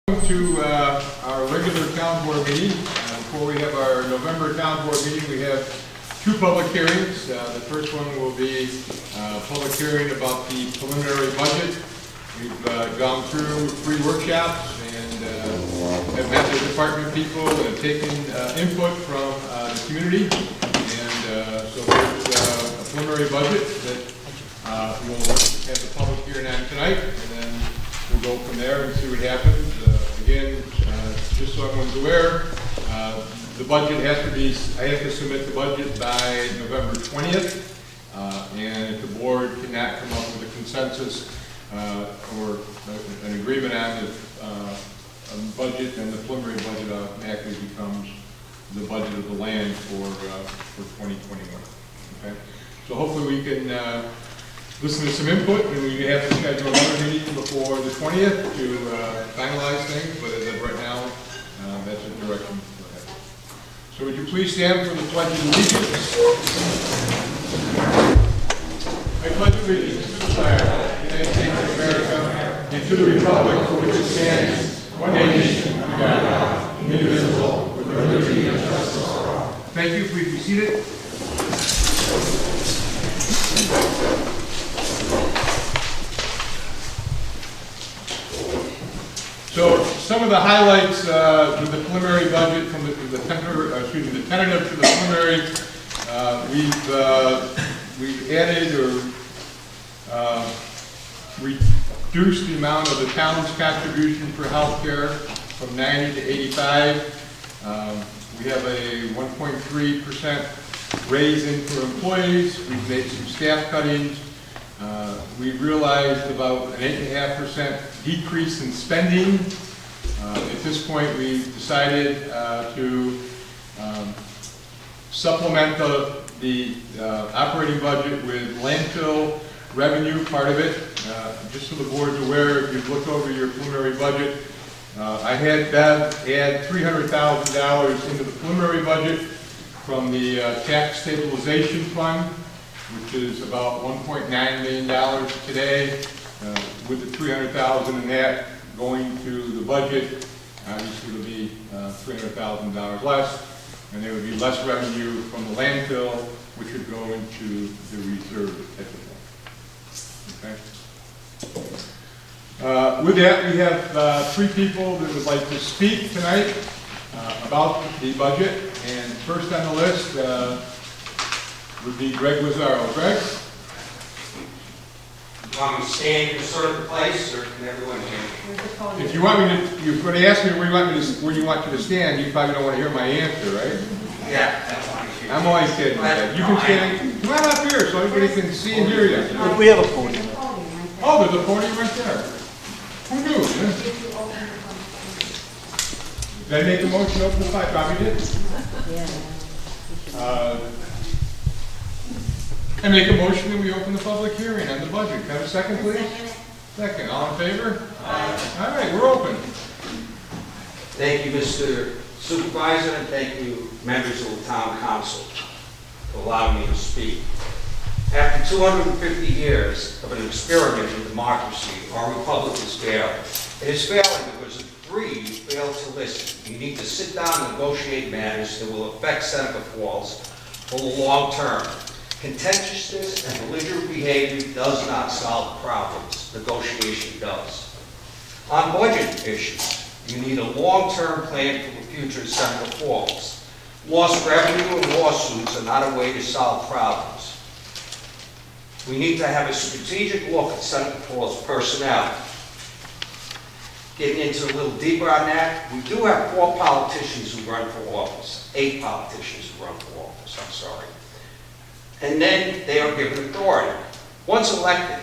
Welcome to our regular town board meeting. Before we have our November town board meeting, we have two public hearings. The first one will be a public hearing about the preliminary budget. We've gone through 3 workshops and have met with department people and have taken input from the community. And so there's a preliminary budget that we'll have the public hearing on tonight, and then we'll go from there and see what happens. Again, just so everyone's aware, the budget has to be, I have to submit the budget by November 20th, and if the board cannot come up with a consensus or an agreement on the budget, then the preliminary budget automatically becomes the budget of the land for 2021. Okay? So hopefully we can listen to some input, and we may have to schedule another meeting before the 20th to finalize things, but as of right now, that's the direction we're headed. So would you please stand for the Pledge of Allegiance? I pledge allegiance to the flag of the United States of America and to the republic for which it stands, one nation, under God, indivisible, with liberty and justice for all. Thank you. Please be seated. So some of the highlights with the preliminary budget from the tentative to the preliminary, we've added or reduced the amount of the town's contribution for health care from 90 to 85. We have a 1.3% raise in for employees. We've made some staff cuttings. We've realized about an 8.5% decrease in spending. At this point, we've decided to supplement the operating budget with landfill revenue, part of it. Just so the board's aware, if you've looked over your preliminary budget, I had Bev add $300,000 into the preliminary budget from the tax stabilization fund, which is about $1.9 million today, with the $300,000 in that going to the budget. Obviously, it'll be $300,000 less, and there would be less revenue from the landfill, which would go into the reserve at the point. Okay. With that, we have 3 people that would like to speak tonight about the budget, and first on the list would be Greg Lazaro. Greg? You want me to stand in a certain place, or can everyone hear me? If you want me to, you're going to ask me where you want me to stand, you probably don't want to hear my answer, right? Yeah, that's fine. I'm always kidding. You can stand. Come on up here so everybody can see and hear you. We have a podium. Oh, there's a podium right there. Who knew? Did I make a motion to open the fight? Bobby did? I make a motion that we open the public hearing on the budget. Can I have a second, please? Second. All in favor? Aye. All right, we're open. Thank you, Mr. Supervisor, and thank you, members of the Town Council, for allowing me to speak. After 250 years of an experiment in democracy, our republic is failing. It is failing because of 3 failed to listen. You need to sit down and negotiate matters that will affect Seneca Falls for the long term. Contentiousness and belligerent behavior does not solve problems. Negotiation does. On budget issues, you need a long-term plan for the future of Seneca Falls. Lost revenue and lawsuits are not a way to solve problems. We need to have a strategic look at Seneca Falls personnel. Getting into a little deeper on that, we do have 4 politicians who run for office. 8 politicians who run for office, I'm sorry. And then they are given authority. Once elected,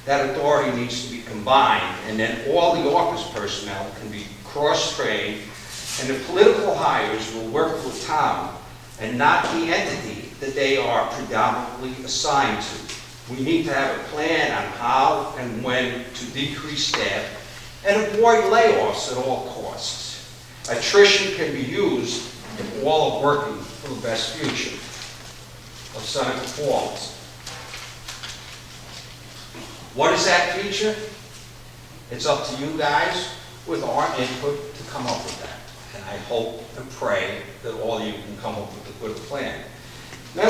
that authority needs to be combined, and then all the office personnel can be cross-trained, and the political hires will work for the town and not the entity that they are predominantly assigned to. We need to have a plan on how and when to decrease staff and avoid layoffs at all costs. Attrition can be used if all are working for the best future of Seneca Falls. What is that future? It's up to you guys. with our input to come up with that. And I hope and pray that all of you can come up with a good plan. Now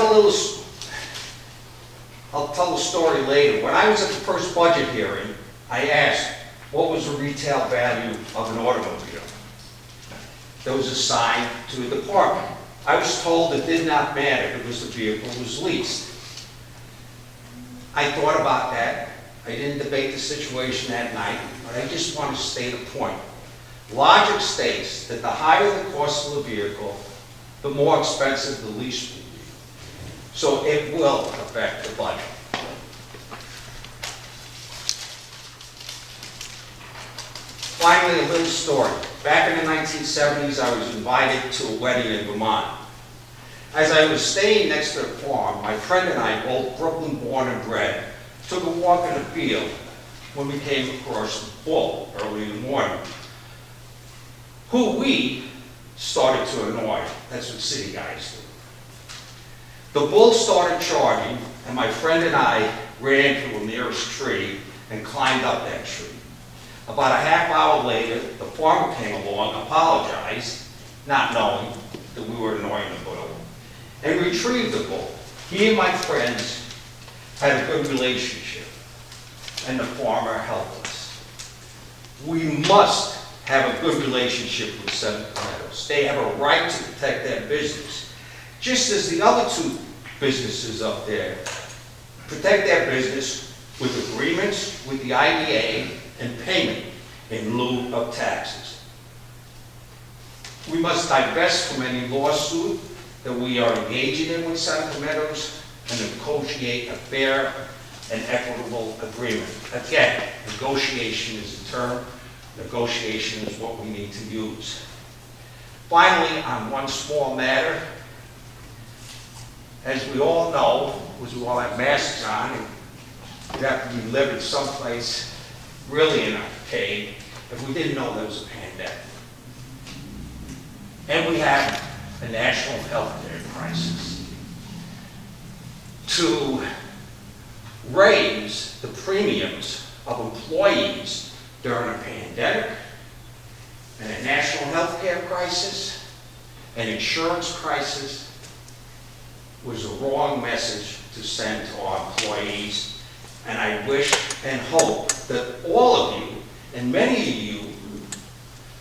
I'll tell the story later. When I was at the first budget hearing, I asked, what was the retail value of an automobile? There was assigned to a department. I was told it did not matter because the vehicle was leased. I thought about that. I didn't debate the situation that night, but I just want to state a point. Logic states that the higher the cost of the vehicle, the more expensive the lease will be. So it will affect the budget. Finally, a little story. Back in the 1970s, I was invited to a wedding in Vermont. As I was staying next to the farm, my friend and I, both Brooklyn born and bred, took a walk in the field when we came across a bull early in the morning, who we started to annoy. That's what city guys do. The bull started charging, and my friend and I ran to the nearest tree and climbed up that tree. About a half hour later, the farmer came along, apologized, not knowing that we were annoying the bull, and retrieved the bull. He and my friends had a good relationship, and the farmer helped us. We must have a good relationship with Seneca Meadows. They have a right to protect their business, just as the other two businesses up there protect their business with agreements with the IDA and payment in lieu of taxes. We must divest from any lawsuit that we are engaging in with Seneca Meadows and negotiate a fair and equitable agreement. Again, negotiation is a term. Negotiation is what we need to use. Finally, on one small matter, as we all know, because we all have masks on, and we'd have to be living someplace really in a cave if we didn't know there was a pandemic. And we have a national health care crisis. To raise the premiums of employees during a pandemic and a national health care crisis, an insurance crisis, was the wrong message to send to our employees. And I wish and hope that all of you, and many of you,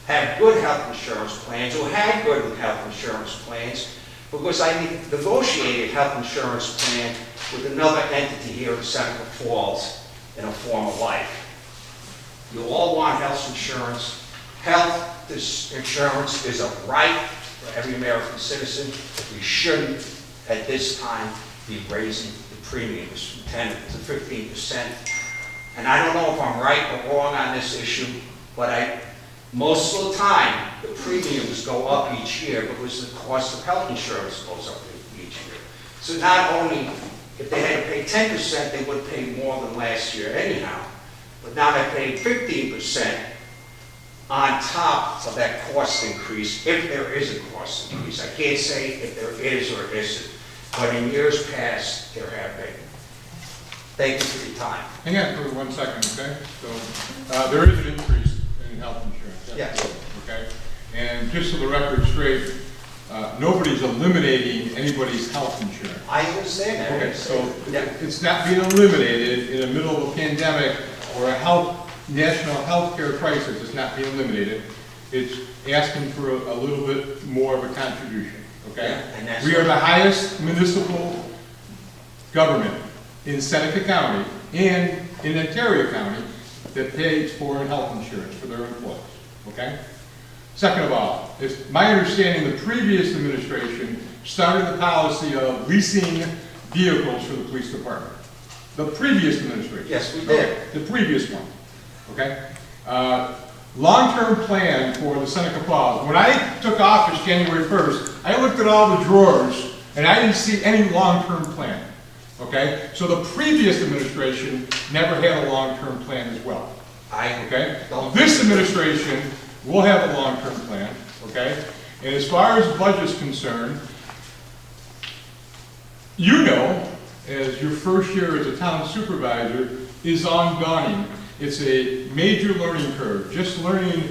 have good health insurance plans or had good health insurance plans, because I negotiated a health insurance plan with another entity here in Seneca Falls in a former life. You all want health insurance. Health insurance is a right for every American citizen. We shouldn't, at this time, be raising the premiums from 10 to 15%. And I don't know if I'm right or wrong on this issue, but most of the time, the premiums go up each year because the cost of health insurance goes up each year. So not only, if they had to pay 10%, they would pay more than last year anyhow. But now they're paying 15% on top of that cost increase, if there is a cost increase. I can't say if there is or isn't, but in years past, there have been. Thank you for your time. Hang on for 1 second, okay? So, there is an increase in health insurance. Yes. Okay? And just so the record's straight, nobody's eliminating anybody's health insurance. I understand that. Okay, so Yeah. it's not being eliminated in the middle of a pandemic or a national health care crisis. It's not being eliminated. It's asking for a little bit more of a contribution, okay? Yeah, and that's we are the highest municipal government in Seneca County and in Ontario County that pays for health insurance for their employees, okay? Second of all, it's my understanding the previous administration started the policy of leasing vehicles for the police department. The previous administration. Yes, we did. Okay, the previous one, okay? Long-term plan for the Seneca Falls. When I took office January 1st, I looked at all the drawers and I didn't see any long-term plan, okay? So the previous administration never had a long-term plan as well, okay? This administration will have a long-term plan, okay? And as far as the budget's concerned, you know, as your first year as a town supervisor is ongoing. It's a major learning curve. Just learning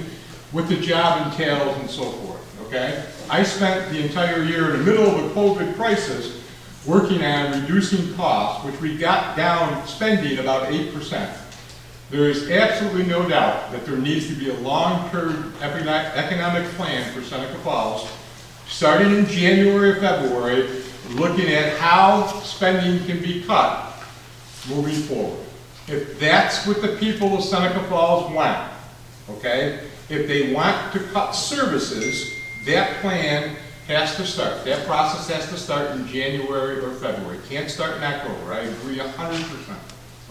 what the job entails and so forth, okay? I spent the entire year in the middle of a COVID crisis working on reducing costs, which we got down spending about 8%. There is absolutely no doubt that there needs to be a long-term economic plan for Seneca Falls, starting in January or February, looking at how spending can be cut moving forward. If that's what the people of Seneca Falls want, okay? If they want to cut services, that plan has to start. That process has to start in January or February. It can't start in October. I agree 100%.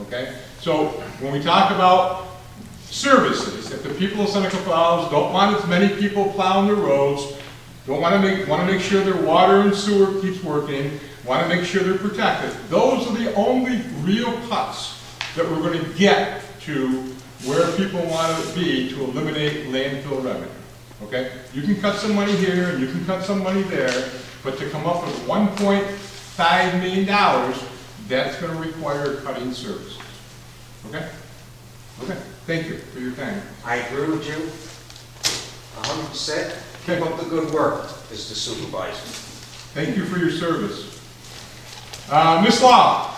Okay? So when we talk about services, if the people of Seneca Falls don't want as many people plowing their roads, want to make sure their water and sewer keeps working, want to make sure they're protected, those are the only real cuts that we're going to get to where people want to be to eliminate landfill revenue. Okay? You can cut some money here and you can cut some money there, but to come up with $1.5 million, that's going to require cutting services. Okay? Okay. Thank you for your time. I agree with you 100%. Keep up the good work, Mr. Supervisor. Thank you for your service. Ms. Law.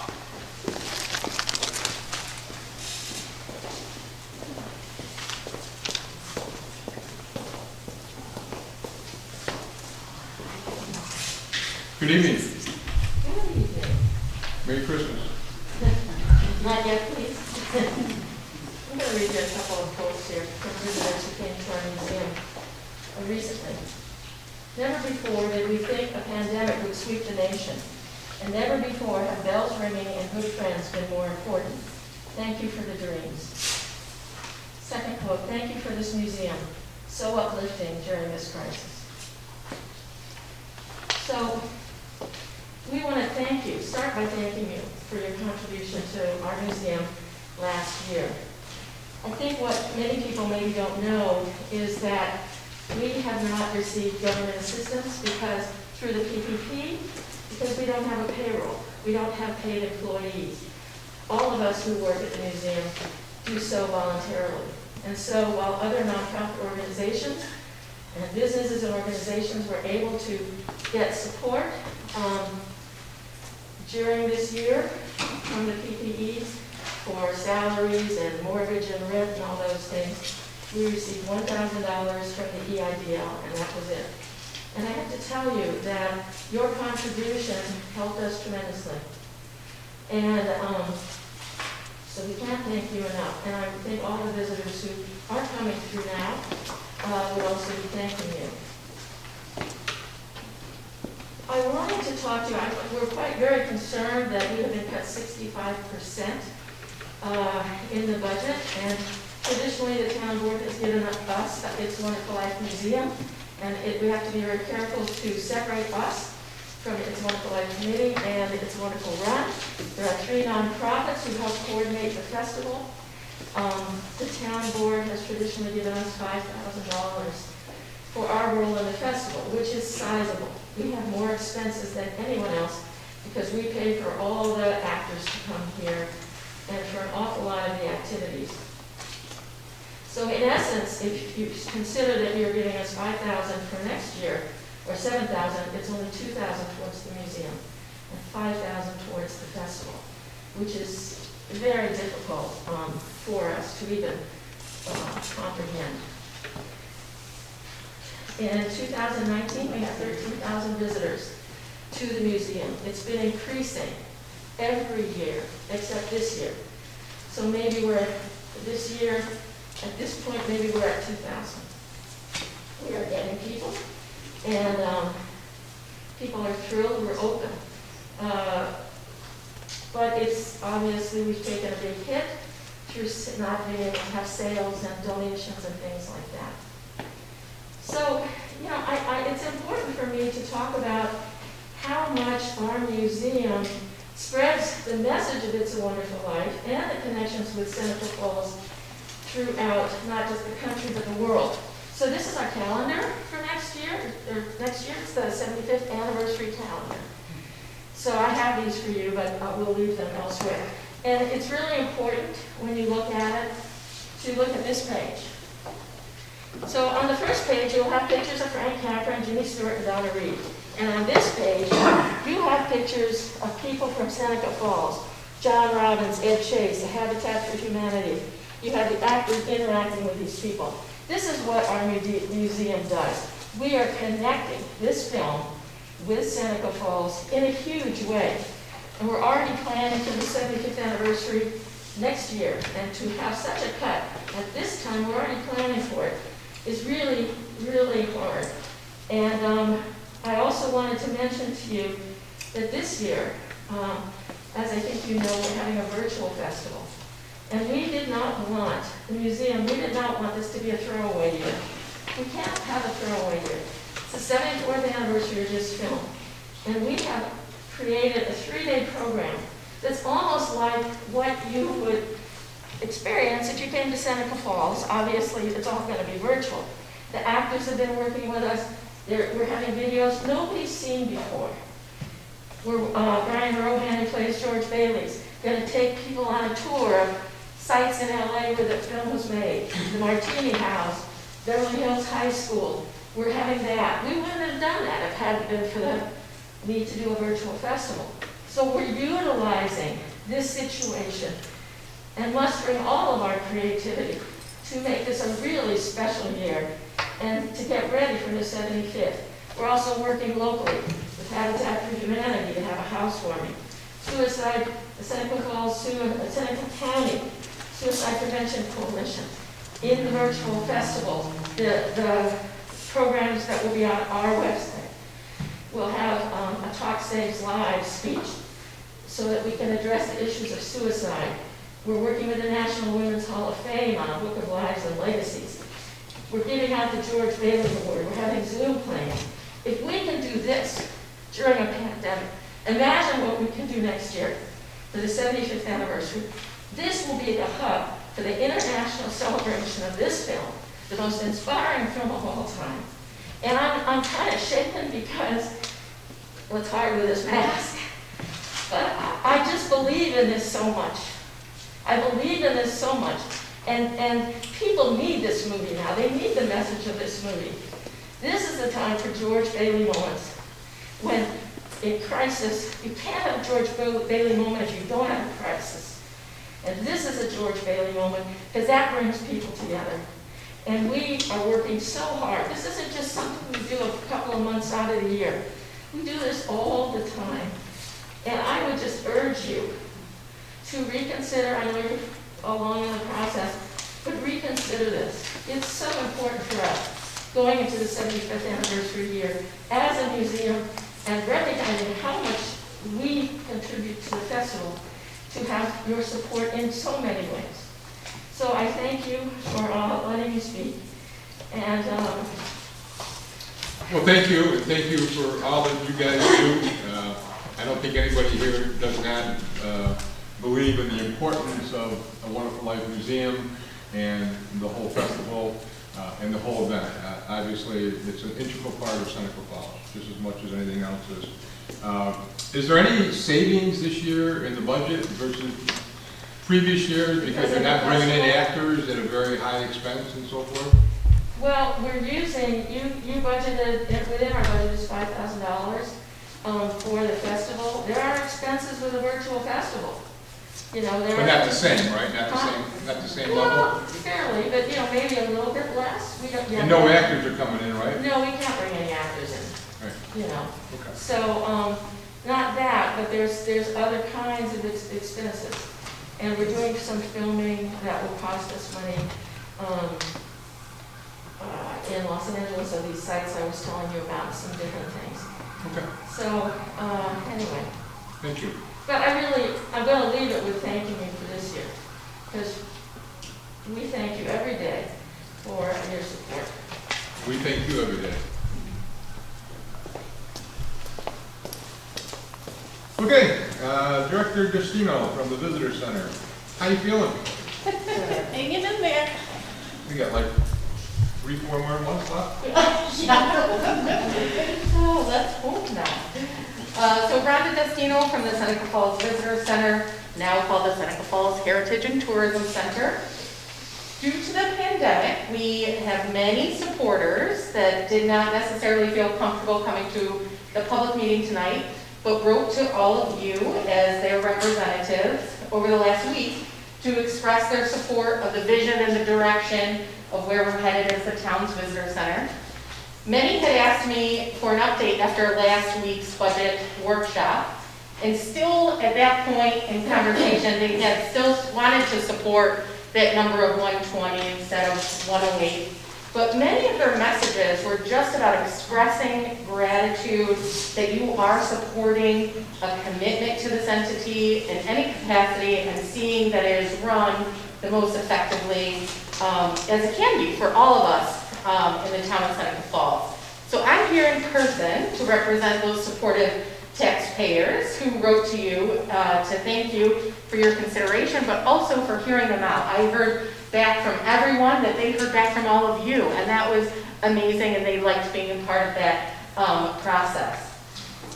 Good evening. Good evening. Merry Christmas. Not yet, please. I'm going to read you a couple of quotes here from visitors who came to our museum recently. Never before did we think a pandemic would sweep the nation, and never before have bells ringing and good friends been more important. Thank you for the dreams. Second quote, thank you for this museum, so uplifting during this crisis. So, we want to thank you, start by thanking you for your contribution to our museum last year. I think what many people maybe don't know is that we have not received government assistance because through the PPP, because we don't have a payroll. We don't have paid employees. All of us who work at the museum do so voluntarily. And so while other nonprofit organizations and businesses and organizations were able to get support during this year from the PPEs for salaries and mortgage and rent and all those things, we received $1,000 from the EIDL, and that was it. And I have to tell you that your contribution helped us tremendously. And so we can't thank you enough. And I think all the visitors who are coming through now would also be thanking you. I wanted to talk to you, we're quite very concerned that we have been cut 65% in the budget, and traditionally the town board has given us It's Wonderful Life Museum, and we have to be very careful to separate us from It's Wonderful Life Committee and It's Wonderful Run. There are 3 nonprofits who help coordinate the festival. The town board has traditionally given us $5,000 for our role in the festival, which is sizable. We have more expenses than anyone else because we pay for all the actors to come here and for an awful lot of the activities. So in essence, if you consider that you're giving us $5,000 for next year, or $7,000, it's only $2,000 towards the museum and $5,000 towards the festival, which is very difficult for us to even comprehend. In 2019, we had 13,000 visitors to the museum. It's been increasing every year, except this year. So maybe we're at this year, at this point, maybe we're at 2,000. We are getting people, and people are thrilled we're open. But it's obviously we've taken a big hit through not being able to have sales and donations and things like that. So, you know, it's important for me to talk about how much our museum spreads the message of It's a Wonderful Life and the connections with Seneca Falls throughout not just the country but the world. So this is our calendar for next year. Next year it's the 75th anniversary calendar. So I have these for you, but we'll leave them elsewhere. And it's really important when you look at it to look at this page. So on the first page, you'll have pictures of Frank Capra and Jimmy Stewart and Donna Reed. And on this page, you have pictures of people from Seneca Falls. John Robbins, Ed Chase, the Habitat for Humanity. You have the actors interacting with these people. This is what our museum does. We are connecting this film with Seneca Falls in a huge way. And we're already planning for the 75th anniversary next year. And to have such a cut at this time, we're already planning for it, is really, really hard. And I also wanted to mention to you that this year, as I think you know, we're having a virtual festival. And we did not want, the museum, we did not want this to be a throwaway year. We can't have a throwaway year. It's the 74th anniversary of this film. And we have created a 3-day program that's almost like what you would experience if you came to Seneca Falls. Obviously, it's all going to be virtual. The actors have been working with us. We're having videos nobody's seen before. Brian Rohan, who plays George Bailey's, going to take people on a tour of sites in LA where the film was made. The Martini House, Beverly Hills High School. We're having that. We wouldn't have done that if it hadn't been for the need to do a virtual festival. So we're utilizing this situation and mustering all of our creativity to make this a really special year and to get ready for the 75th. We're also working locally with Habitat for Humanity to have a housewarming. Suicide, the Seneca Falls, Seneca County Suicide Prevention Coalition. In the virtual festival, the programs that will be on our website. We'll have a Talk Saves Lives speech so that we can address the issues of suicide. We're working with the National Women's Hall of Fame on a Book of Lives and Legacies. We're giving out the George Bailey Award. We're having Zoom playing. If we can do this during a pandemic, imagine what we can do next year for the 75th anniversary. This will be the hub for the international celebration of this film, the most inspiring film of all time. And I'm kind of shaken because, well, it's hard with this mask, but I just believe in this so much. I believe in this so much. And people need this movie now. They need the message of this movie. This is the time for George Bailey moments. When in crisis, you can't have a George Bailey moment if you don't have a crisis. And this is a George Bailey moment because that brings people together. And we are working so hard. This isn't just something we do a couple of months out of the year. We do this all the time. And I would just urge you to reconsider. I know you're along in the process, but reconsider this. It's so important for us going into the 75th anniversary year as a museum and recognizing how much we contribute to the festival to have your support in so many ways. So I thank you for letting me speak. And well, thank you, and thank you for all that you guys do. I don't think anybody here does not believe in the importance of a Wonderful Life Museum and the whole festival and the whole event. Obviously, it's an integral part of Seneca Falls, just as much as anything else is. Is there any savings this year in the budget versus previous years because you're not bringing in actors at a very high expense and so forth? Well, we're using, you budgeted, within our budget is $5,000 for the festival. There are expenses with a virtual festival. You know, there but are, not the same, right? Not the same level? well, fairly, but you know, maybe a little bit less. We don't, And no actors are coming in, right? No, we can't bring any actors in. Right. You know. Okay. So, not that, but there's other kinds of expenses. And we're doing some filming that will cost us money in Los Angeles of these sites I was telling you about, some different things. Okay. So, anyway. Thank you. But I'm going to leave it with thanking you for this year. Because we thank you every day for your support. We thank you every day. Okay, Director Gustino from the Visitor Center. How you feeling? Hanging in there. We got like 3-4 more months left. Oh, let's hope not. So Rhonda Destino from the Seneca Falls Visitor Center, now called the Seneca Falls Heritage and Tourism Center. Due to the pandemic, we have many supporters that did not necessarily feel comfortable coming to the public meeting tonight, but wrote to all of you as their representatives over the last week to express their support of the vision and the direction of where we're headed as the town's visitor center. Many had asked me for an update after last week's budget workshop, and still at that point in conversation, they had still wanted to support that number of 120 instead of 108. But many of their messages were just about expressing gratitude that you are supporting a commitment to this entity in any capacity and seeing that it is run the most effectively as it can be for all of us in the town of Seneca Falls. So I'm here in person to represent those supportive taxpayers who wrote to you to thank you for your consideration, but also for hearing them out. I heard back from everyone that they heard back from all of you, and that was amazing, and they liked being a part of that process.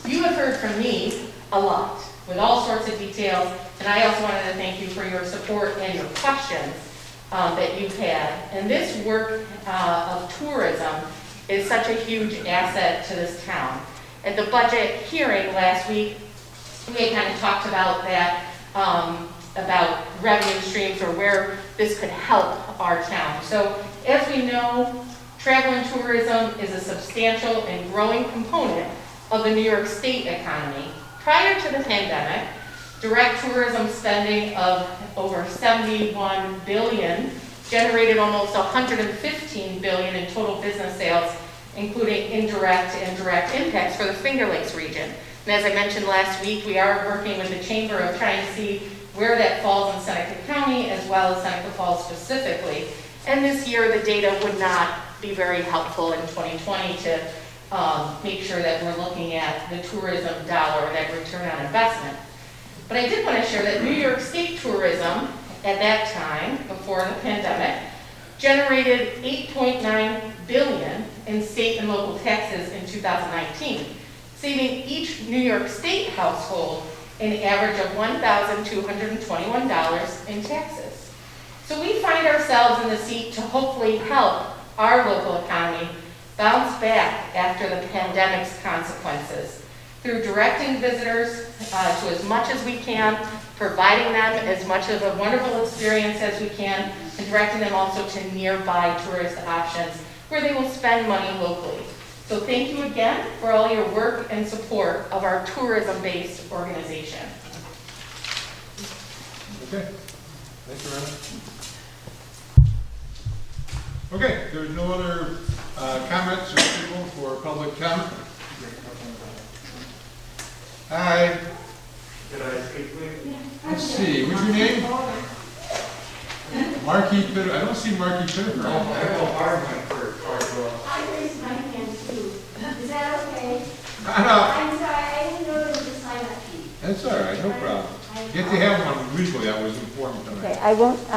You have heard from me a lot, with all sorts of details, and I also wanted to thank you for your support and your questions that you've had. And this work of tourism is such a huge asset to this town. At the budget hearing last week, we had kind of talked about that, about revenue streams or where this could help our town. So as we know, travel and tourism is a substantial and growing component of the New York State economy. Prior to the pandemic, direct tourism spending of over $71 billion generated almost $115 billion in total business sales, including indirect and direct impacts for the Finger Lakes region. And as I mentioned last week, we are working with the Chamber of trying to see where that falls in Seneca County as well as Seneca Falls specifically. And this year, the data would not be very helpful in 2020 to make sure that we're looking at the tourism dollar, that return on investment. But I did want to share that New York State tourism at that time, before the pandemic, generated $8.9 billion in state and local taxes in 2019, saving each New York State household an average of $1,221 in taxes. So we find ourselves in the seat to hopefully help our local economy bounce back after the pandemic's consequences through directing visitors to as much as we can, providing them as much of a wonderful experience as we can, and directing them also to nearby tourist options where they will spend money locally. So thank you again for all your work and support of our tourism-based organization. Okay, thanks, Miranda. Okay, there's no other comments or people for public comment? Hi. Can I speak, please? Let's see, what's your name? Marquis Pitter. I don't see Marquis Pitter. I have a hard one for I raised my hand too. Is that okay? No, I'm sorry, I didn't know there was a sign up sheet. that's all right, no problem. You have to have one legally, that was important tonight. Okay, I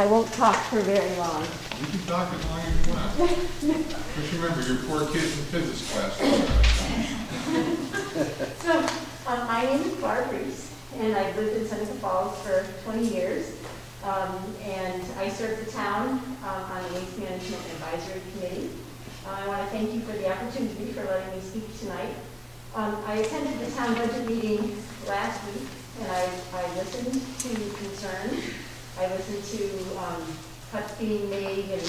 won't talk for very long. You can talk as long as you want. Just remember, your poor kids in physics class. So, my name is Barb Reese, and I've lived in Seneca Falls for 20 years. And I serve the town on the Waste Management Advisory Committee. I want to thank you for the opportunity for letting me speak tonight. I attended the town budget meeting last week, and I listened to concerns. I listened to cuts being made and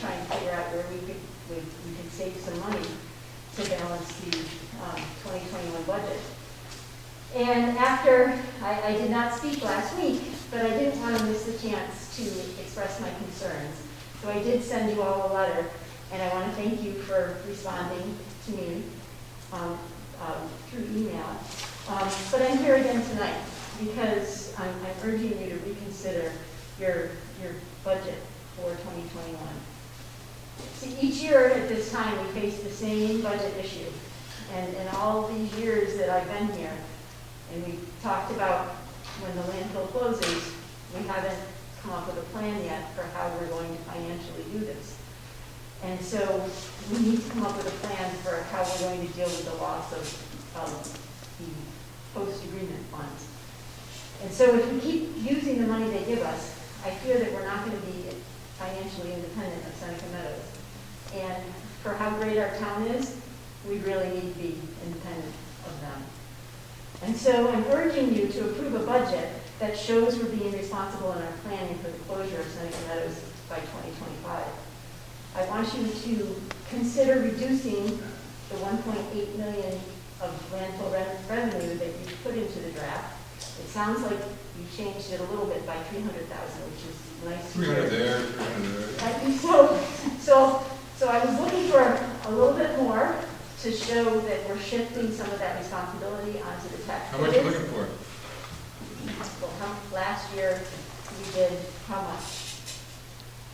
trying to figure out where we could save some money to balance the 2021 budget. And after, I did not speak last week, but I didn't want to miss the chance to express my concerns. So I did send you all a letter, and I want to thank you for responding to me through email. But I'm here again tonight because I'm urging you to reconsider your budget for 2021. See, each year at this time, we face the same budget issue. And in all these years that I've been here, and we talked about when the landfill closes, we haven't come up with a plan yet for how we're going to financially do this. And so we need to come up with a plan for how we're going to deal with the loss of the post-agreement funds. And so if we keep using the money they give us, I fear that we're not going to be financially independent of Seneca Meadows. And for how great our town is, we really need to be independent of them. And so I'm urging you to approve a budget that shows we're being responsible in our planning for the closure of Seneca Meadows by 2025. I want you to consider reducing the 1.8 million of landfill revenue that you put into the draft. It sounds like you changed it a little bit by 300,000, which is nice. 300 there, 300 there. I think so I was looking for a little bit more to show that we're shifting some of that responsibility onto the taxpayers. How much are you looking for? Well, last year, we did how much?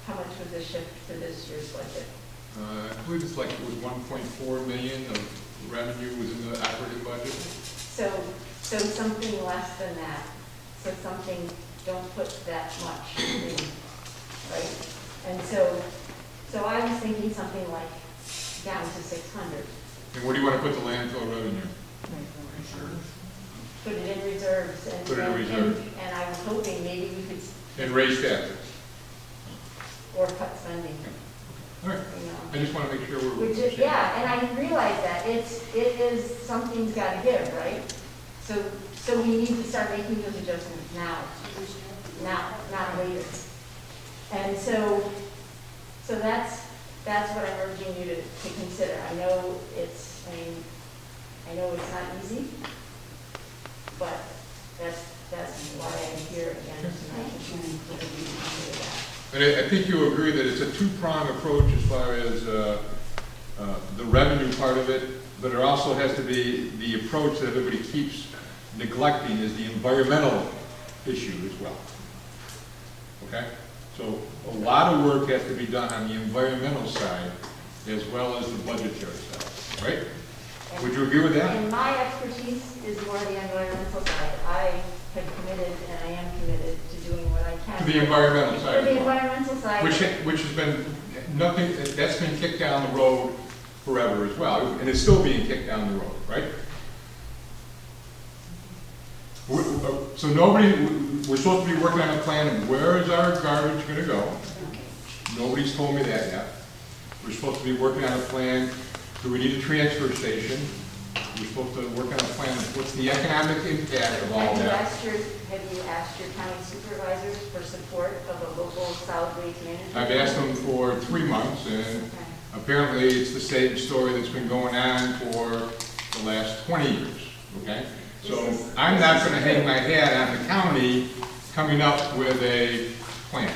How much was the shift for this year's budget? I believe it's like it was 1.4 million of revenue within the operating budget. So something less than that. So something, don't put that much in, right? And so I was thinking something like down to 600. And where do you want to put the landfill revenue? Put it in reserves and. Put it in reserves. And I was hoping maybe we could, And raise taxes. or cut spending, All right. you know. I just want to make sure we're. Which is, yeah, and I realize that it is, something's got to give, right? So we need to start making those adjustments now, not later. And so that's what I'm urging you to consider. I know it's not easy, but that's why I'm here again tonight. And I think you agree that it's a two-pronged approach as far as the revenue part of it, but it also has to be the approach that everybody keeps neglecting is the environmental issue as well. Okay? So a lot of work has to be done on the environmental side as well as the budgetary side, right? Would you agree with that? And my expertise is more the environmental side. I have committed, and I am committed to doing what I can. To the environmental For side. the environmental side. Which has been, nothing, that's been kicked down the road forever as well, and it's still being kicked down the road, right? So we're supposed to be working on a plan of where is our garbage gonna go? Nobody's told me that yet. We're supposed to be working on a plan, do we need a transfer station? We're supposed to work on a plan of what's the economic impact of all Have you that. asked your county supervisors for support of a local solid waste management? I've asked them for 3 months, and Okay. apparently it's the same story that's been going on for the last 20 years, okay? So I'm not gonna hang my hat on the county coming up with a plan.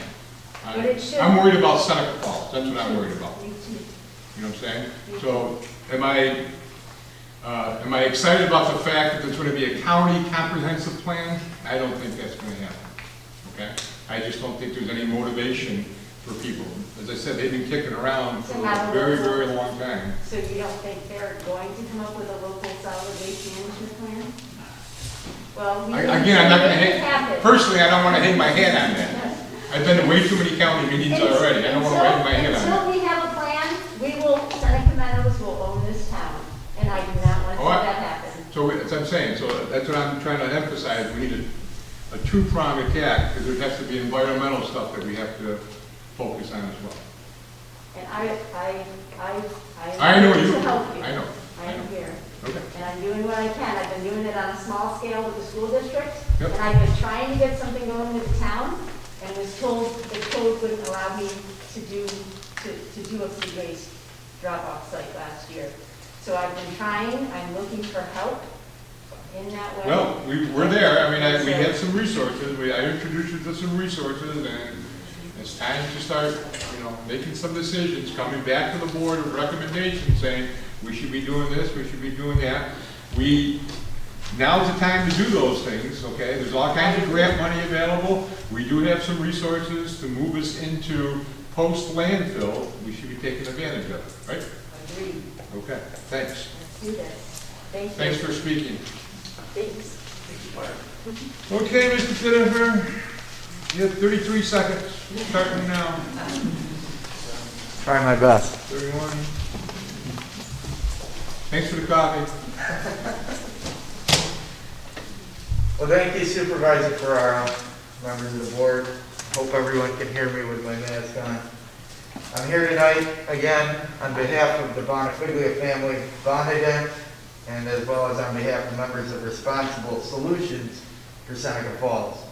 But it should- I'm worried about Seneca Falls, that's what I'm worried about, Me too. you know what I'm saying? So am I excited about the fact that there's gonna be a county comprehensive plan? I don't think that's gonna happen, okay? I just don't think there's any motivation for people. As I said, they've been kicking around for a very, very long time. So you don't think they're going to come up with a local solid waste management plan? Well, Again, I'm not gonna it hang, personally, I don't wanna hang my hat on that. I've been to way too many county meetings already, I don't wanna hang my hat on that. Until we have a plan, Seneca Meadows will own this town, and I do not want to see that happen. So as I'm saying, so that's what I'm trying to emphasize, we need a two-pronged attack, because there has to be environmental stuff that we have to focus on as well. And I know I'm here you, to help you. I know. I'm here. Okay. And I'm doing what I can. I've been doing it on a small scale with the school district. Yep. And I've been trying to get something going with the town, and was told the code wouldn't allow me to do a food waste drop-off site last year. So I've been trying, I'm looking for help in that way. Well, we're there, I mean, we had some resources, I introduced you to some resources, and it's time to start, making some decisions, coming back to the board with recommendations, saying, we should be doing this, we should be doing that. Now's the time to do those things, okay? There's all kinds of grant money available. We do have some resources to move us into post-landfill. We should be taking advantage of it, right? Agreed. Okay, thanks. Let's do this. Thank you. Thanks for speaking. Thanks. Okay, Mr. Jennifer, you have 33 seconds, starting now. Try my best. 31. Thanks for the coffee. Well, thank you, Supervisor Ferraro, members of the board. Hope hope everyone can hear me with my mask on. I'm here tonight, again, on behalf of the Bonifiglia family, Bonadent, and as well as on behalf of members of Responsible Solutions for Seneca Falls.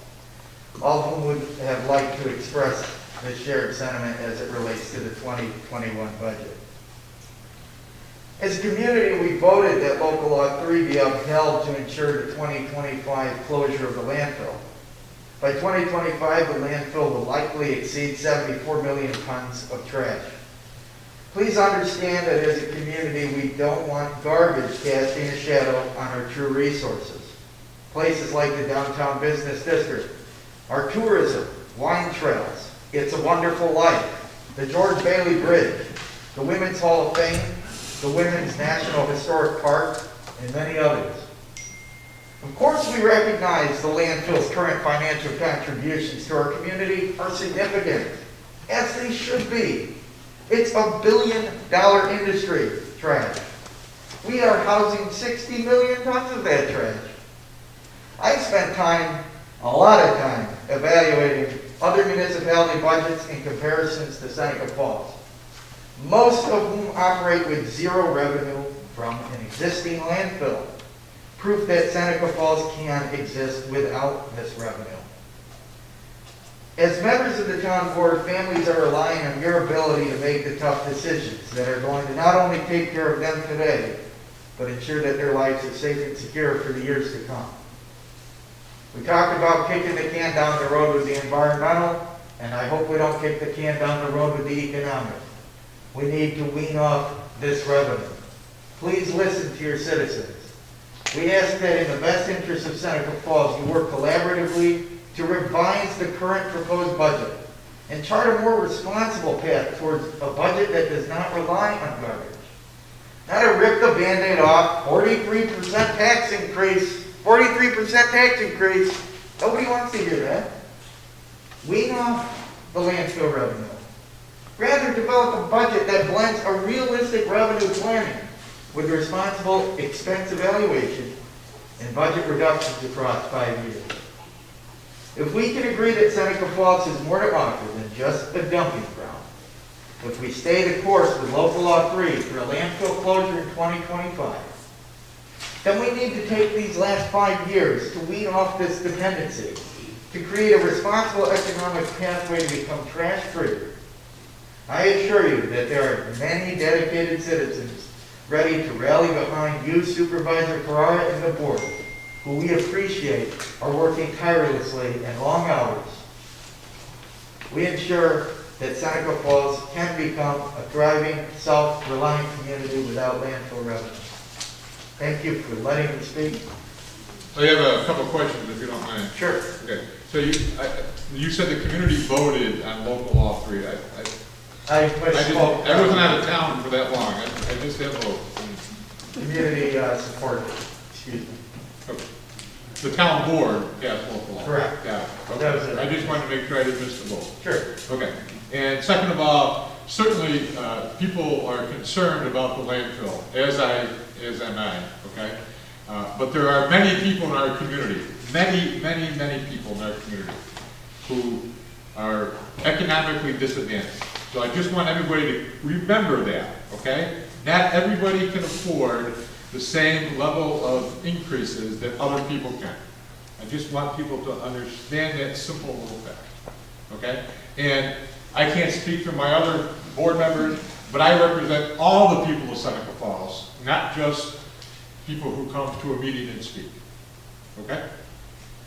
All of whom would have liked to express this shared sentiment as it relates to the 2021 budget. As a community, we voted that Local Law 3 be upheld to ensure the 2025 closure of the landfill. By 2025, the landfill will likely exceed 74 million tons of trash. Please understand that as a community, we don't want garbage casting a shadow on our true resources. Places like the downtown business district, our tourism, wine trails, It's a Wonderful Life, the George Bailey Bridge, the Women's Hall of Fame, the Women's National Historic Park, and many others. Of course, we recognize the landfill's current financial contributions to our community are significant, as they should be. It's $1 billion industry, trash. We are housing 60 million tons of that trash. I spent time, a lot of time, evaluating other municipality budgets in comparisons to Seneca Falls, most of whom operate with zero revenue from an existing landfill. Proof that Seneca Falls can exist without this revenue. As members of the town board, families are relying on your ability to make the tough decisions that are going to not only take care of them today, but ensure that their lives are safe and secure for the years to come. We talked about kicking the can down the road with the environmental, and I hope we don't kick the can down the road with the economic. We need to wean off this revenue. Please listen to your citizens. We ask that in the best interest of Seneca Falls, you work collaboratively to revise the current proposed budget and chart a more responsible path towards a budget that does not rely on garbage. Not to rip the Band-Aid off, 43% tax increase, 43% tax increase. Nobody wants to hear that. Wean off the landfill revenue. Rather, develop a budget that blends a realistic revenue planning with responsible expense evaluation and budget reductions across 5 years. If we can agree that Seneca Falls has more to offer than just a dumping ground, if we stay the course with Local Law 3 for a landfill closure in 2025, then we need to take these last 5 years to wean off this dependency, to create a responsible economic pathway to become trash-free. I assure you that there are many dedicated citizens ready to rally behind you, Supervisor Carrara, and the board, who we appreciate are working tirelessly and long hours. We ensure that Seneca Falls can become a thriving, self-reliant community without landfill revenue. Thank you for letting me speak. I have a couple of questions, if you don't mind. Sure. Okay, so you said the community voted on Local Law 3. I wasn't out of town for that long. I just didn't vote. Community support. Excuse me. Okay. The town board passed Local Law. Correct. Yeah. That was it. I just wanted to make sure I didn't miss the vote. Sure. Okay. And second of all, certainly people are concerned about the landfill, as am I. Okay. But there are many people in our community, many people in our community who are economically disadvantaged. So I just want everybody to remember that, okay? Not everybody can afford the same level of increases that other people can. I just want people to understand that simple little fact, okay? And I can't speak for my other board members, but I represent all the people of Seneca Falls, not just people who come to a meeting and speak, okay?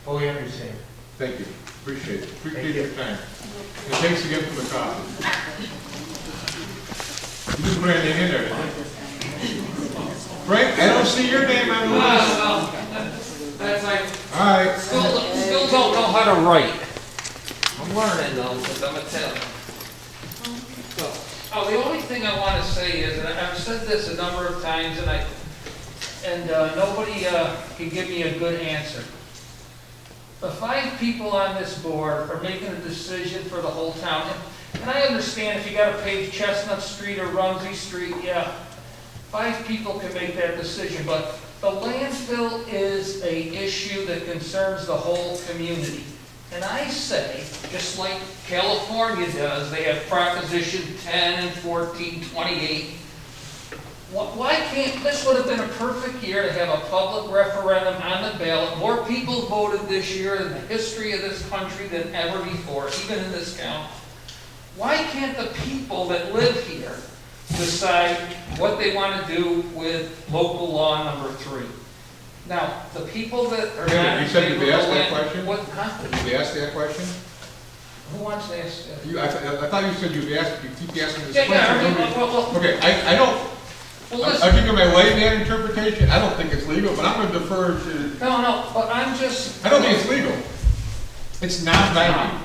Fully understand. Thank you. Appreciate it. Appreciate your time. And thanks again for the coffee. You just put anything in there, didn't you? Frank, I don't see your name on the list. Well, that's like, All right. still don't know how to write. I'm learning though, because I'm Italian. Oh, the only thing I want to say is, and I've said this a number of times, and nobody can give me a good answer. The 5 people on this board are making a decision for the whole town. And I understand if you got to pave Chestnut Street or Rumsey Street, yeah, 5 people can make that decision. But the landfill is an issue that concerns the whole community. And I say, just like California does, they have Proposition 10 and 1428. Why can't, this would have been a perfect year to have a public referendum on the ballot. More people voted this year in the history of this country than ever before, even in this county. Why can't the people that live here decide what they want to do with local law number 3? Now, the people that are not You in said favor you'd of ask the that land, question? what, huh? Did you ask that question? Who wants to ask that? I thought you said you'd ask, you keep asking this Yeah, question. I mean, well, Okay, I don't, well, I'll listen. give you my layman interpretation. I don't think it's legal, but I'm gonna defer to, No, but I'm just. I don't think it's legal. It's non-binding.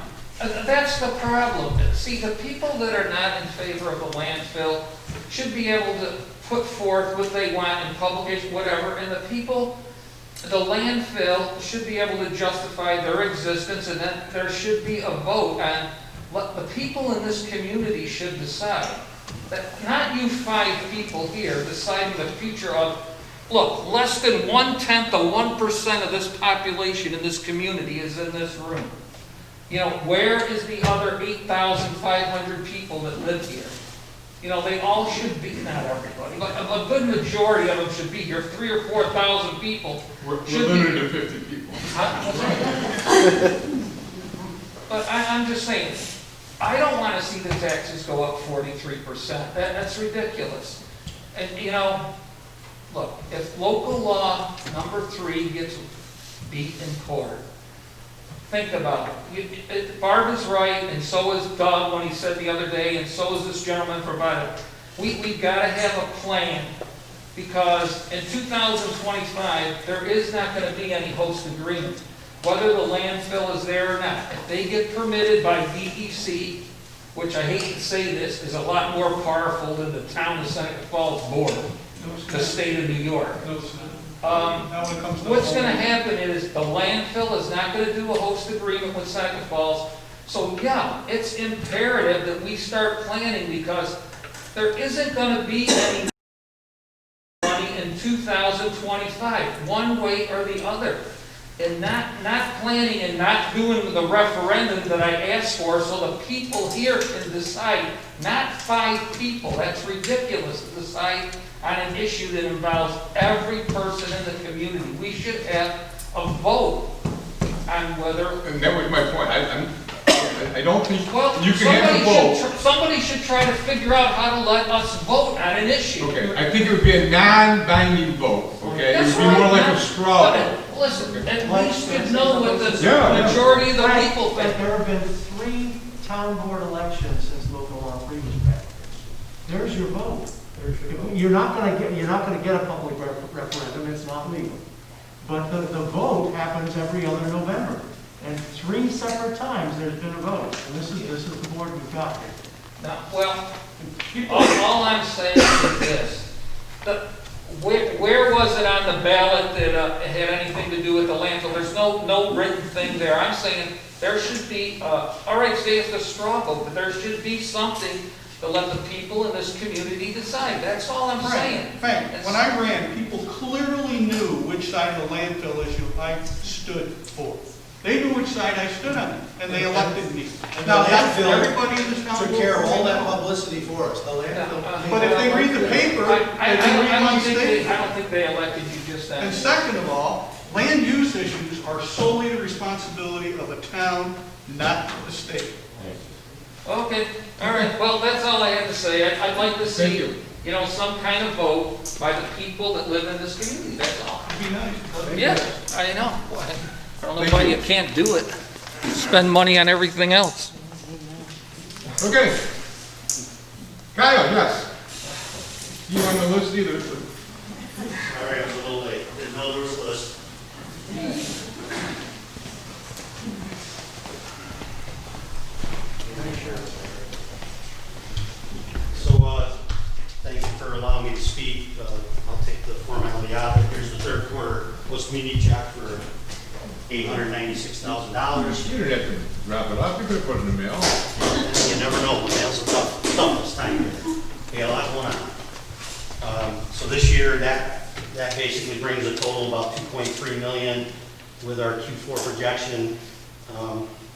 That's the problem. See, the people that are not in favor of the landfill should be able to put forth what they want in publication, whatever, and the people, the landfill should be able to justify their existence, and then there should be a vote on what the people in this community should decide. That not you 5 people here deciding the future of, look, less than 1/10 of 1% of this population in this community is in this room. You know, where is the other 8,500 people that live here? You know, they all should be, not everybody, but a good majority of them should be here. 3,000 or 4,000 people. We're should be- limited to 50 people. But I'm just saying, I don't want to see the taxes go up 43%. That's ridiculous. And, you know, look, if local law number 3 gets beat in court, think about it. Barb is right, and so is Doug when he said the other day, and so is this gentleman provided. We've got to have a plan, because in 2025, there is not going to be any host agreement, whether the landfill is there or not. If they get permitted by DEC, which I hate to say this, is a lot more powerful than the town of Seneca Falls board, the state of New York. What's going to happen is the landfill is not going to do a host agreement with Seneca Falls. So yeah, it's imperative that we start planning, because there isn't going to be any money in 2025, one way or the other. And not planning and not doing the referendum that I asked for, so the people here can decide, not 5 people. That's ridiculous to decide on an issue that involves every person in the community. We should have a vote on whether. And that was my point. I don't think Well, you can have a vote. somebody should try to figure out how to let us vote on an issue. Okay, I think it would be a non-binding vote, okay? It That's would be more right, like not- a straw vote. Listen, at least you know what the Yeah. majority of the Right, people but think. there have been 3 town board elections since local law 3 was passed. There's your vote. You're not gonna get a public referendum, it's not legal. But the vote happens every other November. And 3 separate times there's been a vote. And this is the board we've got here. No, well, all I'm saying is this. Where was it on the ballot that had anything to do with the landfill? There's no written thing there. I'm saying there should be, all right, say it's a straw vote, but there should be something to let the people in this community decide. That's all I'm saying. Frank, when I ran, people clearly knew which side of the landfill issue I stood for. They knew which side I stood on, and they elected me. And Now, the that's landfill everybody in this town. took care of all that publicity for us, the landfill. But if they read the paper, they can read my statement. I don't think they elected you just then. And second of all, land use issues are solely the responsibility of a town, not the state. Okay, all right, well, that's all I had to say. I'd like to Thank see, you. you know, some kind of vote by the people that live in this community, that's all. It'd be nice. Yeah, I know. I don't know Thank why you. you can't do it. Spend money on everything else. Okay. Kyle, yes. You on the list either? Sorry, I was a little late. Didn't know there was a list. So, thank you for allowing me to speak. I'll take the formality out of it. Here's the third quarter post-community check for $896,000. You didn't have to drop it off. You could have put it in the mail. You never know, the mail's a tough this time of year. We got a lot going on. So this year, that basically brings a total of about $2.3 million with our Q4 projection.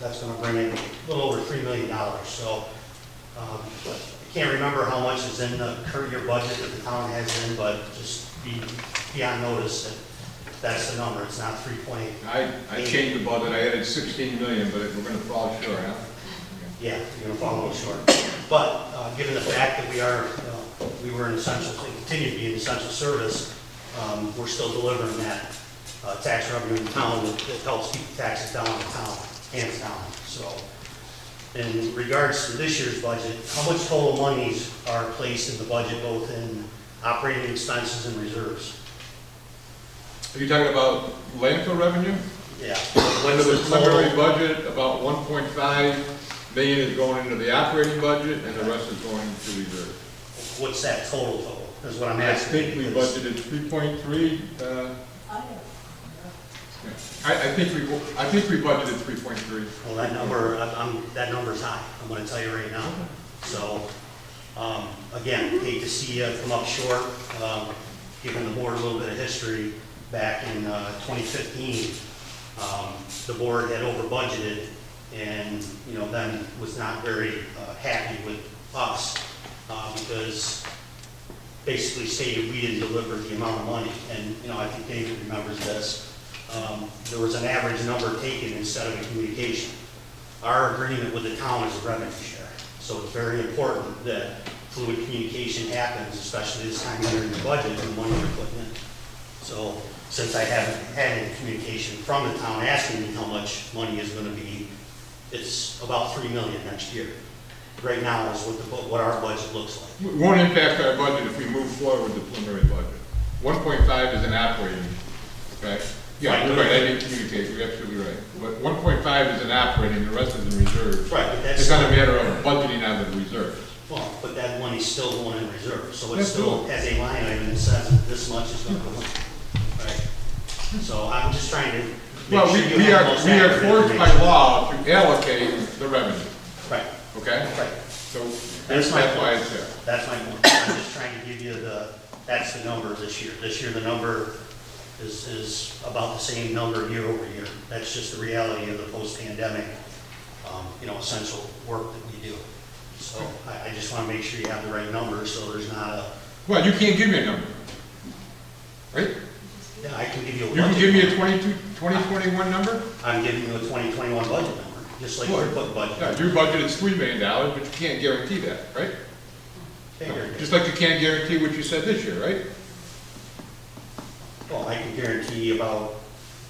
That's gonna bring in a little over $3 million. So, I can't remember how much is in the current year budget that the town has in, but just be on notice that that's the number, it's not 3.8. I changed the budget, I added 16 million, but we're gonna fall short, huh? Yeah, you're gonna fall a little short. But, given the fact that we were in essential, and continue to be in essential service, we're still delivering that, tax revenue in town that helps keep the taxes down in town, hands down. So, in regards to this year's budget, how much total monies are placed in the budget, both in operating expenses and reserves? Are you talking about landfill revenue? Yeah. Under the preliminary budget, about 1.5 million is going into the operating budget, and the rest is going into reserve. What's that total, is what I'm I asking. think we budgeted 3.3, I think we budgeted 3.3. Well, that number, that number's high, I'm gonna tell you right now. So, again, hate to see you come up short, giving the board a little bit of history. Back in 2015, the board had over budgeted and, then was not very happy with us because basically stated we didn't deliver the amount of money. And, I think David remembers this. There was an average number taken instead of a communication. Our agreement with the town is a revenue share. So it's very important that fluid communication happens, especially this time of year in the budget and the money we're putting in. So since I haven't had any communication from the town asking me how much money is going to be, it's about $3 million next year. Right now is what our budget looks like. It won't impact our budget if we move forward with the preliminary budget. 1.5 is an operating, okay? Yeah, you're right, I didn't communicate, you're absolutely right. But 1.5 is an operating, the rest is in reserve. Right, but that's It's not a matter of budgeting out of the reserves. well, but that money's still going in reserve, so it That's still cool. has a line item that says this much is going to go in. Right. So I'm just trying to make Well, sure you we have are the most forced accurate by information. law to allocate the revenue, Right, okay? right. So That's that's my why point. it's there. That's my point. I'm just trying to give you that's the number this year. This year, the number is about the same number year over year. That's just the reality of the post-pandemic, essential work that we do. So I just want to make sure you have the right number, so there's not a, Well, you can't give me a number, right? yeah, I can give you a You can budget give me a number. 2021 number? I'm giving you a 2021 budget number, just like your budget. Yeah, your budget is $3 million, but you can't guarantee that, right? Just like you can't guarantee what you said this year, right? Well, I can guarantee you about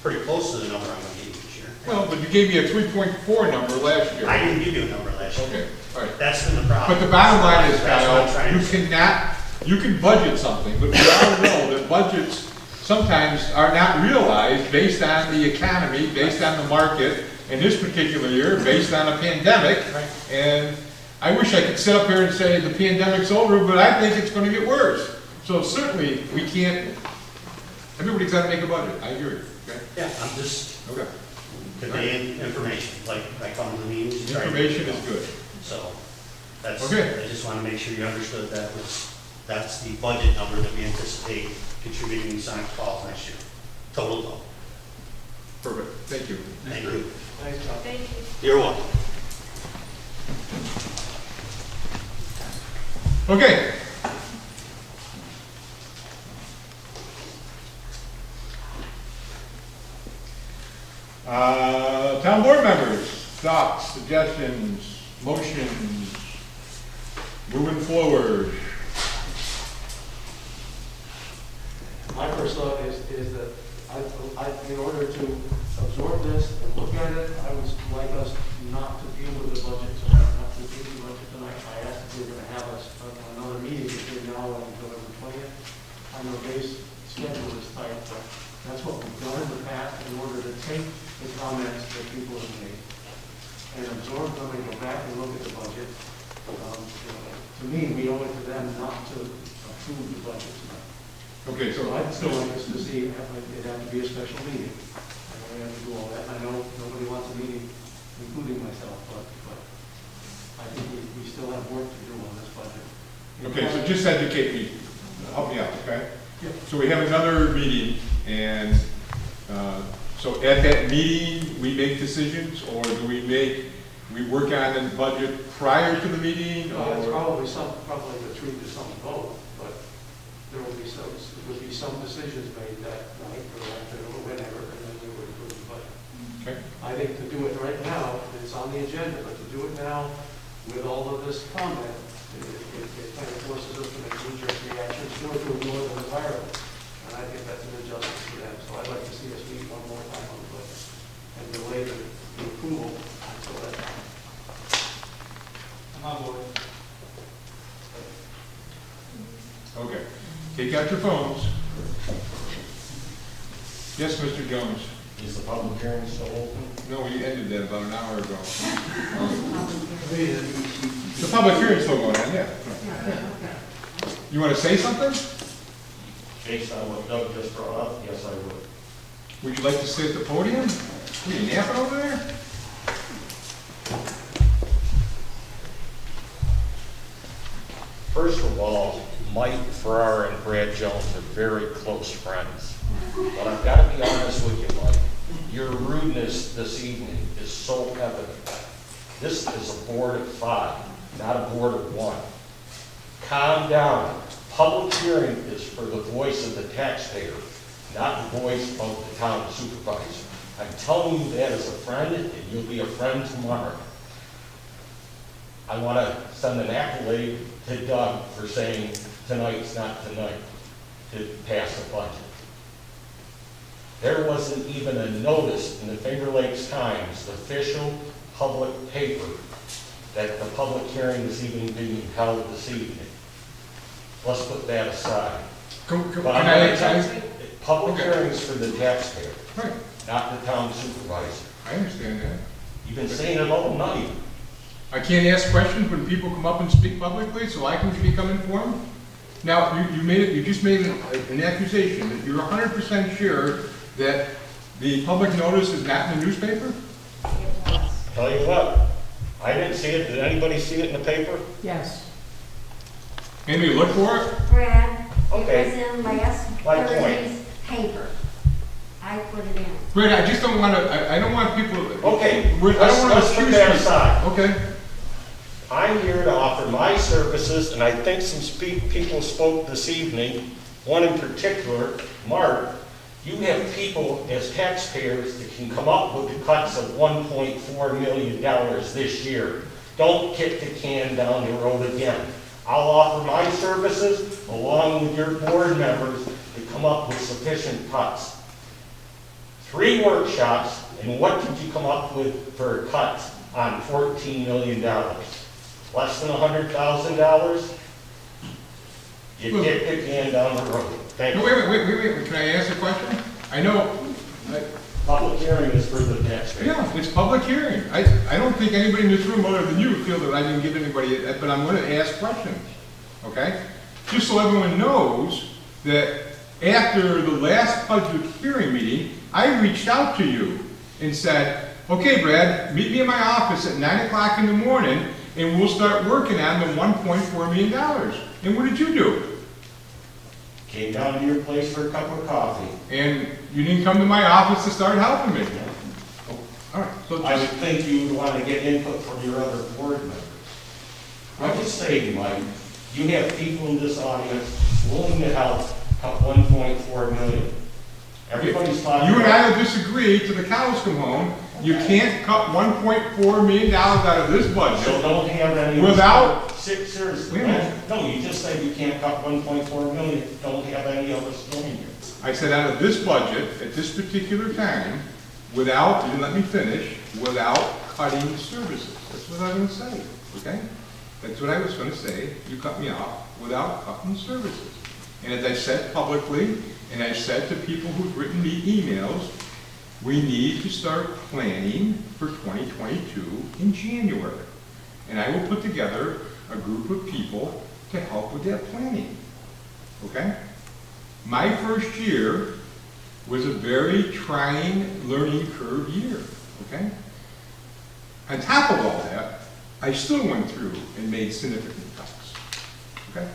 pretty close to the number I'm going to give you this year. Well, but you gave me a 3.4 number last year. I didn't give you a number last year. Okay, all right. That's been the problem. But the bottom line is, That's what I'm Kyle, trying you to say. cannot, you can budget something, but we all know that budgets sometimes are not realized based on the economy, based on the market, in this particular year, based on a pandemic. Right. And I wish I could sit up here and say the pandemic's over, but I think it's gonna get worse. So certainly, we can't, everybody's gotta make a budget, I agree, okay? Yeah, I'm just Okay. conveying information, like I come to the meetings. and try to- Information is good. So, that's, Okay. I just want to make sure you understood that's the budget number that we anticipate contributing to Seneca Falls next year. Total. Perfect, thank you. Thank you. Thanks, Tom. Thank you. You're welcome. Okay. Town board members, thoughts, suggestions, motions, moving forward. My first thought is that in order to absorb this and look at it, I would like us not to deal with the budget tonight, not to do the budget tonight. I asked if we were gonna have another meeting between now and November 20th. I know Dave's schedule is tight, but that's what we've done in the past in order to take the comments that people have made and absorb them and go back and look at the budget. To me, we owe it to them not to approve the budget tonight. Okay, So so, I'd still like us to see, it'd have to be a special meeting. I know we have to do all that. I know nobody wants a meeting, including myself, but I think we still have work to do on this budget. okay, so just educate me, help me out, okay? Yeah. So we have another meeting, and, so at that meeting, we make decisions, or do we work on the budget prior to the meeting, It's or? probably the truth is some of both, but there would be some decisions made that night or afternoon or whenever, and then we would approve the budget. Okay. I think to do it right now, it's on the agenda, but to do it now with all of this comment, it kind of forces us to make knee-jerk reactions, or to ignore them entirely. And I think that's an injustice to them. So I'd like to see us meet one more time on the budget and delay the approval until that time. I'm on board. Okay, take out your phones. Yes, Mr. Jones? Is the public hearing still open? No, we ended that about an hour ago. The public hearing's still going on, yeah. You want to say something? Based on what Doug just brought up, yes, I would. Would you like to sit at the podium? Are you napping over there? First of all, Mike Farrar and Brad Jones are very close friends. But I've got to be honest with you, Mike. Your rudeness this evening is so evident. This is a board of 5, not a board of 1. Calm down. Public hearing is for the voice of the taxpayer, not the voice of the town supervisor. I'm telling you that as a friend, and you'll be a friend tomorrow. I want to send an accolade to Doug for saying tonight's not tonight to pass the budget. There wasn't even a notice in the Finger Lakes Times, the official public paper, that the public hearing is even being held this evening. Let's put that aside. But I'm going to tell you, public hearings for the taxpayer, Right, not the town supervisor. I understand that. You've been saying it all night. I can't ask questions when people come up and speak publicly, so I can become informed? Now, you just made an accusation that you're 100% sure that the public notice is not in the newspaper? Tell you what, I didn't see it. Did anybody see it in the paper? Yes. Anybody look for it? Brad, Okay. it was in last My point. Thursday's paper. I put it in. Brad, I just don't want to, I don't want people. Okay, I don't want to let's put accuse that people. aside. Okay, I'm here to offer my services, and I think some people spoke this evening, one in particular, Mark. You have people as taxpayers that can come up with the cuts of $1.4 million this year. Don't kick the can down the road again. I'll offer my services along with your board members to come up with sufficient cuts. 3 workshops, and what did you come up with for a cut on $14 million? Less than $100,000? You kick the can down the road. Thank no, you. wait, can I ask a question? I know, Public hearing is for the taxpayer. yeah, it's public hearing. I don't think anybody in this room other than you feel that I didn't give anybody, but I'm going to ask questions, okay? Just so everyone knows that after the last public hearing meeting, I reached out to you and said, okay, Brad, meet me in my office at 9 o'clock in the morning and we'll start working on the $1.4 million. And what did you do? Came down to your place for a cup of coffee. And you didn't come to my office to start helping me. Oh, all right, so I would just, think you would want to get input from your other board members. I would say, Mike, you have people in this audience willing to help cut $1.4 million. Everybody's talking you and about- I will disagree till the cows come home. You can't cut $1.4 million out of this So budget. don't have any. Without- Seriously, Wait a minute. no, you just said you can't cut 1.4 million, don't have any of us doing it. I said out of this budget, at this particular time, without, you didn't let me finish, without cutting services. That's what I was going to say, okay? That's what I was going to say. You cut me off without cutting services. And as I said publicly, and I said to people who've written me emails, we need to start planning for 2022 in January. And I will put together a group of people to help with that planning, okay? My first year was a very trying learning curve year, okay? On top of all that, I still went through and made significant cuts, okay?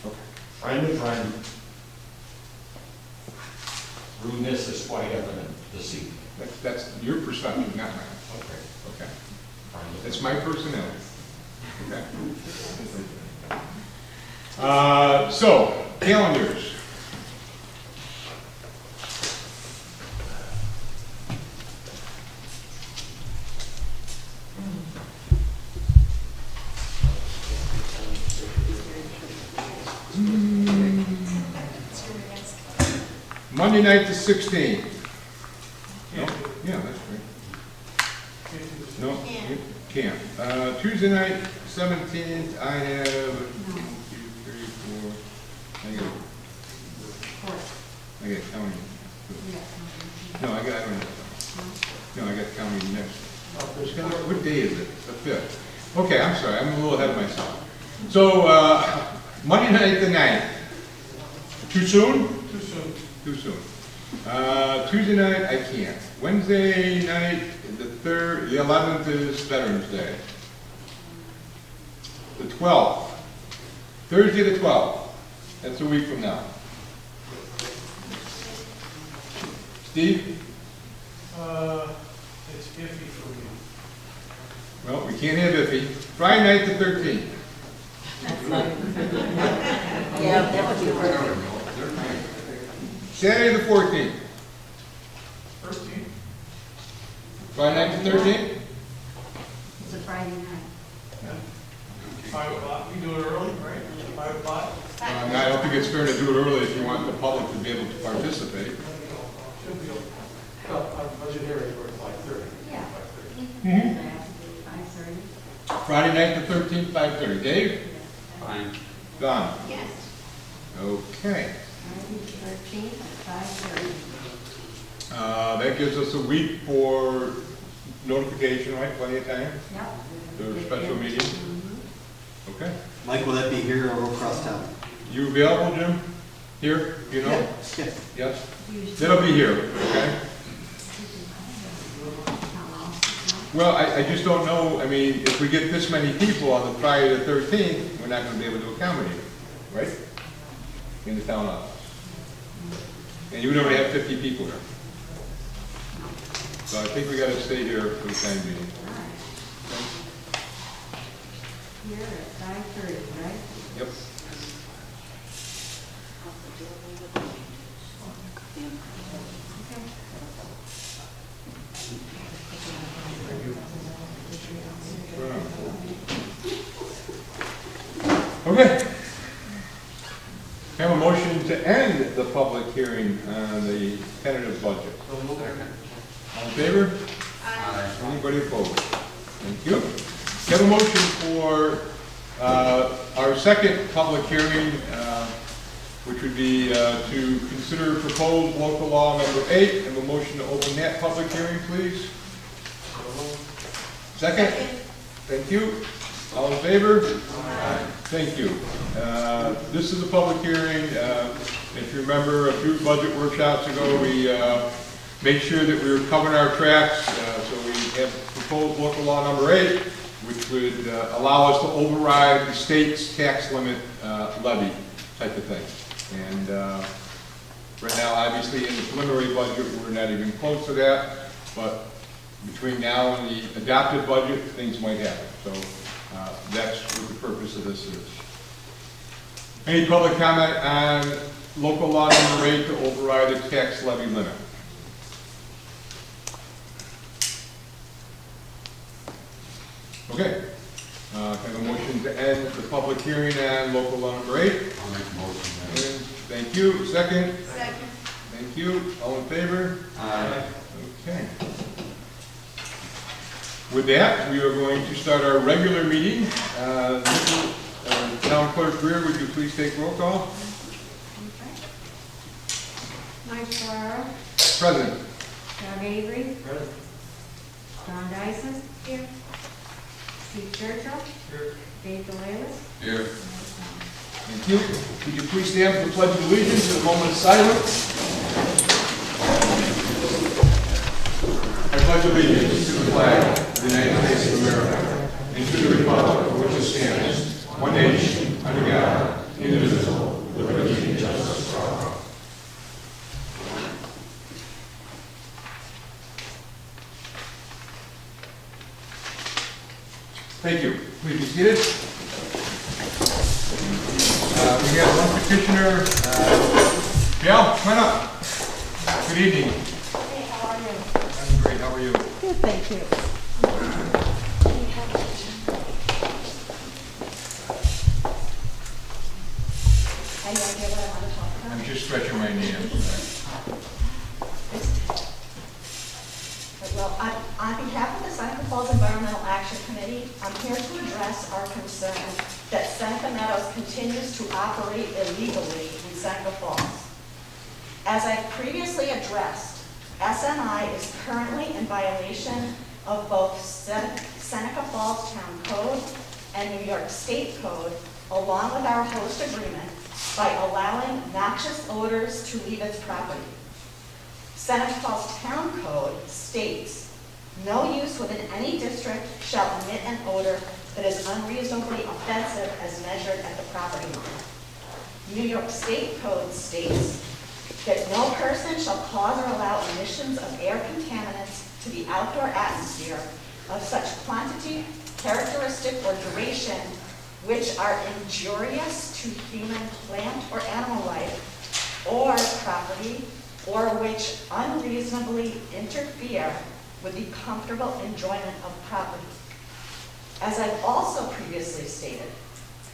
Okay. Friend to friend, rudeness is quite evident this evening. That's your perspective, not mine. Okay. Okay. That's my personality. Okay. So, calendars. Monday night the 16th. No? Yeah, that's right. No, you can't. Tuesday night, 17th, I have 1, 2, 3, 4. I got county. No, I don't have. No, I got county next. What day is it? The 5th. Okay, I'm sorry, I'm a little ahead of myself. So, Monday night the 9th. Too soon? Too soon. Too soon. Tuesday night, I can't. Wednesday night, the 3rd, the 11th is Veterans Day. The 12th. Thursday the 12th. That's a week from now. Steve? It's iffy for me. Well, we can't have iffy. Friday night the 13th. Yeah, that would be perfect. Saturday the 14th. 13th. Friday night the 13th? It's a Friday night. 5 o'clock. We do it early, right? 5 o'clock. I don't think it's fair to do it early if you want the public to be able to participate. Should be okay. Our budget hearing for 5:30. Yeah. 5:30. 5:30. Friday night the 13th, 5:30. Dave? Fine. Don? Yes. Okay. Friday, 13th at 5:30. That gives us a week for notification, right? Plenty of time? Yep. The special meeting? Mhm. Okay. Mike, will that be here or across town? You available, Jim? Here, you know? Yeah. Yes? That'll be here, okay? Well, I just don't know, I mean, if we get this many people on the Friday the 13th, we're not gonna be able to accommodate it, right? In the town office. And you would already have 50 people there. So I think we gotta stay here for the time being. Here at 5:30, right? Yep. Okay. Have a motion to end the public hearing on the tentative budget. All in favor? Aye. Anybody opposed? Thank you. Have a motion for our second public hearing, which would be to consider proposed local law number 8. Have a motion to open that public hearing, please. Second? Thank you. All in favor? Aye. Thank you. This is a public hearing. If you remember, a few budget workshops ago, we made sure that we were covering our tracks. So we have proposed local law number 8, which would allow us to override the state's tax limit levy type of thing. And right now, obviously, in the preliminary budget, we're not even close to that. But between now and the adopted budget, things might happen. So that's what the purpose of this is. Any public comment on local law number 8 to override the tax levy limit? Okay. Can I have a motion to end the public hearing on local law number 8? I'll make a motion. Thank you. Second? Second. Thank you. All in favor? Aye. Okay. With that, we are going to start our regular meeting. Town Clerk Greer, would you please take roll call? Mike Farrar, Present. Doug Avery. Present. John Dyson. Here. Steve Churchill. Here. Dave DeLuis. Here. Thank you. Would you please stand for the Pledge of Allegiance in a moment of silence? I pledge allegiance to the flag of the United States of America and to the republic for which it stands, one nation, under God, indivisible, with liberty and justice for all. Thank you. Please be seated. We have one petitioner. Gail, come on up. Good evening. Hey, how are you? I'm great. How are you? Good, thank you. Any idea what I want to talk about? I'm just stretching my knee. I'm sorry. Well, on behalf of the Seneca Falls Environmental Action Committee, I'm here to address our concern that Seneca Meadows continues to operate illegally in Seneca Falls. As I've previously addressed, SMI is currently in violation of both Seneca Falls Town Code and New York State Code, along with our host agreement, by allowing noxious odors to leave its property. Seneca Falls Town Code states, "No use within any district shall emit an odor that is unreasonably offensive as measured at the property line." New York State Code states that no person shall cause or allow emissions of air contaminants to the outdoor atmosphere of such quantity, characteristic, or duration which are injurious to human, plant, or animal life, or property, or which unreasonably interfere with the comfortable enjoyment of property. As I've also previously stated,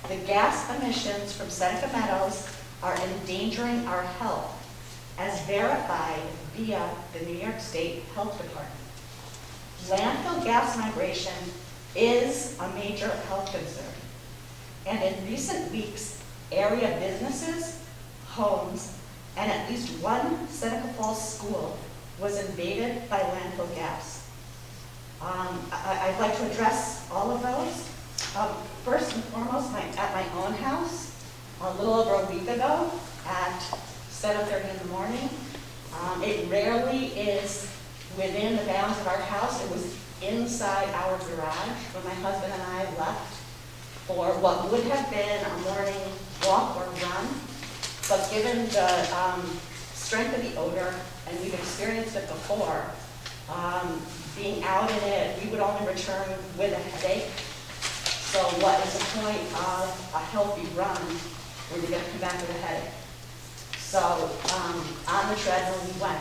the gas emissions from Seneca Meadows are endangering our health, as verified via the New York State Health Department. Landfill gas migration is a major health concern, and in recent weeks, area businesses, homes, and at least one Seneca Falls school was invaded by landfill gas. I'd like to address all of those. First and foremost, at my own house, a little over a week ago at 7:30 in the morning. It rarely is within the bounds of our house. It was inside our garage when my husband and I left for what would have been a morning walk or run. But given the strength of the odor, and we've experienced it before, being out in it, we would only return with a headache. So what is the point of a healthy run when you're going to come back with a headache? So on the treadmill we went.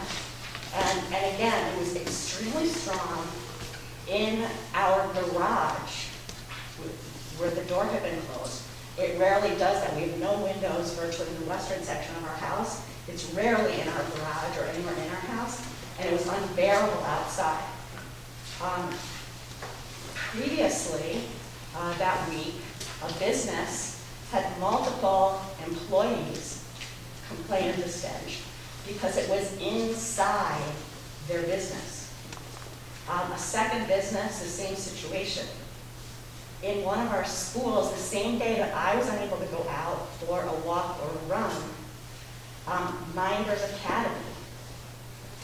And again, it was extremely strong in our garage where the door had been closed. It rarely does that. We have no windows virtually in the western section of our house. It's rarely in our garage or anywhere in our house, and it was unbearable outside. Previously, that week, a business had multiple employees complain of the stench because it was inside their business. A second business, the same situation. In one of our schools, the same day that I was unable to go out for a walk or a run, Minders Academy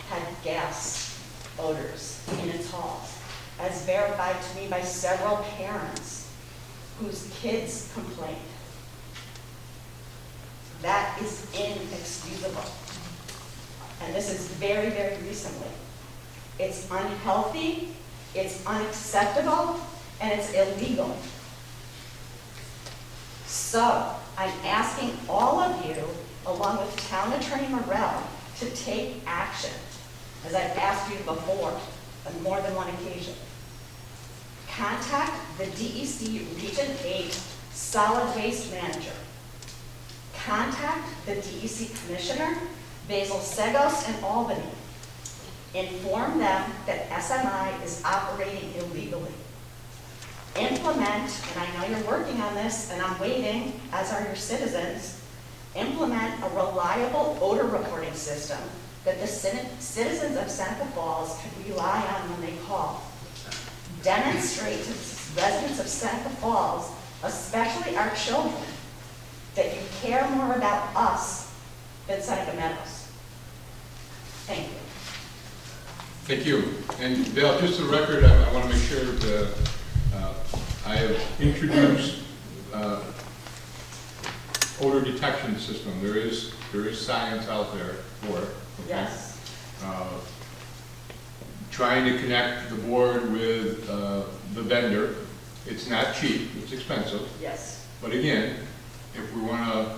had gas odors in its halls, as verified to me by several parents whose kids complained. That is inexcusable. And this is very, very recently. It's unhealthy, it's unacceptable, and it's illegal. So I'm asking all of you, along with Town Attorney Morell, to take action, as I've asked you before on more than one occasion. Contact the DEC Region 8 Solid Waste Manager. Contact the DEC Commissioner, Basil Segos in Albany. Inform them that SMI is operating illegally. Implement, and I know you're working on this, and I'm waiting, as are your citizens, implement a reliable odor reporting system that the citizens of Seneca Falls can rely on when they call. Demonstrate to residents of Seneca Falls, especially our children, that you care more about us than Seneca Meadows. Thank you. Thank you. And Bill, just for the record, I want to make sure that I have introduced odor detection system. There is science out there for it. Okay? Yes. Trying to connect the board with the vendor It's not cheap, it's expensive. Yes. But again, if we want to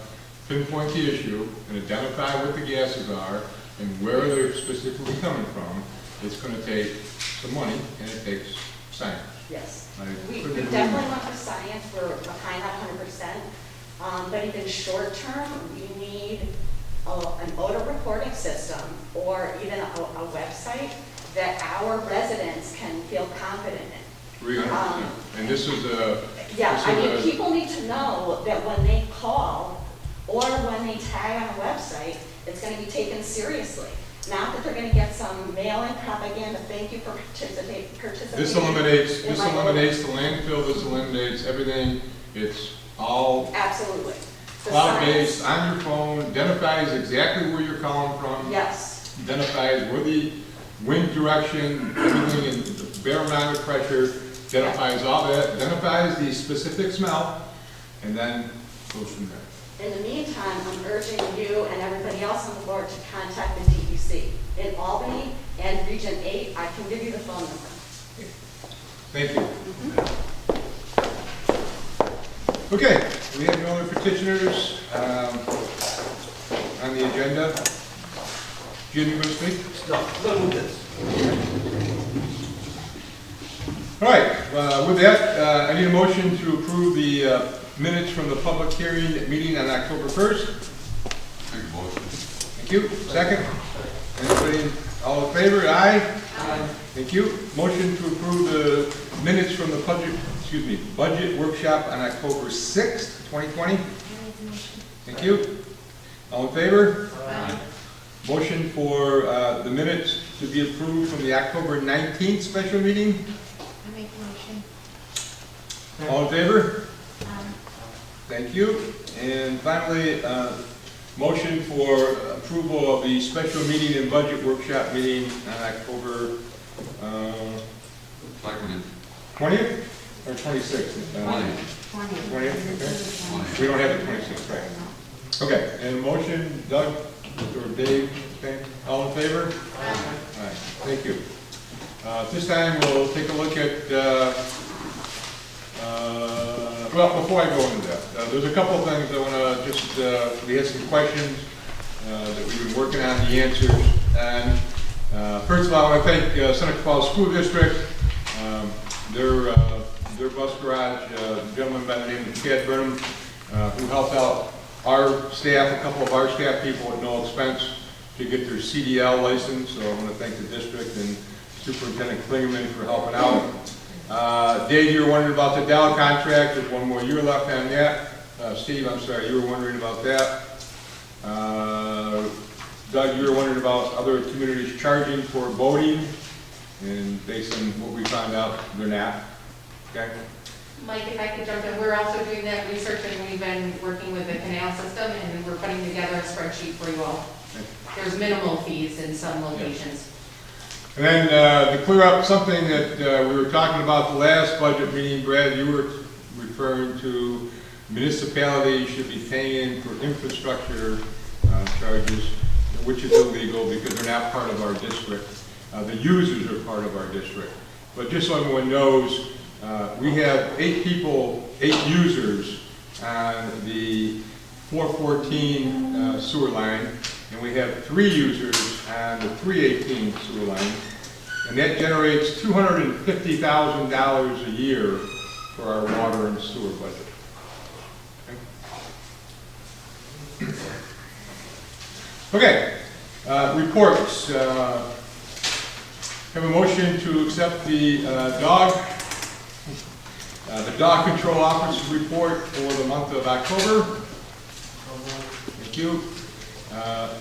pinpoint the issue and identify what the gases are and where they're specifically coming from, it's going to take some money and it takes science. Yes. I We couldn't agree definitely more. went for science, we're behind that 100%. But even short term, we need an odor recording system or even a website that our residents can feel confident in. 300%. And this is a. Yeah, this I is mean, a- people need to know that when they call or when they tag on a website, it's going to be taken seriously. Not that they're going to get some mail-in propaganda, thank you for participating. This eliminates, in this my eliminates the landfill, this eliminates everything. It's all Absolutely. The cloud-based, science- on your phone, identifies exactly where you're calling from. Yes, Identifies where the wind direction, everything in the barometric pressure, identifies all that, identifies the specific smell, and then goes from there. in the meantime, I'm urging you and everybody else on the board to contact the DEC. In Albany and Region 8, I can give you the phone number. Thank you. Okay, we have no other petitioners on the agenda. Jim, you want to speak? No, I'm gonna move this. All right, with that, I need a motion to approve the minutes from the public hearing meeting on October 1st. Make a motion. Thank you. Second? Anybody, all in favor? Aye? Aye. Thank you. Motion to approve the minutes from the budget workshop on October 6th, 2020. Thank you. All in favor? Aye. Motion for the minutes to be approved from the October 19th special meeting. I make a motion. All in favor? Thank you. And finally, motion for approval of the special meeting and budget workshop meeting on October Seconded. 20th or 26th? 20th, okay. We don't have the 26th, right? Okay, and motion, Doug or Dave, okay, all in favor? Aye. All right, thank you. This time, we'll take a look at, well, before I go into that, there's a couple of things I want to just, we had some questions that we've been working on the answers. And first of all, I want to thank Seneca Falls School District, their bus garage, a gentleman by the name of Chad Burnham, who helped out our staff, a couple of our staff people at no expense to get their CDL license. So I want to thank the district and Superintendent Klingerman for helping out. Dave, you were wondering about the Dow contract. There's one more year left on that. Steve, I'm sorry, you were wondering about that. Doug, you were wondering about other communities charging for boating. And based on what we found out, they're not. Okay? Mike, if I could jump in, we're also doing that research and we've been working with the canal system and we're putting together a spreadsheet for you all. There's minimal fees in some locations. And then to clear up something that we were talking about the last budget meeting, Brad, you were referring to municipalities should be paying for infrastructure charges, which is illegal because they're not part of our district. The users are part of our district. But just so everyone knows, we have 8 users on the 414 sewer line, and we have 3 users on the 318 sewer line, and that generates $250,000 a year for our water and sewer budget. Okay, reports. Have a motion to accept the dog control officer's report for the month of October. Thank you.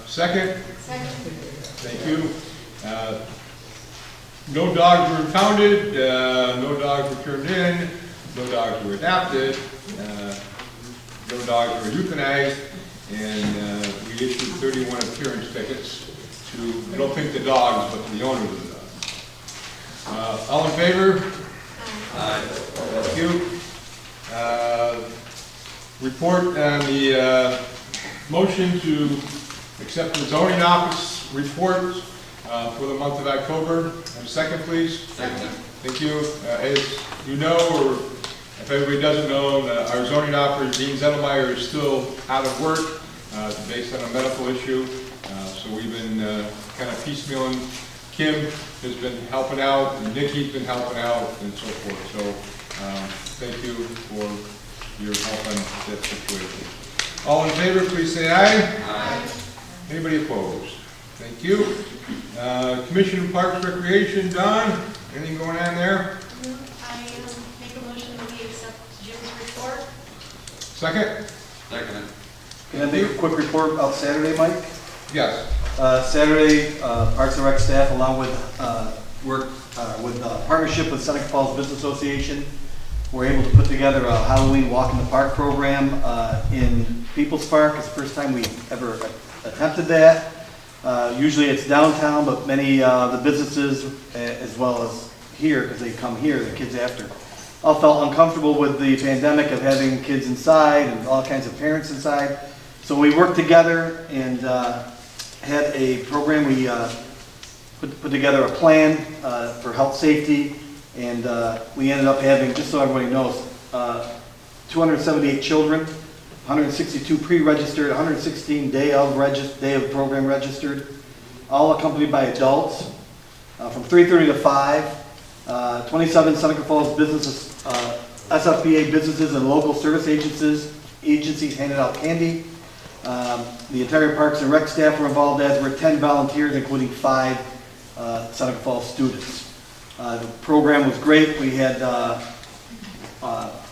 Second? Second. Thank you. No dogs were impounded, no dogs were turned in, no dogs were adopted, no dogs were euthanized, and we issued 31 appearance tickets to, I don't think the dogs, but to the owners of the dogs. All in favor? Aye. Thank you. Report on the motion to accept the zoning office report for the month of October. Have a second, please. Second. Thank you. As you know, or If everybody doesn't know, our zoning officer, Dean Zettelmeyer, is still out of work based on a medical issue. So we've been kind of piecemealing. Kim has been helping out, and Nikki's been helping out, and so forth. So thank you for your help on that situation. All in favor, please say aye. Aye. Anybody opposed? Thank you. Commission of Parks Recreation, Don, anything going on there? I make a motion that we accept Jim's report. Second? Second. Can I make a quick report about Saturday, Mike? Yes. Saturday, Parks and Rec staff, along with partnership with Seneca Falls Business Association, were able to put together a Halloween Walk in the Park program in People's Park. It's the first time we ever attempted that. Usually it's downtown, but many of the businesses, as well as here, because they come here, the kids after, all felt uncomfortable with the pandemic of having kids inside and all kinds of parents inside. So we worked together and had a program. We put together a plan for health safety, and we ended up having, just so everybody knows, 278 children, 162 pre-registered, 116 day of program registered, all accompanied by adults, from 3:30 to 5. 27 Seneca Falls businesses, SFBA businesses and local service agencies handed out candy. The entire Parks and Rec staff were involved, as were 10 volunteers, including 5 Seneca Falls students. The program was great. We had a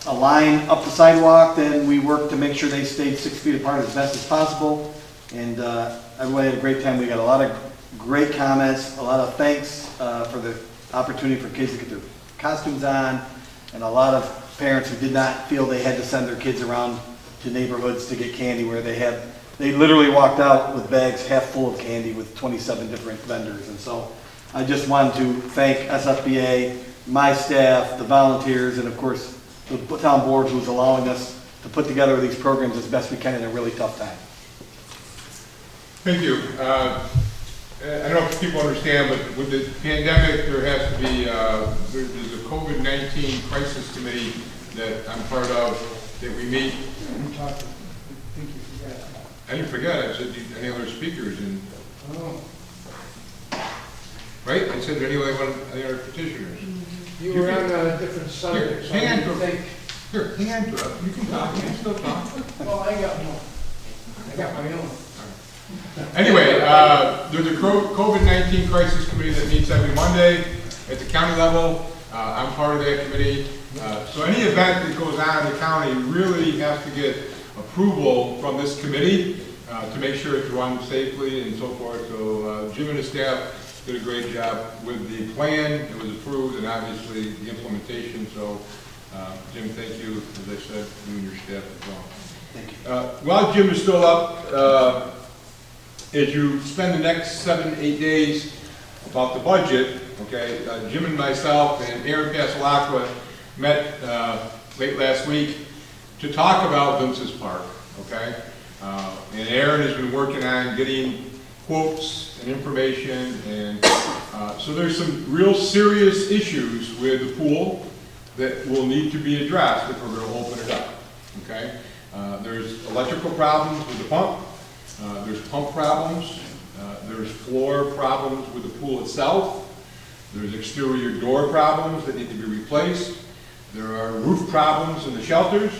line up the sidewalk, then we worked to make sure they stayed 6 feet apart as best as possible, and everybody had a great time. We got a lot of great comments, a lot of thanks for the opportunity for kids to get their costumes on, and a lot of parents who did not feel they had to send their kids around to neighborhoods to get candy, where they literally walked out with bags half full of candy with 27 different vendors. And so I just wanted to thank SFBA, my staff, the volunteers, and of course the town board, who's allowing us to put together these programs as best we can in a really tough time. Thank you. I don't know if people understand, but with the pandemic, there has to be, there's a COVID-19 crisis committee that I'm part of, that we meet. I didn't forget, I said, any other speakers? And right? I said, any other petitioners? You were on a different subject. Here, hang on to it. Here, hang on to it. You can talk, you can still talk. Well, I got more. I got my own. Anyway, there's a COVID-19 crisis committee that meets every Monday at the county level. I'm part of that committee. So any event that goes on in the county really has to get approval from this committee to make sure it's run safely and so forth. So Jim and his staff did a great job with the plan. It was approved, and obviously the implementation. So Jim, thank you, as I said, you and your staff as well. Thank you. While Jim is still up, as you spend the next 7-8 days about the budget, okay, Jim and myself and Aaron Pasalacqua met late last week to talk about Vince's Park, okay? And Aaron has been working on getting quotes and information, and so there's some real serious issues with the pool that will need to be addressed if we're going to open it up, okay? There's electrical problems with the pump. There's pump problems. There's floor problems with the pool itself. There's exterior door problems that need to be replaced. There are roof problems in the shelters.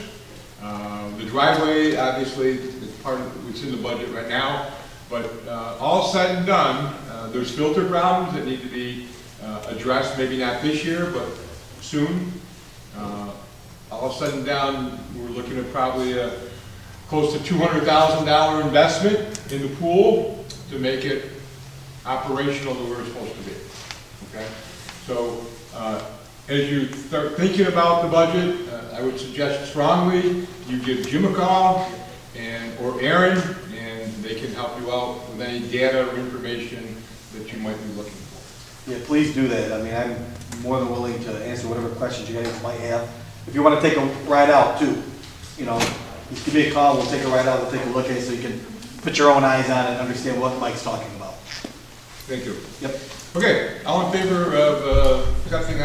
The driveway, obviously, is part of what's in the budget right now. But all said and done, there's filter problems that need to be addressed, maybe not this year, but soon. All said and done, we're looking at probably a close to $200,000 investment in the pool to make it operational the way it's supposed to be. Okay? So as you start thinking about the budget, I would suggest strongly you give Jim a call or Aaron, and they can help you out with any data or information that you might be looking for. Yeah, please do that. I mean, I'm more than willing to answer whatever questions you guys might have. If you want to take a ride out too, you know, just give me a call, we'll take a ride out, we'll take a look at it so you can put your own eyes on it and understand what Mike's talking about. Thank you. Yep. Okay, all in favor of accepting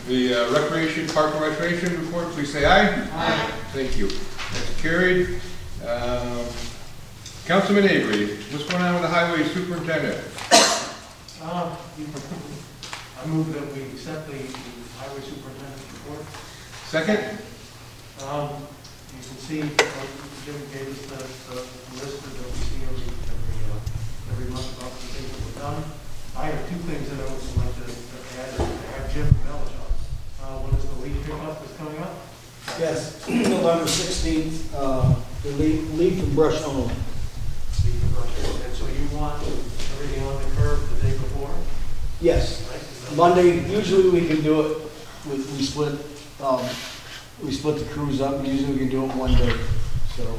The Recreation, Park and Recreation report, please say aye. Aye. Thank you. That's carried. Councilman Avery, what's going on with the highway superintendent? I move that we accept the highway superintendent's report. Second? You can see, Jim gave us the list that we see every month about the things that were done. I have two things that I would like to add, to have Jim embellish on. One is the leaf pickup that's coming up. Yes, November 16th, the leaf and brush only. And so you want everything on the curb the day before? Yes, Right? Monday, usually we can do it, we split the crews up, usually we can do it one day, so.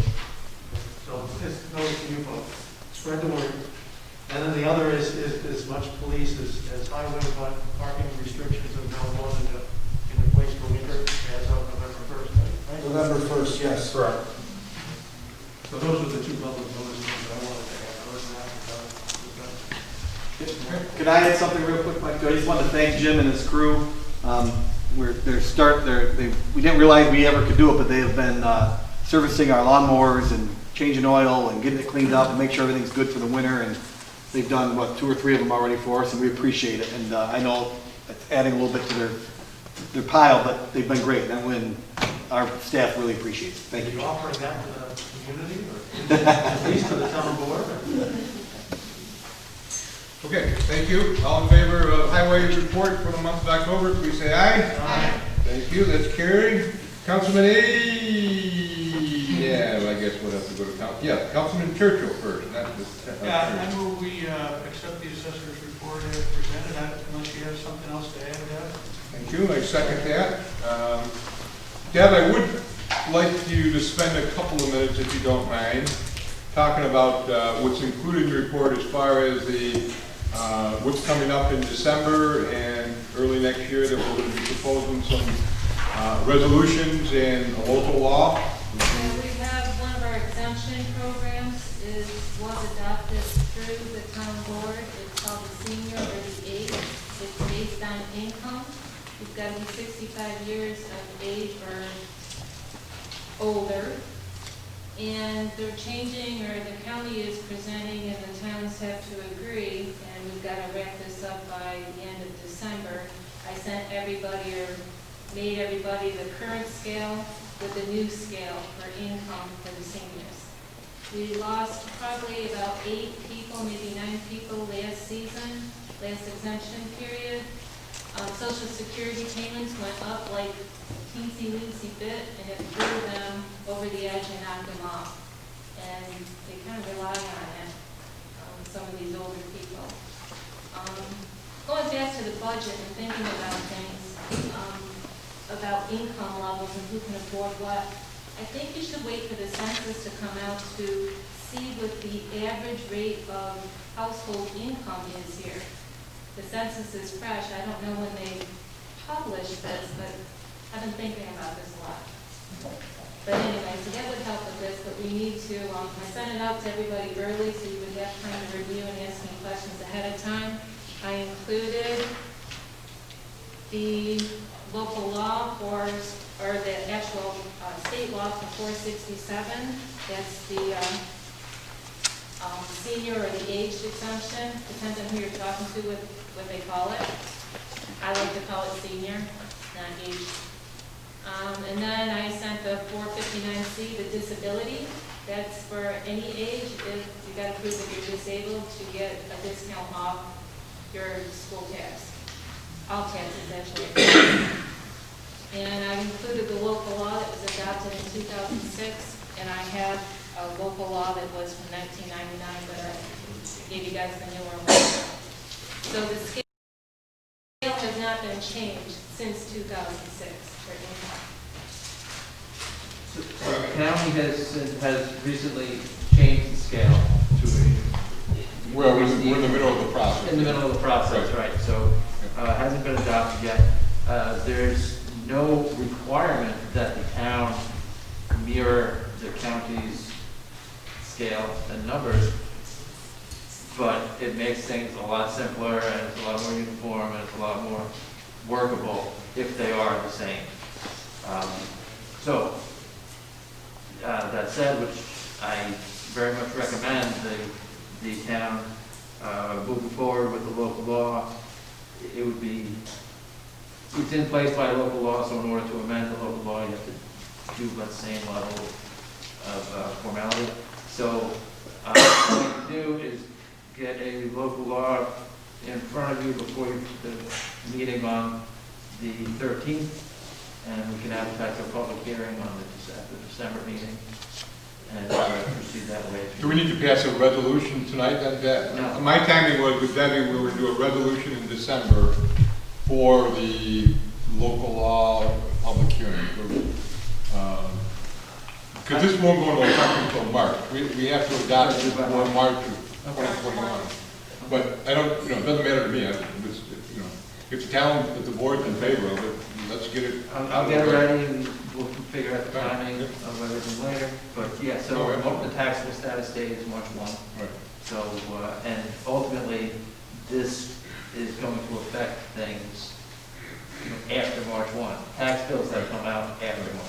So just notice you folks, spread the word. And then the other is as much police as highway, but parking restrictions of no more than in place for winter as of November 1st, right? November 1st, yes. Correct. So those are the two public notices that I wanted to add. Other than that, we're done. Could I add something real quick, Mike? I just want to thank Jim and his crew. We didn't realize we ever could do it, but they have been servicing our lawnmowers and changing oil and getting it cleaned up and make sure everything's good for the winter. And they've done, 2 or 3 of them already for us, and we appreciate it. And I know it's adding a little bit to their pile, but they've been great. And our staff really appreciates it. Thank Are you. you offering that to the community or at least to the town board? Okay, thank you. All in favor of highway report for the month of October, please say aye. Aye. Thank you, that's carried. Councilman I guess we'll have to go to Councilman Churchill first, not this. Yeah, I move we accept the assessor's report as presented, unless you have something else to add to that. Thank you, I second that. Deb, I would like you to spend a couple of minutes, if you don't mind, talking about what's included in your report as far as the what's coming up in December and early next year that we're going to be proposing some resolutions and a local law. We have one of our exemption programs was adopted through the town board. It's called the senior or the age. It's based on income. You've got to be 65 years of age or older. And they're changing, or the county is presenting, and the towns have to agree, and we've got to wrap this up by the end of December. I sent everybody, or made everybody, the current scale with the new scale for income for the seniors. We lost probably about 8 people, maybe 9 people last season, last exemption period. Social Security payments went up like teensy-weensy bit, and it threw them over the edge and knocked them off. And they kind of rely on it, some of these older people. Going back to the budget and thinking about things, about income levels and who can afford what, I think you should wait for the census to come out to see what the average rate of household income is here. The census is fresh. I don't know when they publish this, but I've been thinking about this a lot. But anyway, so that would help with this, but we need to, I sent it out to everybody early so you would have time to review and ask me questions ahead of time. I included the local law or the actual state law for 467. That's the senior or the aged exemption. Depends on who you're talking to with what they call it. I like to call it senior, not aged. And then I sent the 459C, the disability. That's for any age. If you got to prove that you're disabled to get a discount off your school tax. All taxes, actually. And I included the local law that was adopted in 2006, and I have a local law that was from 1999, but I gave you guys the newer one. So the scale has not been changed since 2006 for income. So the county has recently changed the scale to a... Well, we're in the middle of the process. In the middle of the process, right. So it hasn't been adopted yet. There's no requirement that the town mirror the county's scale and numbers, but it makes things a lot simpler and it's a lot more uniform and it's a lot more workable if they are the same. So, that said, which I very much recommend the town moving forward with the local law, it would be, it's in place by local law, so in order to amend the local law, you have to do that same level of formality. So what you do is get a local law in front of you before the meeting on the 13th, and we can advertise a public hearing on the December meeting, and proceed that way. Do we need to pass a resolution tonight then? No. My timing was with Debbie, we were to do a resolution in December for the local law public hearing. Because this won't go into effect until March. We have to adopt it before March of 2021. But I don't, it doesn't matter to me. If the town, if the board's in favor of it, let's get it. I'll get it ready and we'll figure out the timing of everything later. But yeah, so the taxable status date is March 1. Right. So, and ultimately, this is going to affect things after March 1. Tax bills that come out after March 1.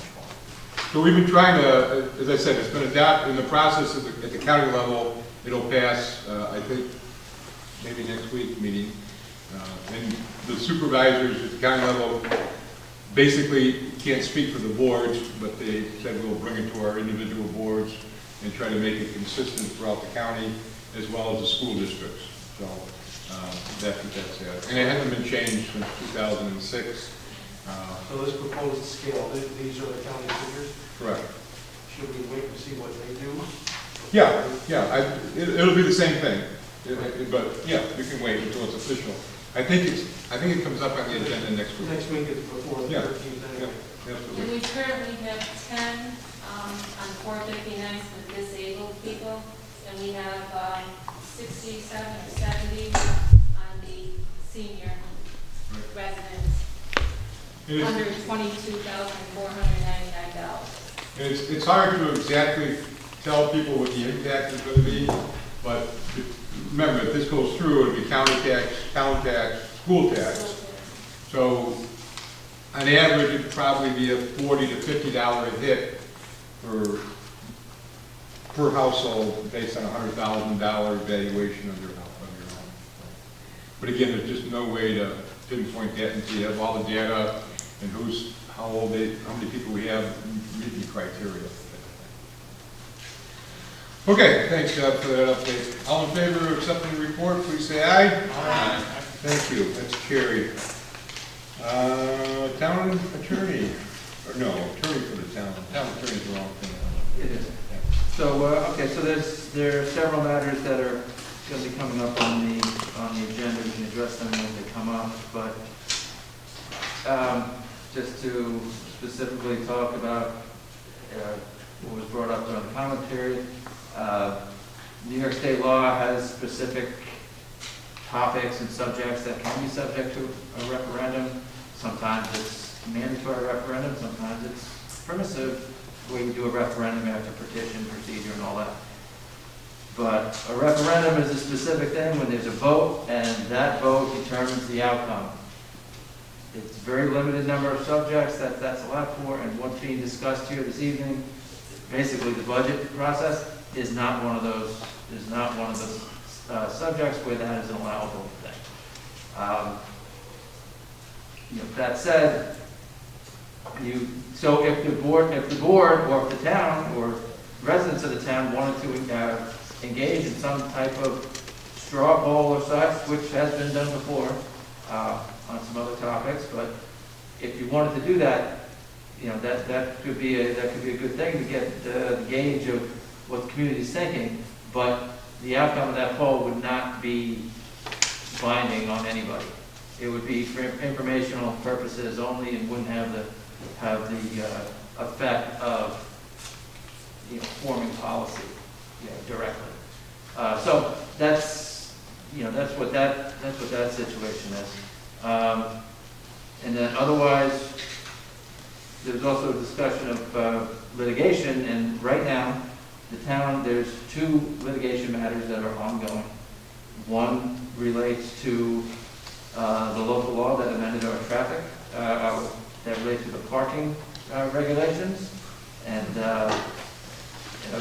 So we've been trying to, as I said, it's been adopted in the process at the county level. It'll pass, I think, maybe next week meeting. And the supervisors at the county level basically can't speak for the boards, but they said we'll bring it to our individual boards and try to make it consistent throughout the county as well as the school districts. So that's what that says. And it hasn't been changed since 2006. So this proposed scale, these are the county figures? Correct. Should we wait and see what they do? Yeah, it'll be the same thing. But yeah, you can wait until it's official. I think it comes up on the agenda next week. Next week is before the 13th anyway. Yeah, And absolutely. we currently have 10 on 459s with disabled people, and we have 67 or 70 on the senior residents, under $22,499. And it's hard to exactly tell people what the impact is going to be, but remember, if this goes through, it'll be county tax, town tax, school tax. So on average, it'd probably be a $40 to $50 hit per household based on a $100,000 valuation of your home. But again, there's just no way to pinpoint that until you have all the data and how many people we have meeting the criteria. Okay, thanks, Doug, for that update. All in favor of accepting the report, please say aye. Aye. Thank you, that's carried. Town attorney, or no, attorney for the town. Town attorney is the wrong thing. It is. So, okay, so there are several matters that are going to be coming up on the agenda. We can address them when they come up, but just to specifically talk about what was brought up during the comment period. New York State law has specific topics and subjects that can be subject to a referendum. Sometimes it's mandatory referendum, sometimes it's permissive. We do a referendum after petition procedure and all that. But a referendum is a specific thing when there's a vote, and that vote determines the outcome. It's a very limited number of subjects that's allowed for, and what's being discussed here this evening, basically the budget process, is not one of those subjects where that is an allowable thing. That said, so if the board or if the town or residents of the town wanted to engage in some type of straw poll or such, which has been done before on some other topics, but if you wanted to do that, that could be a good thing to get the gauge of what the community is thinking, but the outcome of that poll would not be binding on anybody. It would be for informational purposes only and wouldn't have the effect of forming policy directly. So that's what that situation is. And then otherwise, there's also a discussion of litigation, and right now, the town, there's 2 litigation matters that are ongoing. One relates to the local law that amended our traffic that relate to the parking regulations, and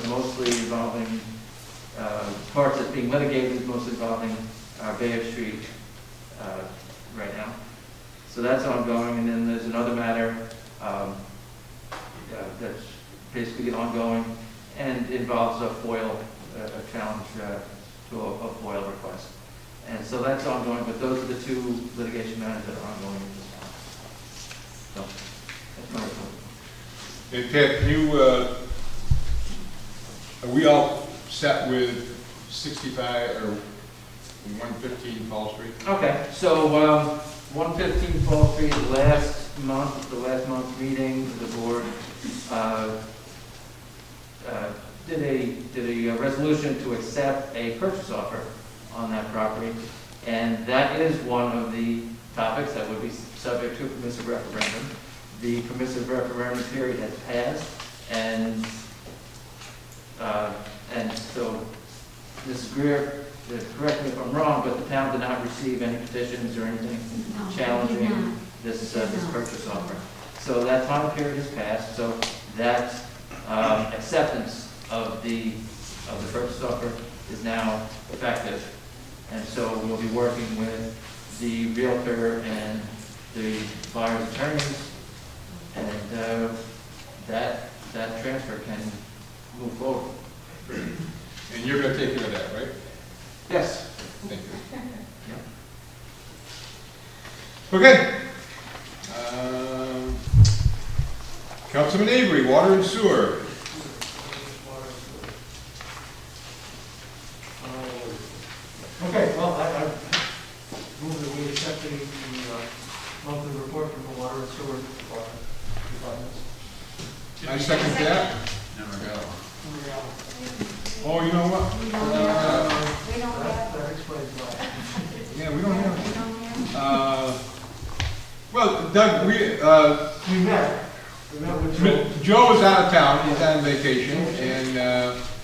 mostly involving, parts that's being litigated is mostly involving Bayer Street right now. So that's ongoing, and then there's another matter that's basically ongoing and involves a FOIL, a challenge to a FOIL request. And so that's ongoing, but those are the two litigation matters that are ongoing at this time. So, that's my report. And Ted, can you, are we all set with 65 or 115 Fall Street? Okay, so 115 Fall Street, the last month's meeting, the board did a resolution to accept a purchase offer on that property, and that is one of the topics that would be subject to a permissive referendum. The permissive referendum period has passed, and so Mrs. Greer, correct me if I'm wrong, but the town did not receive any petitions or anything challenging this purchase offer. So that time period has passed, so that acceptance of the purchase offer is now effective. And so we'll be working with the realtor and the buyer's attorneys, and that transfer can move forward. And you're going to take care of that, right? Yes. Thank you. Yeah. Okay. Councilman Avery, water and sewer. Okay, well, I move that we accept the monthly report from the water and sewer departments. I second that. Never got one. Oh, you know what? We don't have, That explains why. Yeah, we don't have. we don't have. Well, Doug, We met with Joe. Joe is out of town, he's on vacation, and,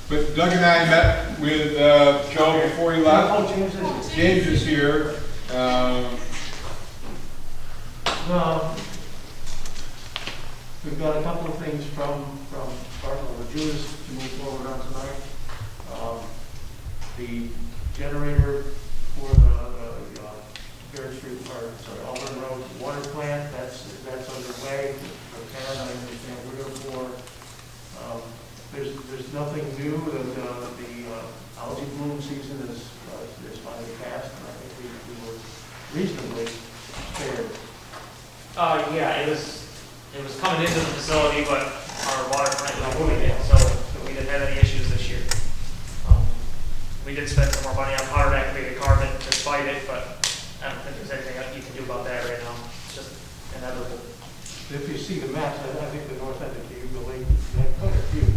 but Doug and I met with, Joe before he left. Oh, James is. James is here. We've got a couple of things from Department of Judas to move forward on tonight. The generator for the Bear Street, or sorry, Auburn Road water plant, that's underway. The town, I understand, we're for. There's nothing new. The algae bloom season is finally passed, and I think we were reasonably spared. Yeah, it was coming into the facility, but our water plant was moving it, so we didn't have any issues this year. We did spend some more money on powder activated carbon despite it, but I don't think there's anything you can do about that right now. It's just inevitable. If you see the maps, I think the north end of the lake, they had quite a few.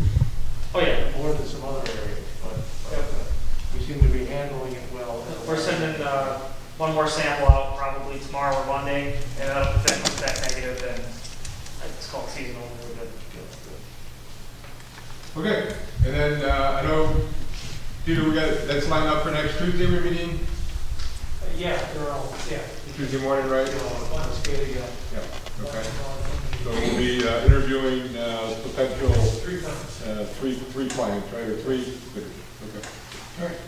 Oh, yeah. More than some other areas, but we seem to be handling it well. We're sending one more sample out probably tomorrow or Monday, and if that comes back negative, then it's called seasonal. We're good. Okay, and then, I know, Peter, that's lined up for next Tuesday, we're meeting? Yeah, they're all, yeah. Tuesday morning, right? On the scale, yeah. Yeah, okay. So we'll be interviewing potential three clients, right, or three bidders. Okay. All right.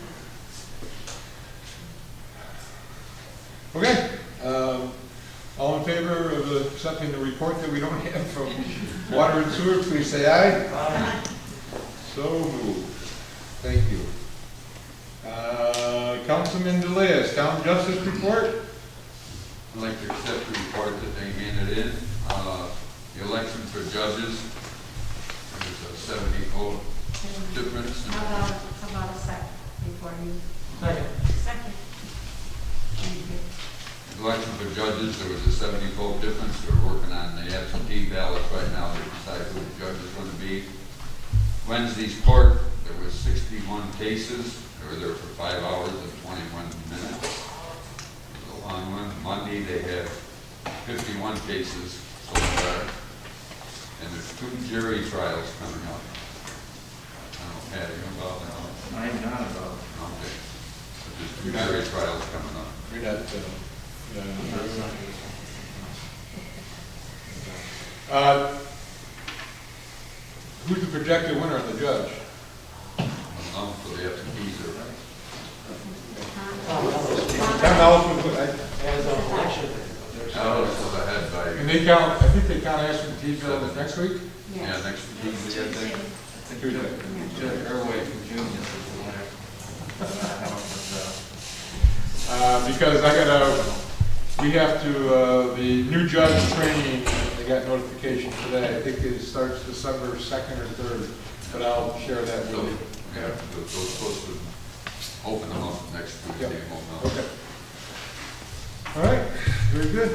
Okay. All in favor of accepting the report that we don't have from water and sewer, please say aye. Aye. So moved. Thank you. Councilman DeLeas, Town Justice Report. I'd like to accept the report that they handed in. The election for judges, there's a 70-vote difference. How about a second before you? Second. Second. The election for judges, there was a 70-vote difference. They're working on the absentee ballots right now to decide who the judge is going to be. Wednesday's court, there was 61 cases. They were there for 5 hours and 21 minutes. It was a long one. Monday, they had 51 cases so far. And there's 2 jury trials coming up. I don't know, Patty, you involved in all that? I am not involved. Okay. But there's 2 jury trials coming up. We're not, Who's the projected winner of the judge? So they have to keys it, right? Town House was, As of election. Oh, so the head by, and they count, I think they count absentee ballots next week? yeah, next Tuesday, I think. Tuesday. Judge Irway from Junius is the winner. Because we have to, the new judge training, they got notification today. I think it starts December 2nd or 3rd, but I'll share that with you. Yeah, they're supposed to open them up next Tuesday. Yeah. won't know. Okay. All right, very good.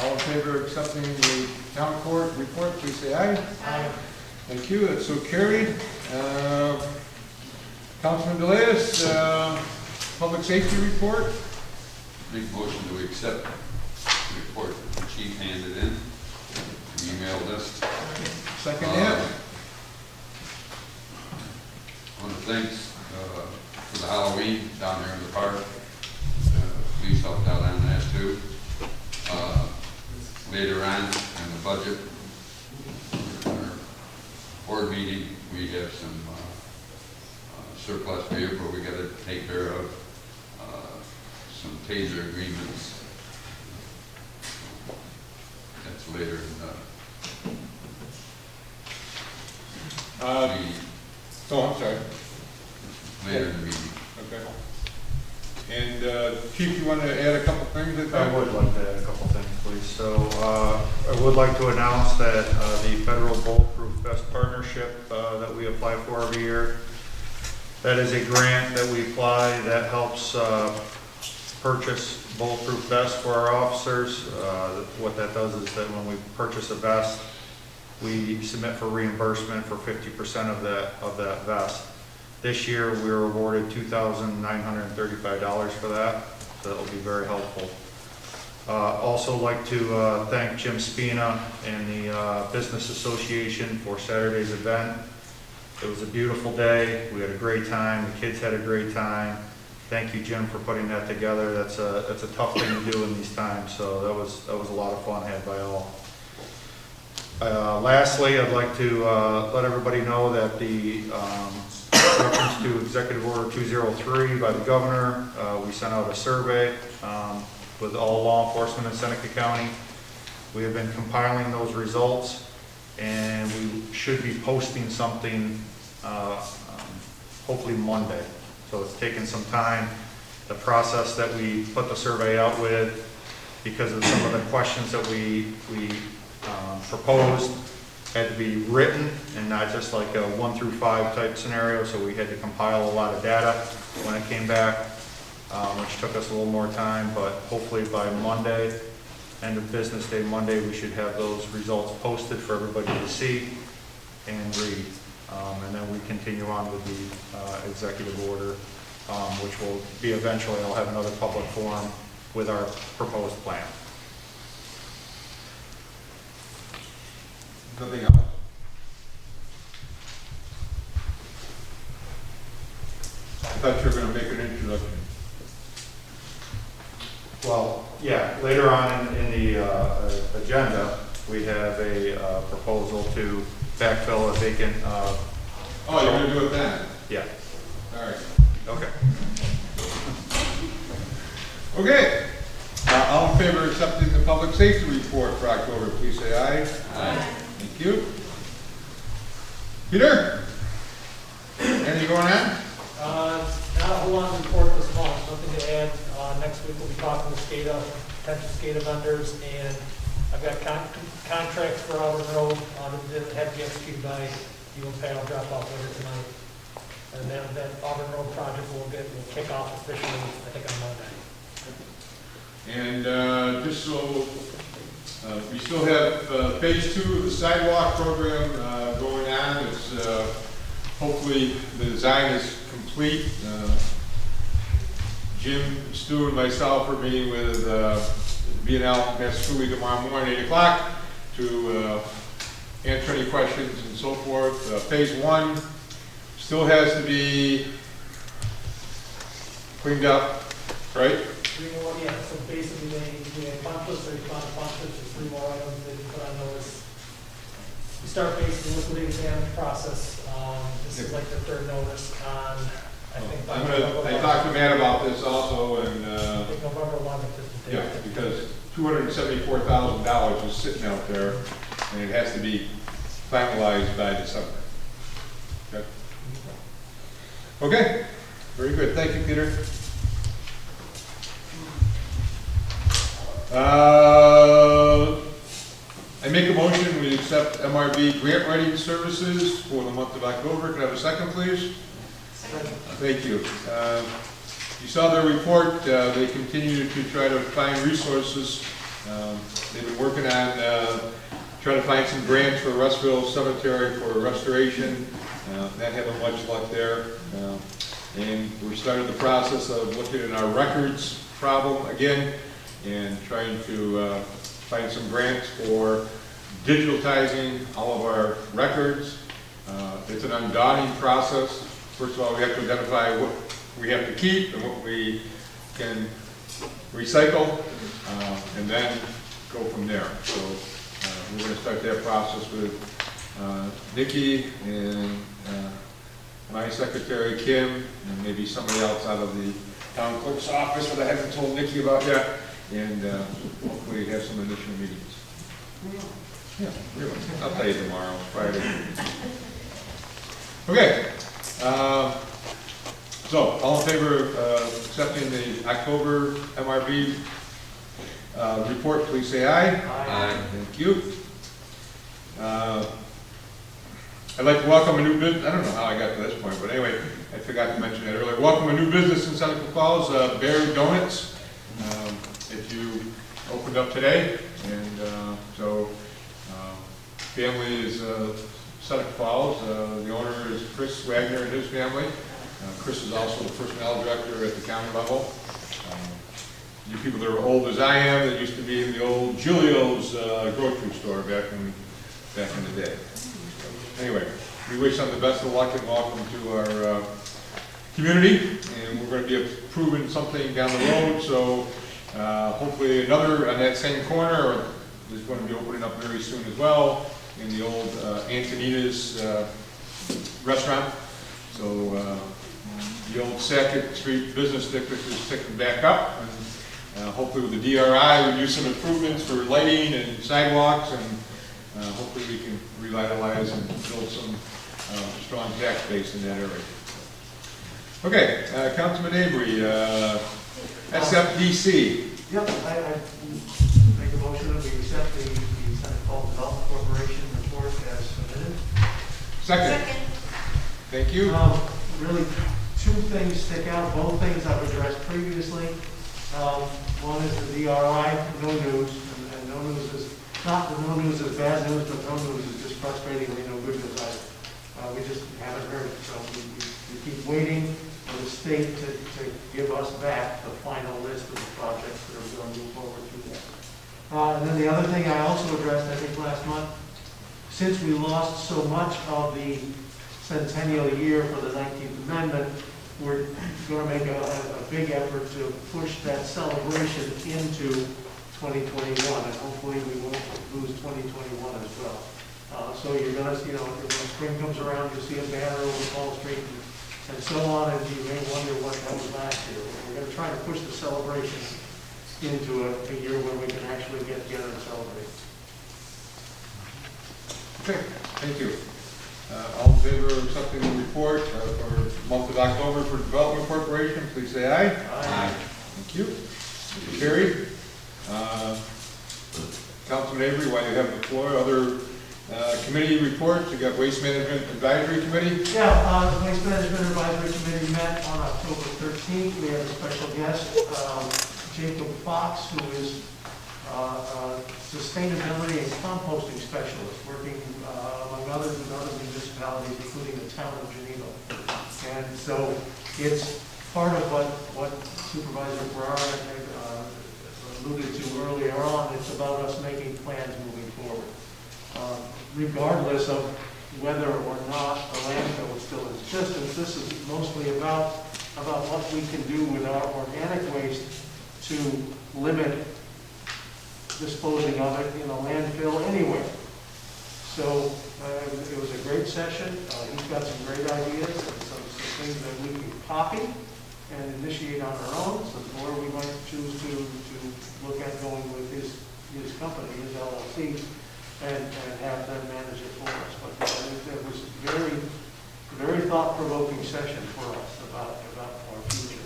All in favor of accepting the town court report, please say aye. Aye. Thank you, that's so carried. Councilman DeLeis, public safety report. Make motion to accept the report that the chief handed in, the email list. Second, yeah. I want to thank for the Halloween down there in the park. Police helped out on that too. Later on in the budget, our board meeting, we have some surplus vehicle we got to take care of, some taser agreements. That's later in the meeting. Oh, I'm sorry. Later in the meeting. Okay. And Chief, you want to add a couple things? I would like to add a couple things, please. So I would like to announce that the Federal Bulletproof Vest Partnership that we apply for every year, that is a grant that we apply that helps purchase bulletproof vests for our officers. What that does is that when we purchase a vest, we submit for reimbursement for 50% of that vest. This year, we were awarded $2,935 for that, so that will be very helpful. Also like to thank Jim Spina and the Business Association for Saturday's event. It was a beautiful day. We had a great time. The kids had a great time. Thank you, Jim, for putting that together. That's a tough thing to do in these times, so that was a lot of fun had by all. Lastly, I'd like to let everybody know that the reference to Executive Order 203 by the governor, we sent out a survey with all law enforcement in Seneca County. We have been compiling those results, and we should be posting something hopefully Monday. So it's taken some time. The process that we put the survey out with, because of some of the questions that we proposed, had to be written and not just like a 1 through 5 type scenario. So we had to compile a lot of data when it came back, which took us a little more time, but hopefully by Monday, end of business day Monday, we should have those results posted for everybody to see and read. And then we continue on with the executive order, which will be eventually, I'll have another public forum with our proposed plan. Nothing else? I thought you were going to make an introduction. Well, yeah, later on in the agenda, we have a proposal to backfill a vacant. Oh, you're going to do it then? Yeah. All right. Okay. Okay. All in favor of accepting the public safety report for October, please say aye. Aye. Thank you. Peter? Anything going on? Not a whole lot to report this month, nothing to add. Next week we'll be talking to SCADA, potential SCADA vendors, and I've got contracts for Auburn Road that have to be executed by you and Pat. I'll drop off later tonight. And then that Auburn Road project will kick off officially, I think, on Monday. And just so we still have phase 2 of the sidewalk program going on. It's hopefully the design is complete. Jim, Stu, and myself are meeting with B&L Massachusetts tomorrow morning, 8 o'clock, to answer any questions and so forth. Phase 1 still has to be cleaned up, right? 3 more, yeah, so basically we had punch lists, or you found a punch list, there's 3 more items that you put on we start basically liquidating damage process. This is like the third notice on, I think. I talked to Matt about this also, and, I think November 11th is the date. yeah, because $274,000 is sitting out there, and it has to be finalized by December. Okay? Okay, very good, thank you, Peter. I make a motion, we accept MRB grant writing services for the month of October. Can I have a second, please? Second. Thank you. You saw their report. They continue to try to find resources. They've been working on trying to find some grants for Russville Cemetery for restoration. Not having much luck there. And we started the process of looking at our records problem again and trying to find some grants for digitalizing all of our records. It's an undaunting process. First of all, we have to identify what we have to keep and what we can recycle, and then go from there. So we're going to start that process with Nikki and my secretary, Kim, and maybe somebody else out of the town clerk's office, but I haven't told Nikki about yet, and hopefully have some initial meetings. Yeah, really. I'll tell you tomorrow, Friday. Okay. So, all in favor of accepting the October MRB report, please say aye. Aye. Thank you. I'd like to welcome a new business. I don't know how I got to this point, but anyway, I forgot to mention that earlier. Welcome a new business in Seneca Falls, Bear Donuts. If you opened up today, and family is Seneca Falls. The owner is Chris Wagner and his family. Chris is also the personnel director at the county level. You people that are old as I am, that used to be in the old Julio's grocery store back in the day. Anyway, we wish them the best of luck and welcome to our community. And we're going to be approving something down the road. So hopefully another on that same corner is going to be opening up very soon as well in the old Antonina's restaurant. So the old Sackett Street business district is picking back up. And hopefully with the DRI, we do some improvements for lighting and sidewalks, and hopefully we can revitalize and build some strong tax base in that area. Okay, Councilman Avery, SFDC. Yep, I make a motion that we accept the Seneca Falls Development Corporation report as submitted. Second. Thank you. Really, two things stick out, both things I've addressed previously. One is the DRI, no news, and no news is, not that no news is bad news, but no news is just frustratingly no good news either. We just haven't heard it, so we keep waiting for the state to give us back the final list of the projects that are going to move forward through that. And then the other thing I also addressed, I think last month, since we lost so much of the centennial year for the 19th Amendment, we're going to make a big effort to push that celebration into 2021, and hopefully we won't lose 2021 as well. So you're going to, when spring comes around, you'll see a banner over Fall Street and so on, and you may wonder what that was last year. We're going to try to push the celebration into a year where we can actually get together and celebrate. Okay, thank you. All in favor of accepting the report for the month of October for Development Corporation, please say aye. Aye. Thank you. Carried. Councilman Avery, while you have the floor, other committee reports. You got Waste Management Advisory Committee. Yeah, the Waste Management Advisory Committee met on October 13th. We had a special guest, Jacob Fox, who is sustainability and composting specialist, working among others in other municipalities, including the town of Geneva. And so it's part of what Supervisor Ferrara alluded to earlier on. It's about us making plans moving forward. Regardless of whether or not a landfill is still in existence, this is mostly about what we can do with our organic waste to limit disposing of it in a landfill anyway. So it was a great session. He's got some great ideas and some things that we can copy and initiate on our own, or we might choose to look at going with his company, his LLC, and have them manage it for us. But it was a very, very thought-provoking session for us about our future.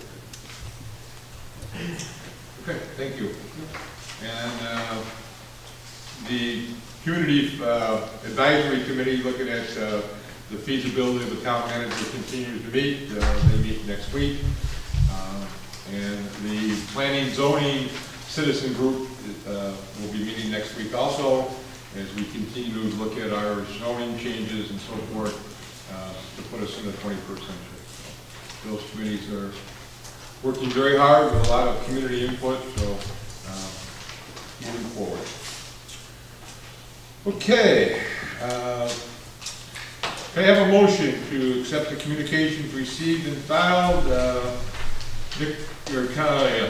Okay, thank you. And the Community Advisory Committee, looking at the feasibility of the town manager, continues to meet. They meet next week. And the Planning Zoning Citizen Group will be meeting next week also, as we continue to look at our zoning changes and so forth to put us in the 21st century. So those committees are working very hard with a lot of community input, so moving forward. Okay. Can I have a motion to accept the communications received and filed?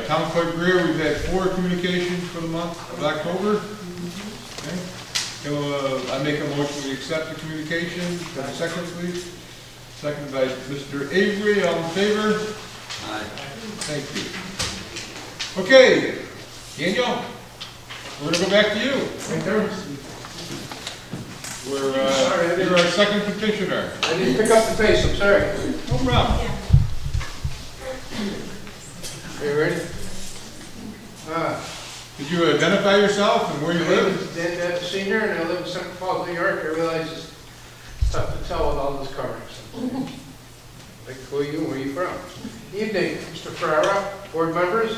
Town Clerk Greer, we've had 4 communications for the month of October. Okay. I make a motion to accept the communications. Have a second, please. Seconded by Mr. Avery. All in favor? Aye. Thank you. Okay, Daniel, we're going to go back to you. You're our second petitioner. I didn't pick up the pace, I'm sorry. No problem. Are you ready? Did you identify yourself and where you My name live? is Dan Dad Senior, and I live in Seneca Falls, New York. I realize it's tough to tell with all this coverage. Like, who are you and where are you from? Evening, Mr. Ferrara, board members,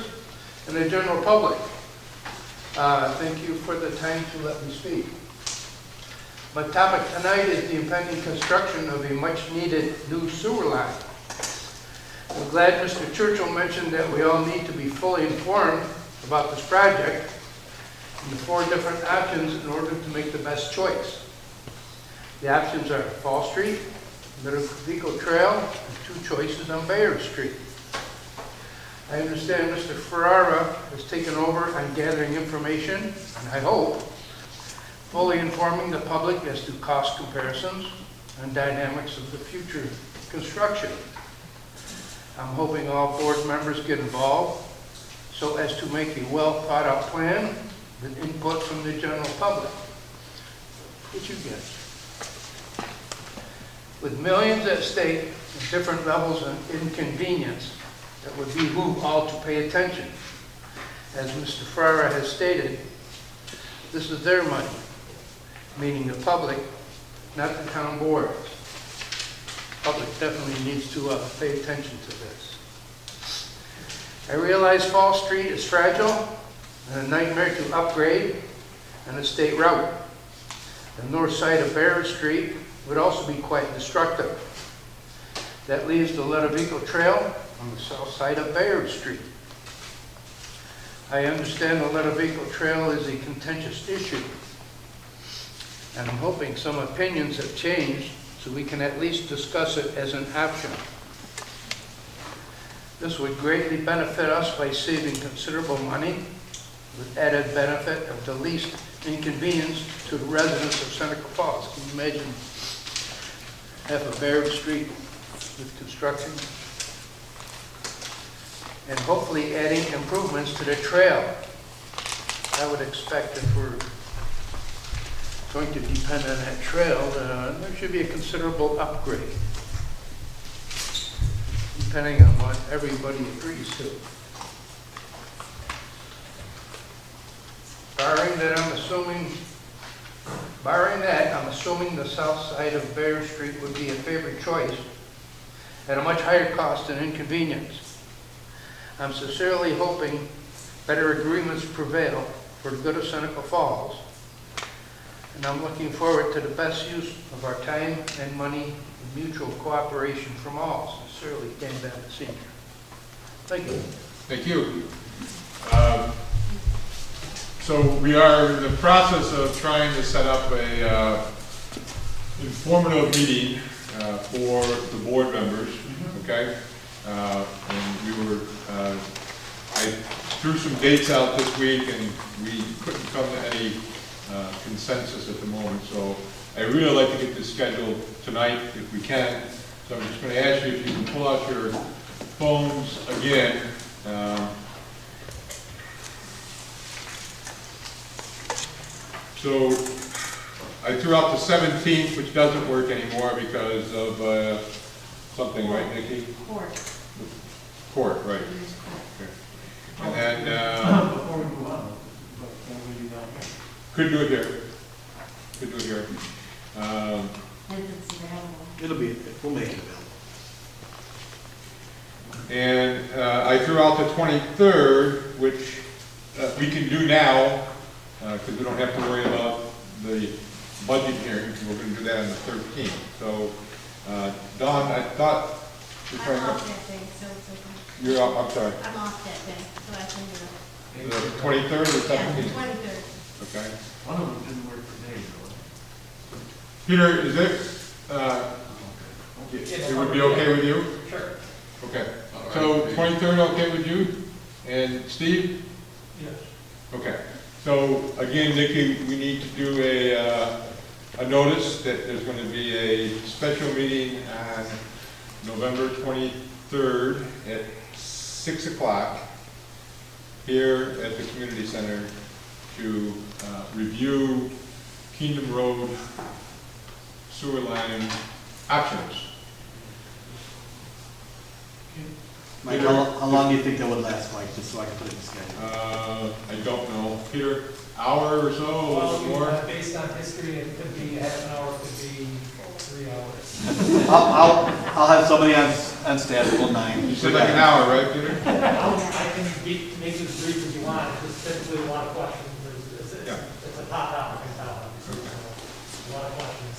and the general public. Thank you for the time to let me speak. My topic tonight is the impending construction of a much-needed new sewer line. I'm glad Mr. Churchill mentioned that we all need to be fully informed about this project and the 4 different options in order to make the best choice. The options are Fall Street, Ludovico Trail, and 2 choices on Bayard Street. I understand Mr. Ferrara has taken over on gathering information, and I hope fully informing the public as to cost comparisons and dynamics of the future construction. I'm hoping all board members get involved so as to make a well-thought-out plan with input from the general public. What you get? With millions at stake and different levels of inconvenience, it would behoove all to pay attention. As Mr. Ferrara has stated, this is their money, meaning the public, not the town board. Public definitely needs to pay attention to this. I realize Fall Street is fragile and a nightmare to upgrade and a state route. The north side of Bayard Street would also be quite destructive. That leaves the Ludovico Trail on the south side of Bayard Street. I understand the Ludovico Trail is a contentious issue, and I'm hoping some opinions have changed so we can at least discuss it as an option. This would greatly benefit us by saving considerable money with added benefit of the least inconvenience to the residents of Seneca Falls. Can you imagine half of Bayard Street with construction? And hopefully adding improvements to the trail. I would expect if we're going to depend on that trail, there should be a considerable upgrade, depending on what everybody agrees to. Barring that, I'm assuming the south side of Bayard Street would be a favorite choice at a much higher cost and inconvenience. I'm sincerely hoping better agreements prevail for the good of Seneca Falls, and I'm looking forward to the best use of our time and money and mutual cooperation from all. Sincerely, Dan Bennett, Senior. Thank you. Thank you. So we are in the process of trying to set up a informative meeting for the board members, okay? And we were, I threw some dates out this week and we couldn't come to any consensus at the moment, so I really like to get this scheduled tonight if we can. So I'm just going to ask you if you can pull out your phones again. So I threw out the 17th, which doesn't work anymore because of something, right, Nikki? Court, right. Okay. And then, Before we move on, but can we do that? could do it here. Could do it here. It'll be, we'll make it available. And I threw out the 23rd, which we can do now, because we don't have to worry about the budget hearing. We're going to do that on the 13th. So, Dawn, I thought you're trying I'm to... off that day, so it's okay. You're up, I'm sorry. I'm off that day, so I can do it. The 23rd or Yeah, 17th? 23rd. Okay. One of them didn't work for me, though. Peter, is it, it would be okay with you? Sure. Okay. So 23rd, okay with you? And Steve? Yes. Okay. So again, Nikki, we need to do a notice that there's going to be a special meeting on November 23rd at 6 o'clock here at the community center to review Kingdom Road sewer line options. Mike, how long do you think that would last, Mike, just so I can put it in the schedule? I don't know. Peter, hour or so, a little bit more? Based on history, it could be half an hour, it could be 3 hours. I'll have somebody on staff till 9. You said like an hour, right, Peter? I can make it as brief as you want, it's typically a lot of questions. It's a hot topic in town, obviously, so a lot of questions.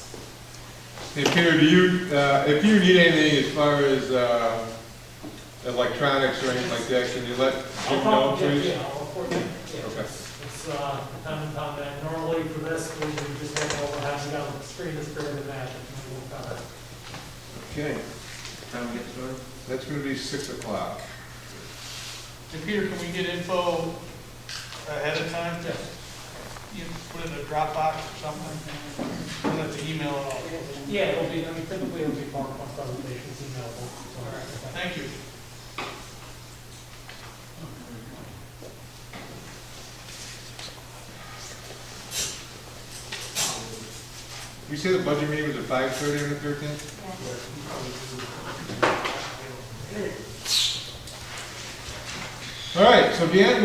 Hey, Peter, do you, if you need anything as far as electronics or anything like that, can you let Jim know, please? Yeah, I'll report you. Yeah, Okay. It's dependent on that. Normally for this, we just look over how you got the screen is bigger than that. Okay. Time to get started? That's going to be 6 o'clock. And Peter, can we get info ahead of time? Yes. You put it in a Dropbox or something? You don't have to email it all. Yeah, it'll be, typically it'll be PowerPoint presentations, emailable. Thank you. You say the budget meeting was at 5:30 on the 13th? All right, so Dan,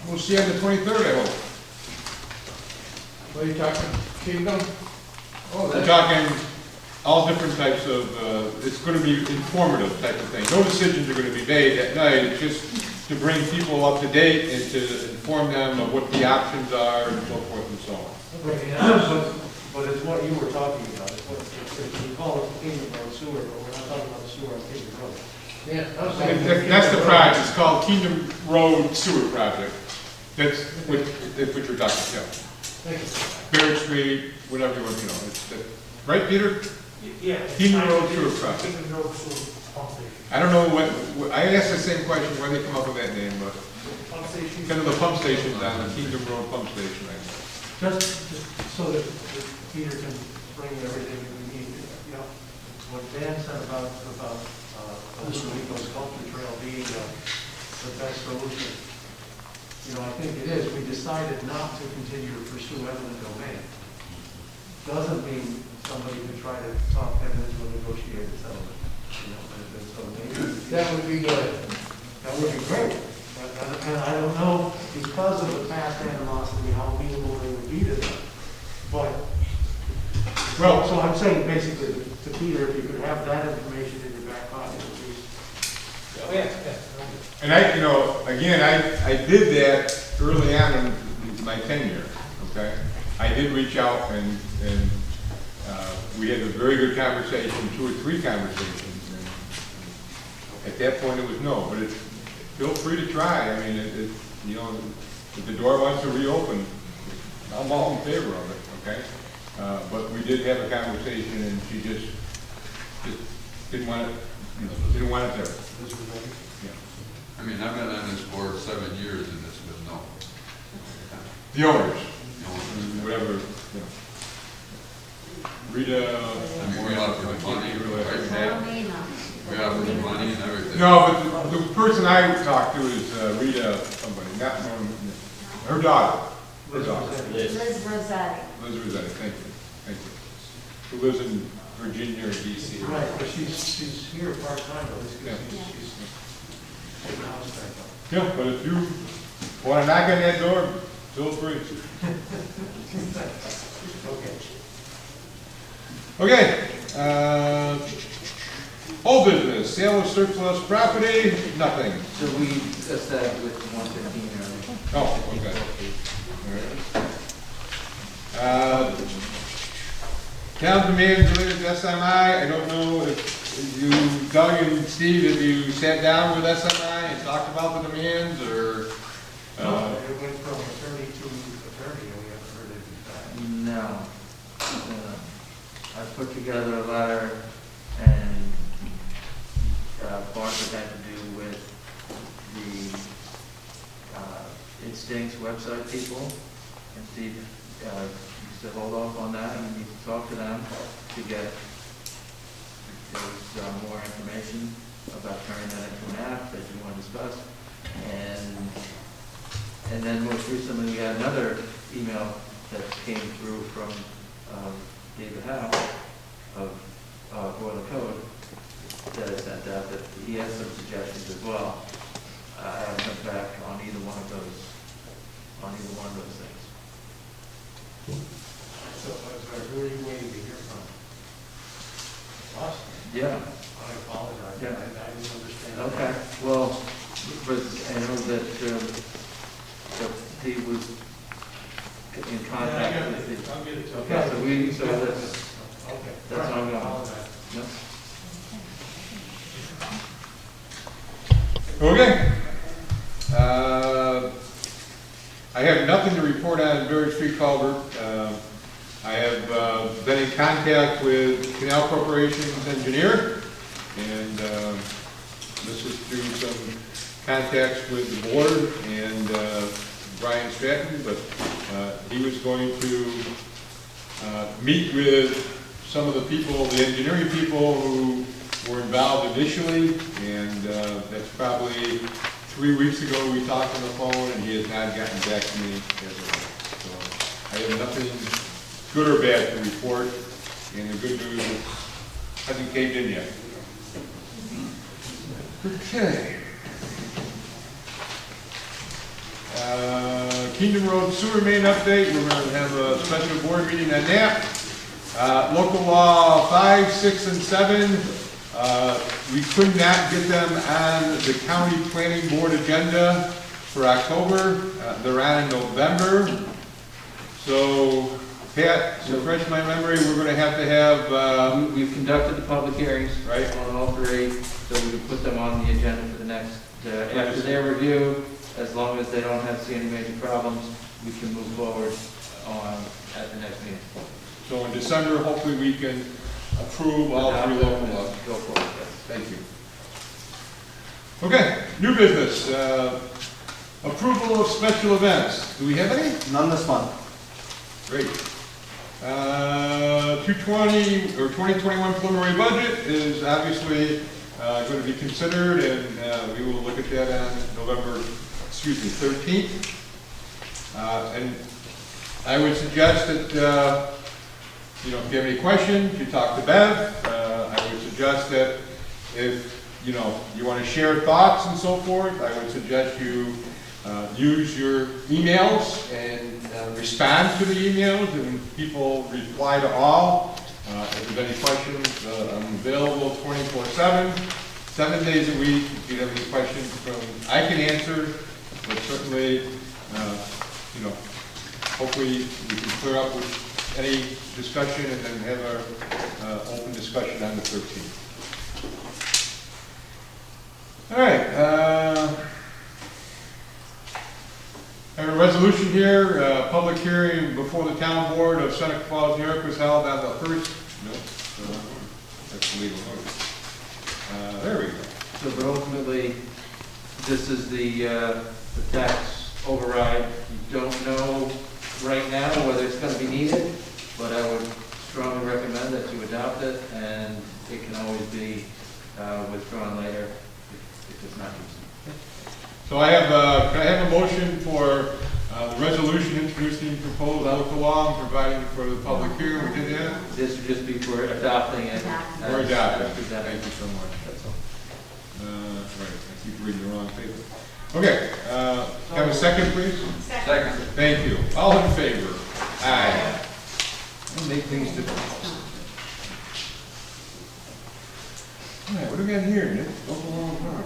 we'll see you on the 23rd, I hope. What are you talking, Kingdom? Oh, We're talking all different types of, it's going to be informative type of thing. No decisions are going to be made that night. It's just to bring people up to date and to inform them of what the options are and so forth and so on. But it's what you were talking about. It's what, we call it Kingdom Road sewer, but we're not talking about the sewer on Kingdom Road. Yeah. That's the project. It's called Kingdom Road Sewer Project. That's what you're talking about. Thank you. Barrett Street, whatever you want, right, Peter? Yeah. Kingdom Road Sewer Project. Kingdom Road sewer pump station. I don't know what, I asked the same question, why they come up with that name, but Pump station. kind of the pump station's on the Kingdom Road pump station, right? Just so that Peter can bring everything that we need, you know, what Dan said about the Ludovico Sculpture Trail being the best solution. You know, I think it is. We decided not to continue to pursue eminent domain. Doesn't mean somebody could try to talk them into a negotiated settlement. You know, and so maybe That would be good. that would be great. And I don't know, because of the past animosity, how amenable they would be to that. But, Well, so I'm saying basically to Peter, if you could have that information in your back pocket at least. Oh, yeah, yeah. and again, I did that early on in my tenure, okay? I did reach out and we had a very good conversation, 2 or 3 conversations. And at that point, it was no, but feel free to try. I mean, if the door wants to reopen, I'm all in favor of it, okay? But we did have a conversation, and she just didn't want it, didn't want it there. Yeah. I mean, I've been on this board 7 years and it's been no. The owners, whatever, Rita. We offered money, right, Pat? We offered money and everything. No, but the person I talked to is Rita, somebody, not her daughter. Her daughter. Liz Rossetti. Liz Rossetti, thank you. Who lives in Virginia or DC. Right, but she's here part-time, though, Yeah. she's taking the house back up. Yeah, but if you want to knock on that door, feel free. Okay. Okay, whole business, sale of surplus property, nothing. So we discussed that with 115 earlier. Oh, okay. All right. Town demands related to SMI, I don't know if you, Doug and Steve, have you sat down with SMI and talked about the demands, or? No, it went from attorney to attorney, and we haven't heard anything back. No. I put together a letter, and part of it had to do with the Instincts website people, and Steve used to hold off on that, and we need to talk to them to get more information about turning that into an app that you want to discuss. And then most recently, we had another email that came through from David Howe of Boiler Code that I sent out, that he has some suggestions as well. I haven't come back on either one of those things. So who are you waiting to hear from? Us? Yeah. I apologize, Yeah. I didn't understand. Okay, well, but I know that he was in contact with the. I'll get it to you. Okay, so Okay. that's Right, ongoing. I apologize. No? Okay. I have nothing to report on Berry Street culvert. I have been in contact with Canal Corporation's engineer, and this is through some contacts with the board and Brian Stratton, but he was going to meet with some of the people, the engineering people who were involved initially, and that's probably 3 weeks ago we talked on the phone, and he has not gotten back to me as of yet. So I have nothing good or bad to report, and the good news is hasn't caved in yet. Okay. Kingdom Road Sewer Main update, we're going to have a special board meeting on that. Local law 5, 6, and 7, we could not get them on the county planning board agenda for October. They're on in November. So, Pat, to refresh my memory, we're going to have We've conducted the public hearings right on all three, so we can put them on the agenda for the next, after their review, as long as they don't see any major problems, we can move forward on at the next meeting. So in December, hopefully we can approve all three local laws. Go for it, yes. Thank you. Okay, new business. Approval of special events. Do we have any? None this month. Great. 2020 or 2021 preliminary budget is obviously going to be considered, and we will look at that on November 13th. And I would suggest that, if you have any questions, you talk to Bev. I would suggest that if, you want to share thoughts and so forth, I would suggest you use your emails and respond to the emails, and people reply to all. If there's any questions, I'm available 24/7, 7 days a week. If you have any questions I can answer, but certainly, hopefully we can clear up with any discussion and then have our open discussion on the 13th. All right. I have a resolution here. Public hearing before the town board of Seneca Falls, New York was held on the first. That's the legal notice. There we go. So, but ultimately, this is the tax override. You don't know right now whether it's going to be needed, but I would strongly recommend that you adopt it, and it can always be withdrawn later if it's not used. So can I have a motion for the resolution introducing proposed local law and providing for the public hearing? We did that? This would just be for adopting it. We're adopting. as presented. Thank you so much, that's all. Right, I keep reading the wrong paper. Okay, have a second, please? Second. Thank you. All in favor? Aye. I'll make things difficult. All right, what do we got here, Nick? Local law and power.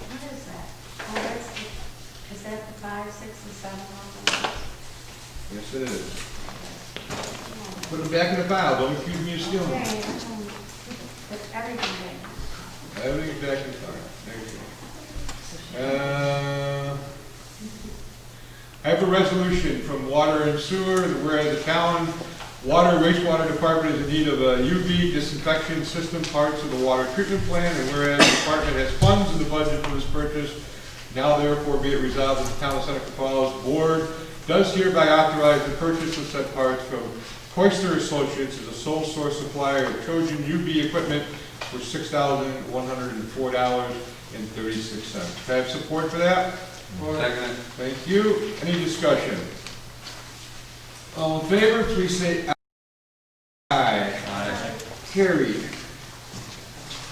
What is that? Oh, is that the 5, 6, and 7 on Yes, it is. Put them back in the file, don't accuse me of stealing them. Okay, but everything there. Everything's back in the file. There you go. I have a resolution from Water and Sewer, where the town water wastewater department is in need of a UV disinfection system parts of the water treatment plant, and whereas the department has funds in the budget for this purchase, now therefore be it resolved that the town of Seneca Falls Board does hereby authorize the purchase of said parts from Coister Associates as a sole source supplier of Trojan UV equipment for $6,104.36. Can I have support for that? Second. Thank you. Any discussion? All in favor, please say aye. Aye. Carried.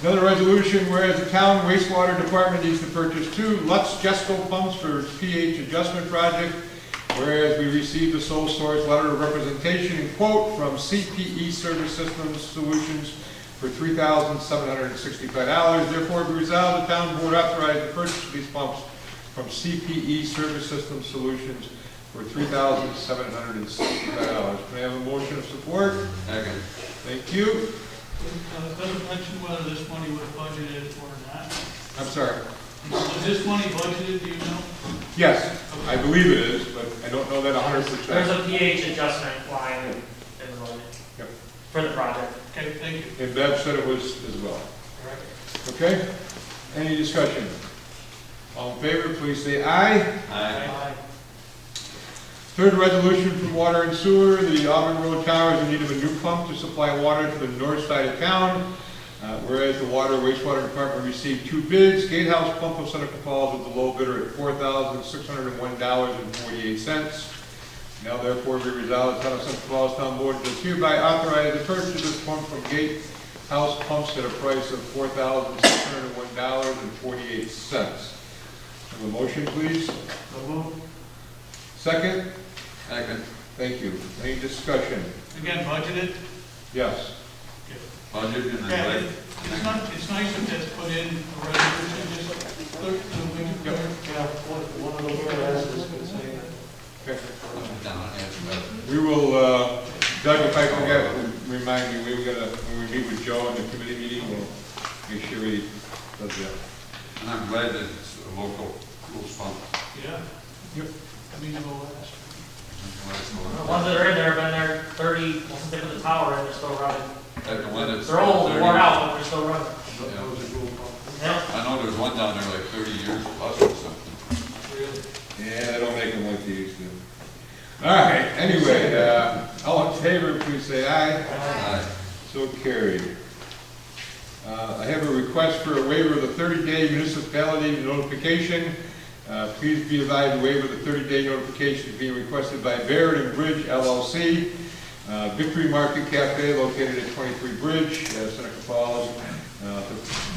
Another resolution, whereas the town wastewater department needs to purchase 2 Lutz Gesco pumps for its pH adjustment project, whereas we received a sole source letter of representation and quote from CPE Service Systems Solutions for $3,765. Therefore, be resolved, the town board authorized the purchase of these pumps from CPE Service Systems Solutions for $3,765. Can I have a motion of support? Second. Thank you. It doesn't mention whether this money was budgeted or not. I'm sorry. Was this money budgeted, do you know? Yes, I believe it is, but I don't know that 100%. There's a pH adjustment line in the budget Yep. for the project. Okay, thank you. And Bev said it was as well. Okay? Any discussion? All in favor, please say aye. Aye. Third resolution from Water and Sewer, the Auburn Road Tower is in need of a new pump to supply water to the north side of town. Whereas the Water Wastewater Department received 2 bids, Gatehouse Pump of Seneca Falls with the low bidder at $4,601.48. Now therefore be resolved, the town of Seneca Falls Town Board does hereby authorize the purchase of this pump from Gatehouse Pumps at a price of $4,601.48. Have a motion, please? So moved. Second? Second. Thank you. Any discussion? Again, budgeted? Yes. Budget and Yeah, then it's nice if that's put in a resolution, just clerk, so we can go. Yeah, one of the whereas is going to say that. Okay. down and We will, Doug, if I forget, remind me, when we meet with Joe in the committee meeting, we'll make sure he does that. And I'm glad that it's a local rules pump. Yeah. Yep. I mean, it will last. The ones that are in there have been there 30, once they put the tower in, they're still running. Like the one that's. They're old, they're worn out, but they're still running. Yeah. Yeah. I know there's one down there like 30 years plus or something. Yeah, they don't make them like they used to. All right, anyway, all in favor, please say aye. Aye. So carried. I have a request for a waiver of the 30-day municipality notification. Please be advised, the waiver of the 30-day notification is being requested by Barrett and Bridge LLC, Victory Market Cafe located at 23 Bridge, Seneca Falls. The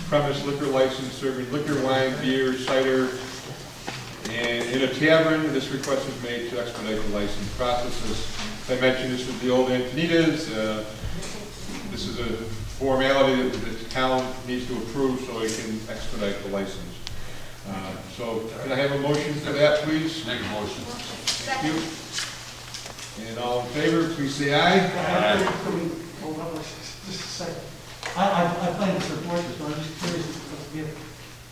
premise liquor license serving liquor, wine, beer, cider, and in a tavern. This request is made to expedite the license processes. As I mentioned, this was the old Antonitas. This is a formality that the town needs to approve so it can expedite the license. So can I have a motion for that, please? Make a motion. Thank you. And all in favor, please say aye. Hold on, just a second. I plan to support this, but I'm just curious, if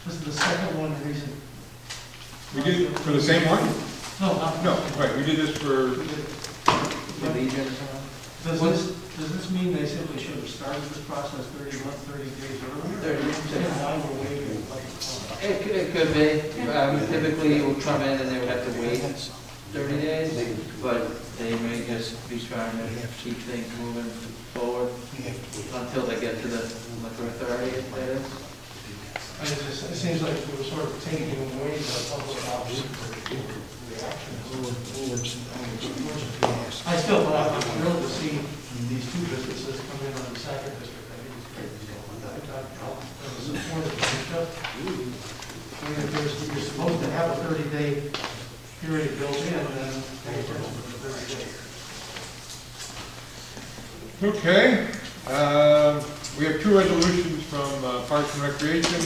this is the second one, the reason. We did for the same one? No, Right, we did this for, Does this mean they simply should have started this process 30 days earlier? 30 days. Now we're waiting. It could be. Typically, it would come in and they would have to wait 30 days, but they may just be trying to keep things moving forward until they get to the liquor authority, that is. It seems like we're sort of taking away the public option for reaction. I still, but I'm thrilled to see these two businesses come in on the second district. I think it's great. I'm supportive of it. I mean, if you're supposed to have a 30-day period built in, then pay attention to the 30 days. Okay, we have two resolutions from Parks and Recreation.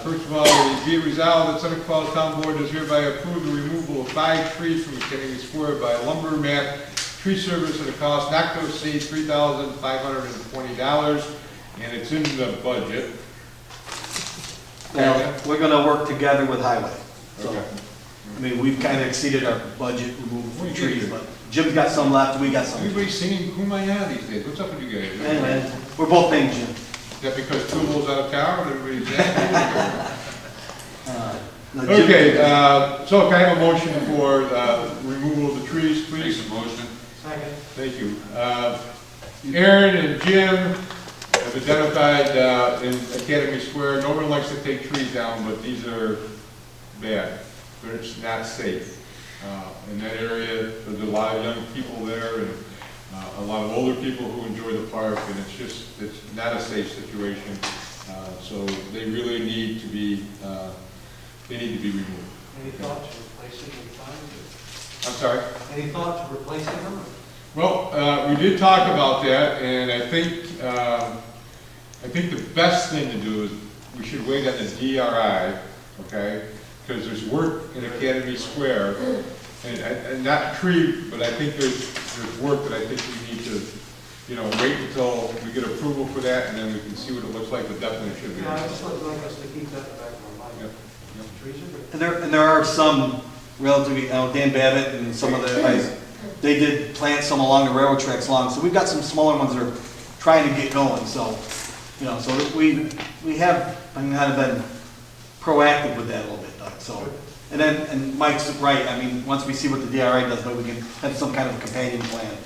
First of all, be it resolved that Seneca Falls Town Board does hereby approve the removal of 5 trees from Kennedy Square by Lumber Mat Tree Service at a cost not to exceed $3,520, and it's in the budget. Now, we're gonna work together with Highway. So, Okay. I mean, we've kind of exceeded our budget removal from trees, but Jim's got some left, we got some. Everybody's singing Kumbaya these days. What's up with you guys? Hey, man, we're both named Jim. Is that because Tool's out of town and everybody's happy? No, Jim- Okay, so can I have a motion for removal of the trees, please? Makes a motion. Second. Thank you. Aaron and Jim have identified in Academy Square, no one likes to take trees down, but these are bad. It's not safe. In that area, there's a lot of young people there and a lot of older people who enjoy the park, and it's not a safe situation. So they really need to be, removed. Any thoughts to replacing the fines? I'm sorry? Any thought to replacing them? Well, we did talk about that, and I think the best thing to do is we should wait on the DRI, okay? Because there's work in Academy Square, and not tree, but I think there's work that I think we need to, wait until we get approval for that, and then we can see what it looks like, but definitely should be. Yeah, I just like us to keep that in the back of our mind. Yep. Trees are good. And there are some relatively, Dan Babbitt and some of the guys, they did plant some along the railroad tracks along, so we've got some smaller ones that are trying to get going, so, so we have, kind of been proactive with that a little bit, Doug, so. And Mike's right, I mean, once we see what the DRI does, maybe we can have some kind of a companion plan.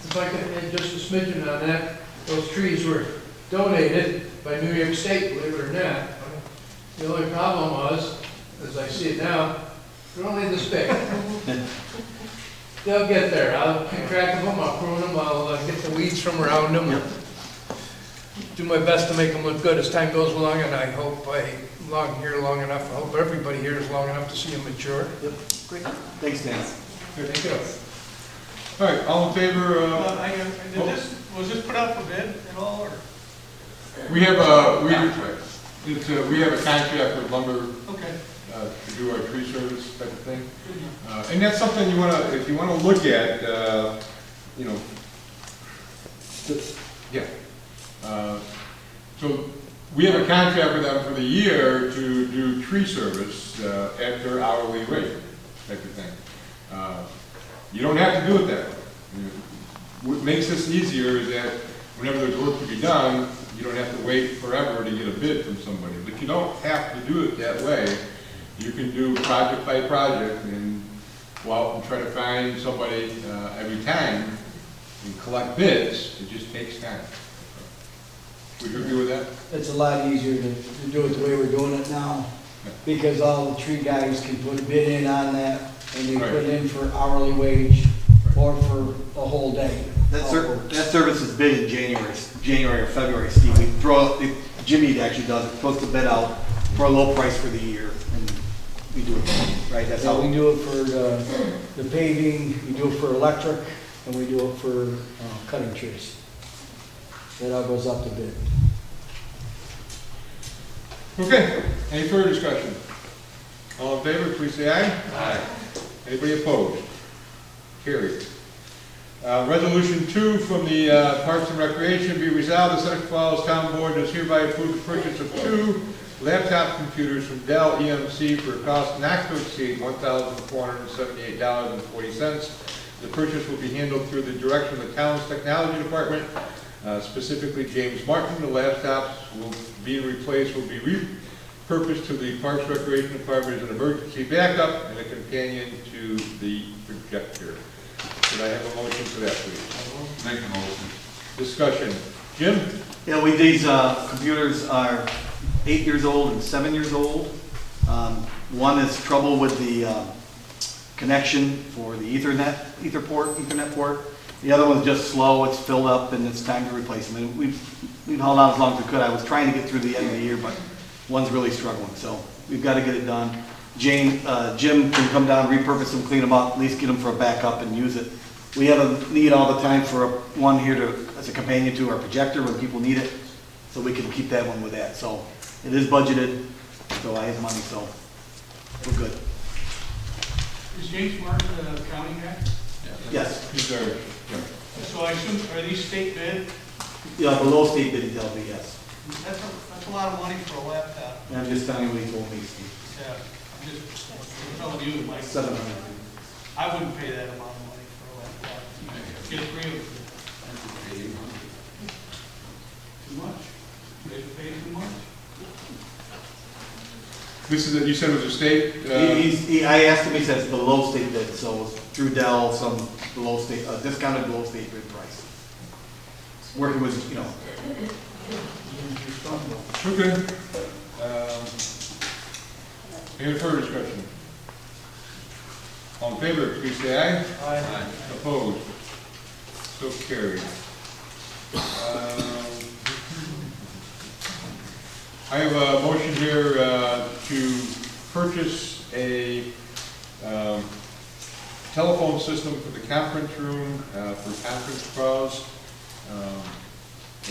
If I could add just a smidgen on that, those trees were donated by New York State, believe it or not. The only problem was, as I see it now, they're only this big. They'll get there. I'll keep track of them, I'll prune them, I'll get the weeds from around them. Do my best to make them look good as time goes along, and I hope here long enough, I hope everybody here is long enough to see them mature. Yep, great. Thanks, Dan. Thank you. All right, all in favor Was this put out for bid at all, or? we have a contract with Lumber Okay. to do our tree service type of thing. And that's something if you wanna look at, so we have a contract with them for the year to do tree service at their hourly rate type of thing. You don't have to do it that way. What makes this easier is that whenever there's work to be done, you don't have to wait forever to get a bid from somebody. But you don't have to do it that way. You can do project by project and go out and try to find somebody every time and collect bids. It just takes time. Would you agree with that? It's a lot easier to do it the way we're doing it now, because all the tree guys can put a bid in on that, and they put in for hourly wage or for the whole day. That service is bid in January or February, Steve. We throw it, Jimmy actually does it, puts the bid out for a low price for the year, and we do it, right? That's how We do it for the paving, we do it for electric, and we do it for cutting trees. That all goes up to bid. Okay, any further discussion? All in favor, please say aye. Aye. Anybody opposed? Carried. Resolution 2 from the Parks and Recreation, be resolved, the Seneca Falls Town Board does hereby approve the purchase of 2 laptop computers from Dell EMC for a cost not to exceed $1,478.40. The purchase will be handled through the direction of the town's technology department, specifically James Martin. The laptops will be replaced purpose to the Parks Recreation Department as an emergency backup and a companion to the projector. Could I have a motion for that, please? Make a motion. Discussion. Jim? Yeah, these computers are 8 years old and 7 years old. One is trouble with the connection for the Ethernet port. The other one's just slow, it's filled up, and it's time to replace them. And we've held on as long as we could. I was trying to get through the end of the year, but one's really struggling, so we've got to get it done. Jim can come down, repurpose them, clean them up, at least get them for a backup and use it. We have a need all the time for one here as a companion to our projector when people need it, so we can keep that one with that. So it is budgeted, so I have money, so we're good. Is James Martin the county guy? Yes. He's our, So I assume, are these state bid? Yeah, below state bid, they'll be, yes. That's a lot of money for a laptop. And I'm just telling you what he told me, Steve. Yeah, I'm just telling you, like, 700. I wouldn't pay that amount of money for a laptop. Get 3 of them. Too much? They pay too much? this is, you said it was a state? I asked him, he says below state bid, so through Dell, some below state, discounted below state bid price. Working with, Okay. Any further discussion? All in favor, please say aye. Aye. Opposed? So carried. I have a motion here to purchase a telephone system for the conference room, for conference crowds.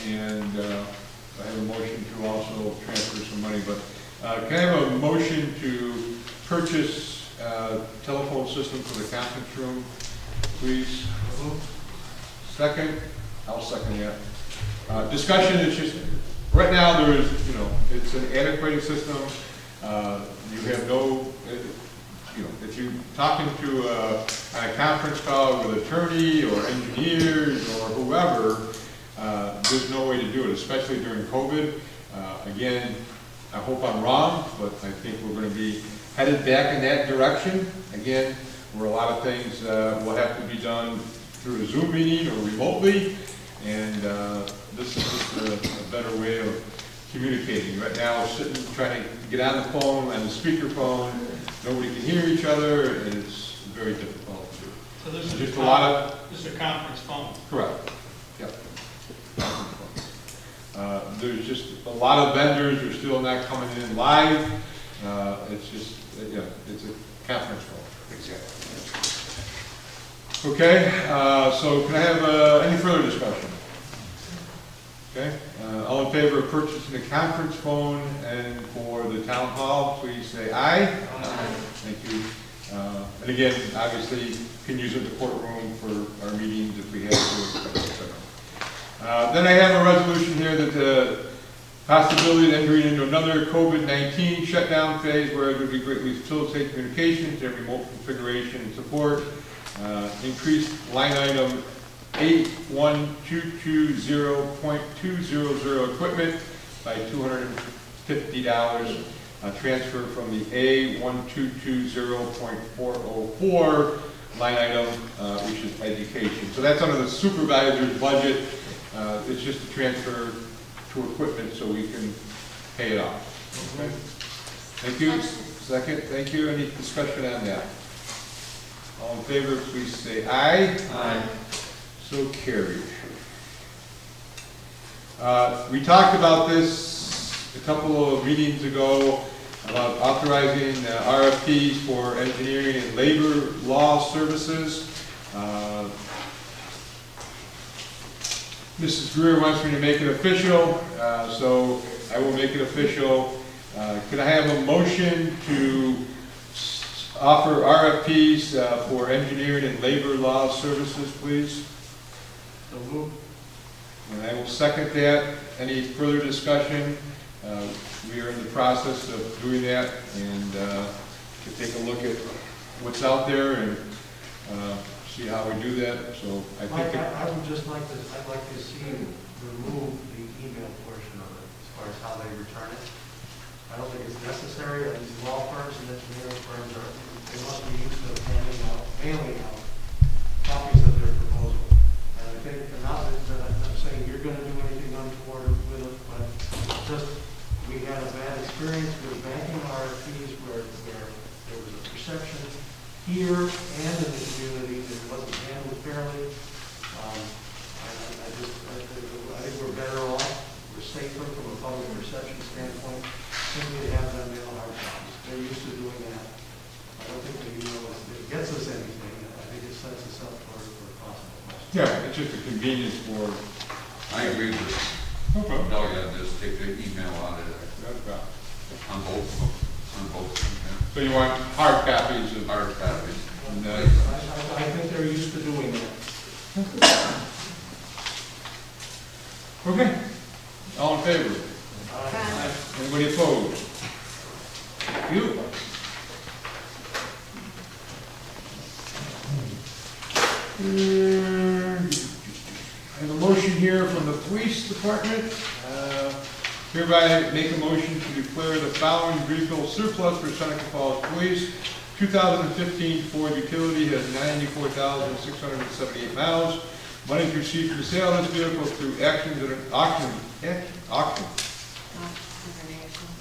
And I have a motion to also transfer some money, but can I have a motion to purchase a telephone system for the conference room, please? Second? I'll second that. Discussion is just, right now there is, it's an antiquated system. You have no, if you're talking to a conference call with attorney or engineers or whoever, there's no way to do it, especially during COVID. Again, I hope I'm wrong, but I think we're going to be headed back in that direction. Again, where a lot of things will have to be done through a Zoom meeting or remotely, and this is just a better way of communicating. Right now, sitting trying to get on the phone, on the speakerphone, nobody can hear each other, and it's very difficult to do. So this is just a lot of. This is a conference phone. Correct. Yep. There's just a lot of vendors are still not coming in live. It's just, it's a conference phone. Exactly. Okay, so can I have any further discussion? Okay, all in favor of purchasing a conference phone and for the town hall, please say aye. Aye. Thank you. And again, obviously, you can use it in the courtroom for our meetings if we have to. Then I have a resolution here that the possibility of entering into another COVID-19 shutdown phase where it would be greatly facilitate communications and remote configuration and support. Increased line item 81220.200 equipment by $250. Transfer from the A1220.404 line item, which is education. So that's under the supervisor's budget. It's just a transfer to equipment so we can pay it off. Okay. Thank you. Second, thank you. Any discussion on that? All in favor, please say aye. Aye. So carried. We talked about this a couple of meetings ago about authorizing RFPs for engineering and labor law services. Mrs. Greer wants me to make it official, so I will make it official. Could I have a motion to offer RFPs for engineering and labor law services, please? So move. And I will second that. Any further discussion? We are in the process of doing that, and to take a look at what's out there and see how we do that. So I think Mike, I would just like to, I'd like to see you remove the email portion of it as far as how they return it. I don't think it's untoward with it, but just, we had a bad experience with banking RFPs where there was a perception here and in the community that it wasn't handled fairly. I think we're better off, we're safer from a public perception standpoint, simply to have them nail our jobs. They're used to doing that. I don't think that it gets us anything. I think it sets us up for possible questions. Yeah, it's just a convenience for. I agree with you. Okay. No, yeah, just take the email out of there. That's about. On both, yeah. So you want hard copies of. Hard copies. And, I think they're used to doing that. Okay. All in favor? Aye. Anybody opposed? Thank you. I have a motion here from the police department. Hereby make a motion to declare the following vehicle surplus for Seneca Falls Police. 2015 Ford Utility has 94,678 miles. Money received from the sale of this vehicle through auction.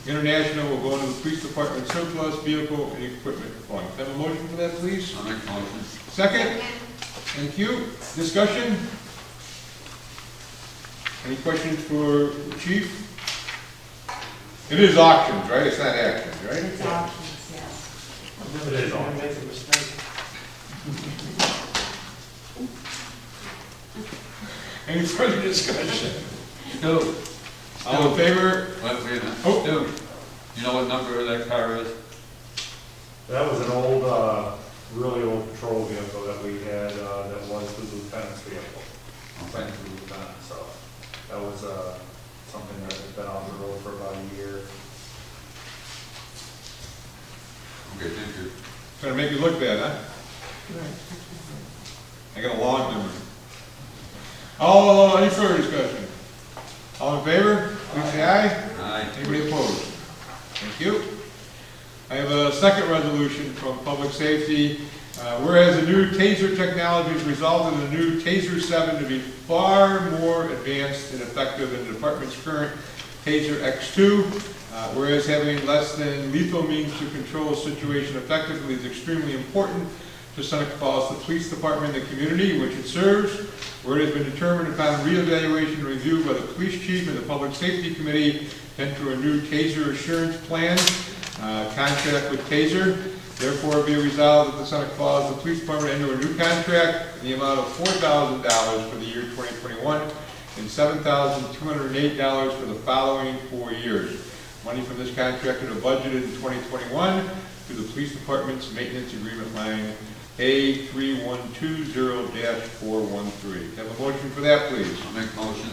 International will go into the police department surplus vehicle and equipment fund. Have a motion for that, please? I'll make a motion. Second? Thank you. Discussion? Any questions for the chief? It is auctions, right? It's not actions, right? It's options, yes. I've never seen anyone make a mistake. Any further discussion? No. All in favor? Wait a minute. Oh, no. You know what number that car is? That was an old, really old patrol vehicle that we had, that was the lieutenant's vehicle. Thanks to the lieutenant, so that was, something that had been on the road for about a year. Okay, thank you. Trying to make you look bad, huh? I got a long memory. Any further discussion? All in favor? Please say aye. Aye. Anybody opposed? Thank you. I have a second resolution from Public Safety. Whereas the new TASER technology has resulted in the new TASER 7 to be far more advanced and effective than the department's current TASER X2. Whereas having less than lethal means to control a situation effectively is extremely important to Seneca Falls, the police department, and the community in which it serves. Where it has been determined upon reevaluation and review by the police chief and the public safety committee to enter a new TASER assurance plan contract with TASER. Therefore, be resolved that the Seneca Falls, the police department, enter a new contract in the amount of $4,000 for the year 2021 and $7,208 for the following 4 years. Money from this contract is budgeted in 2021 through the police department's maintenance agreement line A3120-413. Have a motion for that, please. I'll make a motion.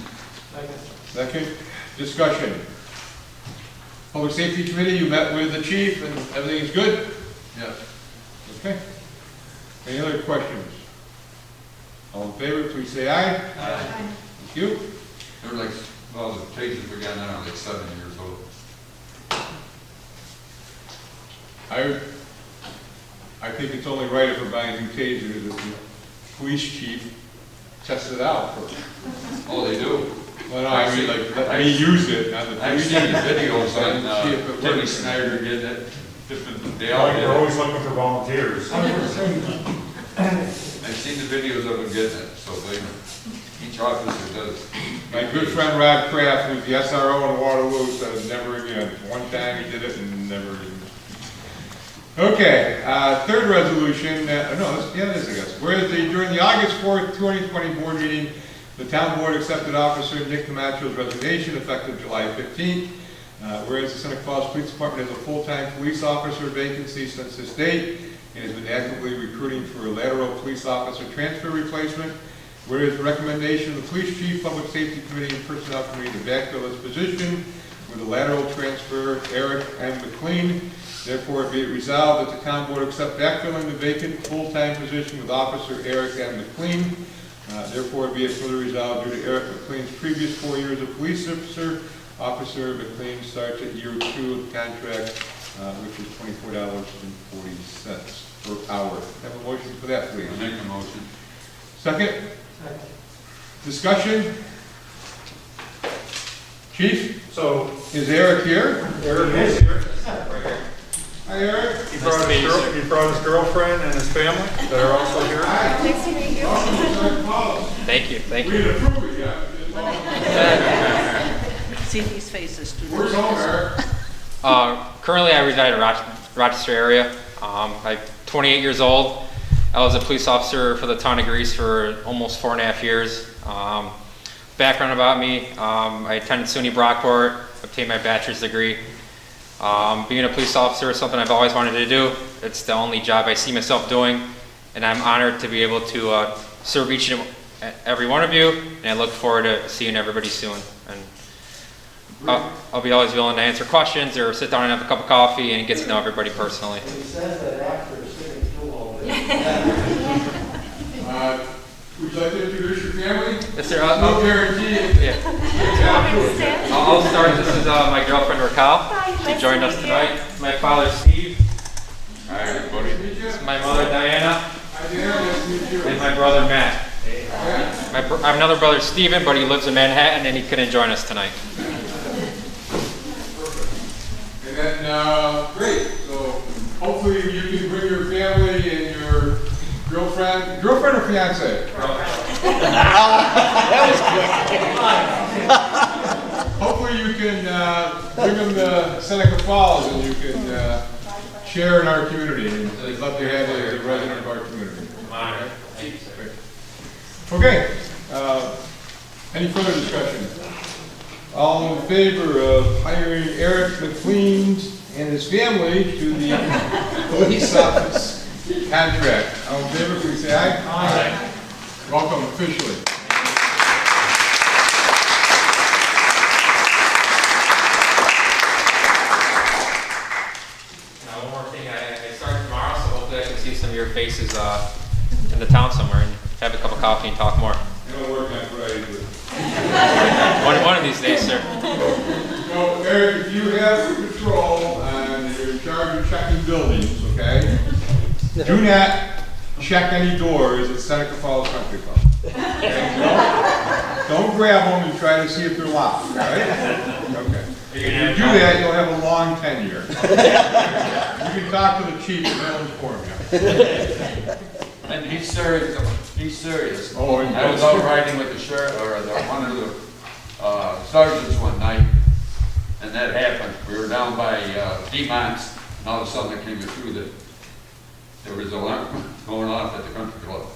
Second, discussion. Public Safety Committee, you met with the chief and everything is good? Yes. Okay. Any other questions? All in favor, please say aye. Aye. Thank you. They're like, well, the tasers we got now are like 7 years old. I think it's only right if we're buying new tasers that the police chief tests it out first. Oh, they do? Well, no, I mean, like, let me use it, not the I've police seen chief. the videos See on if it Timmy works. Snyder getting it. They all get You're it. always looking for volunteers. I've seen the videos of them getting it, so each officer does. My good friend Rod Kraft, who's the SRO in Waterloo, said never again. One time he did it and never again. Okay, third resolution, this, I guess. Whereas during the August 4th, 2020 board meeting, the town board accepted Officer Nick Camacho's resignation effective July 15th. Whereas the Seneca Falls Police Department has a full-time police officer vacancy since this date and has been actively recruiting for a lateral police officer transfer replacement. Whereas the recommendation of the Police Chief, Public Safety Committee, and Personnel Committee to backfill this position with a lateral transfer, Eric M. McLean. Therefore, be it resolved that the town board accept backfilling the vacant full-time position with Officer Eric M. McLean. Therefore, be it further resolved due to Eric McLean's previous 4 years of police officer, Officer McLean starts at year 2 of the contract, which is $24.40 per hour. Have a motion for that, please. I'll make a motion. Second? Discussion? Chief, So, is Eric here? Eric is here. Hi, Eric. He brought his girlfriend and his family that are also here. Nice to meet you. Thank you, thank We you. didn't approve it yet. See these faces. Where's home, Eric? Currently, I reside in Rochester area. I'm 28 years old. I was a police officer for the town of Greece for almost 4.5 years. Background about me, I attended SUNY Brockport, obtained my bachelor's degree. Being a police officer is something I've always wanted to do. It's the only job I see myself doing, and I'm honored to be able to serve each and every one of you, and I look forward to seeing everybody soon. And I'll be always willing to answer questions or sit down and have a cup of coffee and get to know everybody personally. He says that after sitting through all this. Would you like to introduce your family? Yes, sir. No guarantee. Yeah. I'll start. This is my girlfriend Raquel. She joined us tonight. My father Steve. Hi, everybody. This is my mother Diana. Hi, Diana. Nice to meet you. And my brother Matt. I have another brother Steven, but he lives in Manhattan and he couldn't join us tonight. And then, great. So hopefully you can bring your family and your girlfriend or fiance? That was quick. Hopefully you can bring them to Seneca Falls and you can share in our community. And I'd love to have you as a resident of our community. Okay. Any further discussion? All in favor of hiring Eric McLean and his family to the police office contract? All in favor, please say aye. Aye. Welcome officially. Now, one more thing. I start tomorrow, so hopefully I can see some of your faces in the town somewhere and have a cup of coffee and talk more. It don't work on Friday, but... one of these days, sir. So, Eric, if you have control and you're in charge of checking buildings, okay? Do not check any doors at Seneca Falls Country Club. Okay? Don't grab them and try to see if they're locked, all right? Okay. If you do that, you'll have a long tenure. You can talk to the chief and they'll inform you. And he's serious. He's serious. Oh, and I was out riding with the sheriff or one of the sergeants one night, and that happened. We were down by Demonts, and all of a sudden it came through that there was an alarm going off at the country club.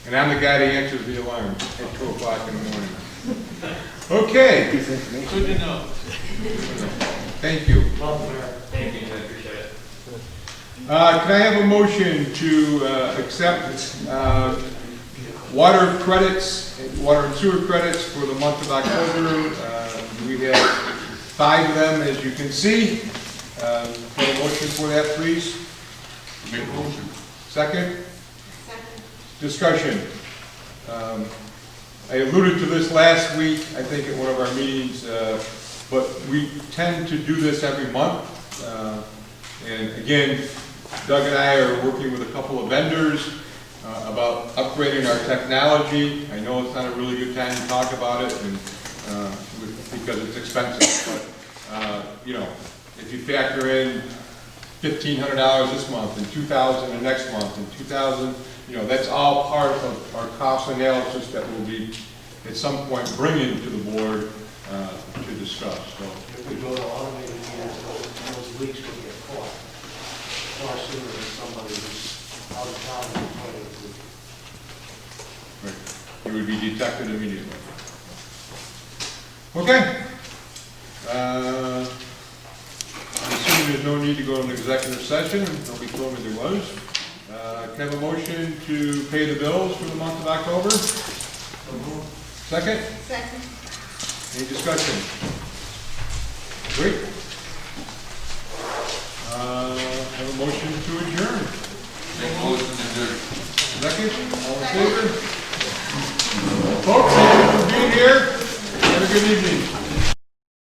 And I'm the guy that answers the alarm at 2 o'clock in the morning. Okay. Good to know. Thank you. Thank you. I appreciate it. Can I have a motion to accept water and sewer credits for the month of October? We have 5 of them, as you can see. Can I have a motion for that, please? Make a motion. Second? Discussion. I alluded to this last week, I think at one of our meetings, but we tend to do this every month. And again, Doug and I are working with a couple of vendors about upgrading our technology. I know it's not a really good time to talk about it and, because it's expensive, but you know, if you factor in $1,500 this month and $2,000 the next month and $2,000, you know, that's all part of our cost analysis that we'll be at some point bringing to the board to discuss. So If we go to automated meters, those leaks will get caught far sooner than somebody who's out of town and trying to. right, it would be detected immediately. Okay. I'm assuming there's no need to go into executive session. Nobody told me there was. Can I have a motion to pay the bills for the month of October? Second? Second. Any discussion? Great. Have a motion to adjourn. Make a motion to adjourn. Second? All in favor? Folks, thank you for being here. Have a good evening.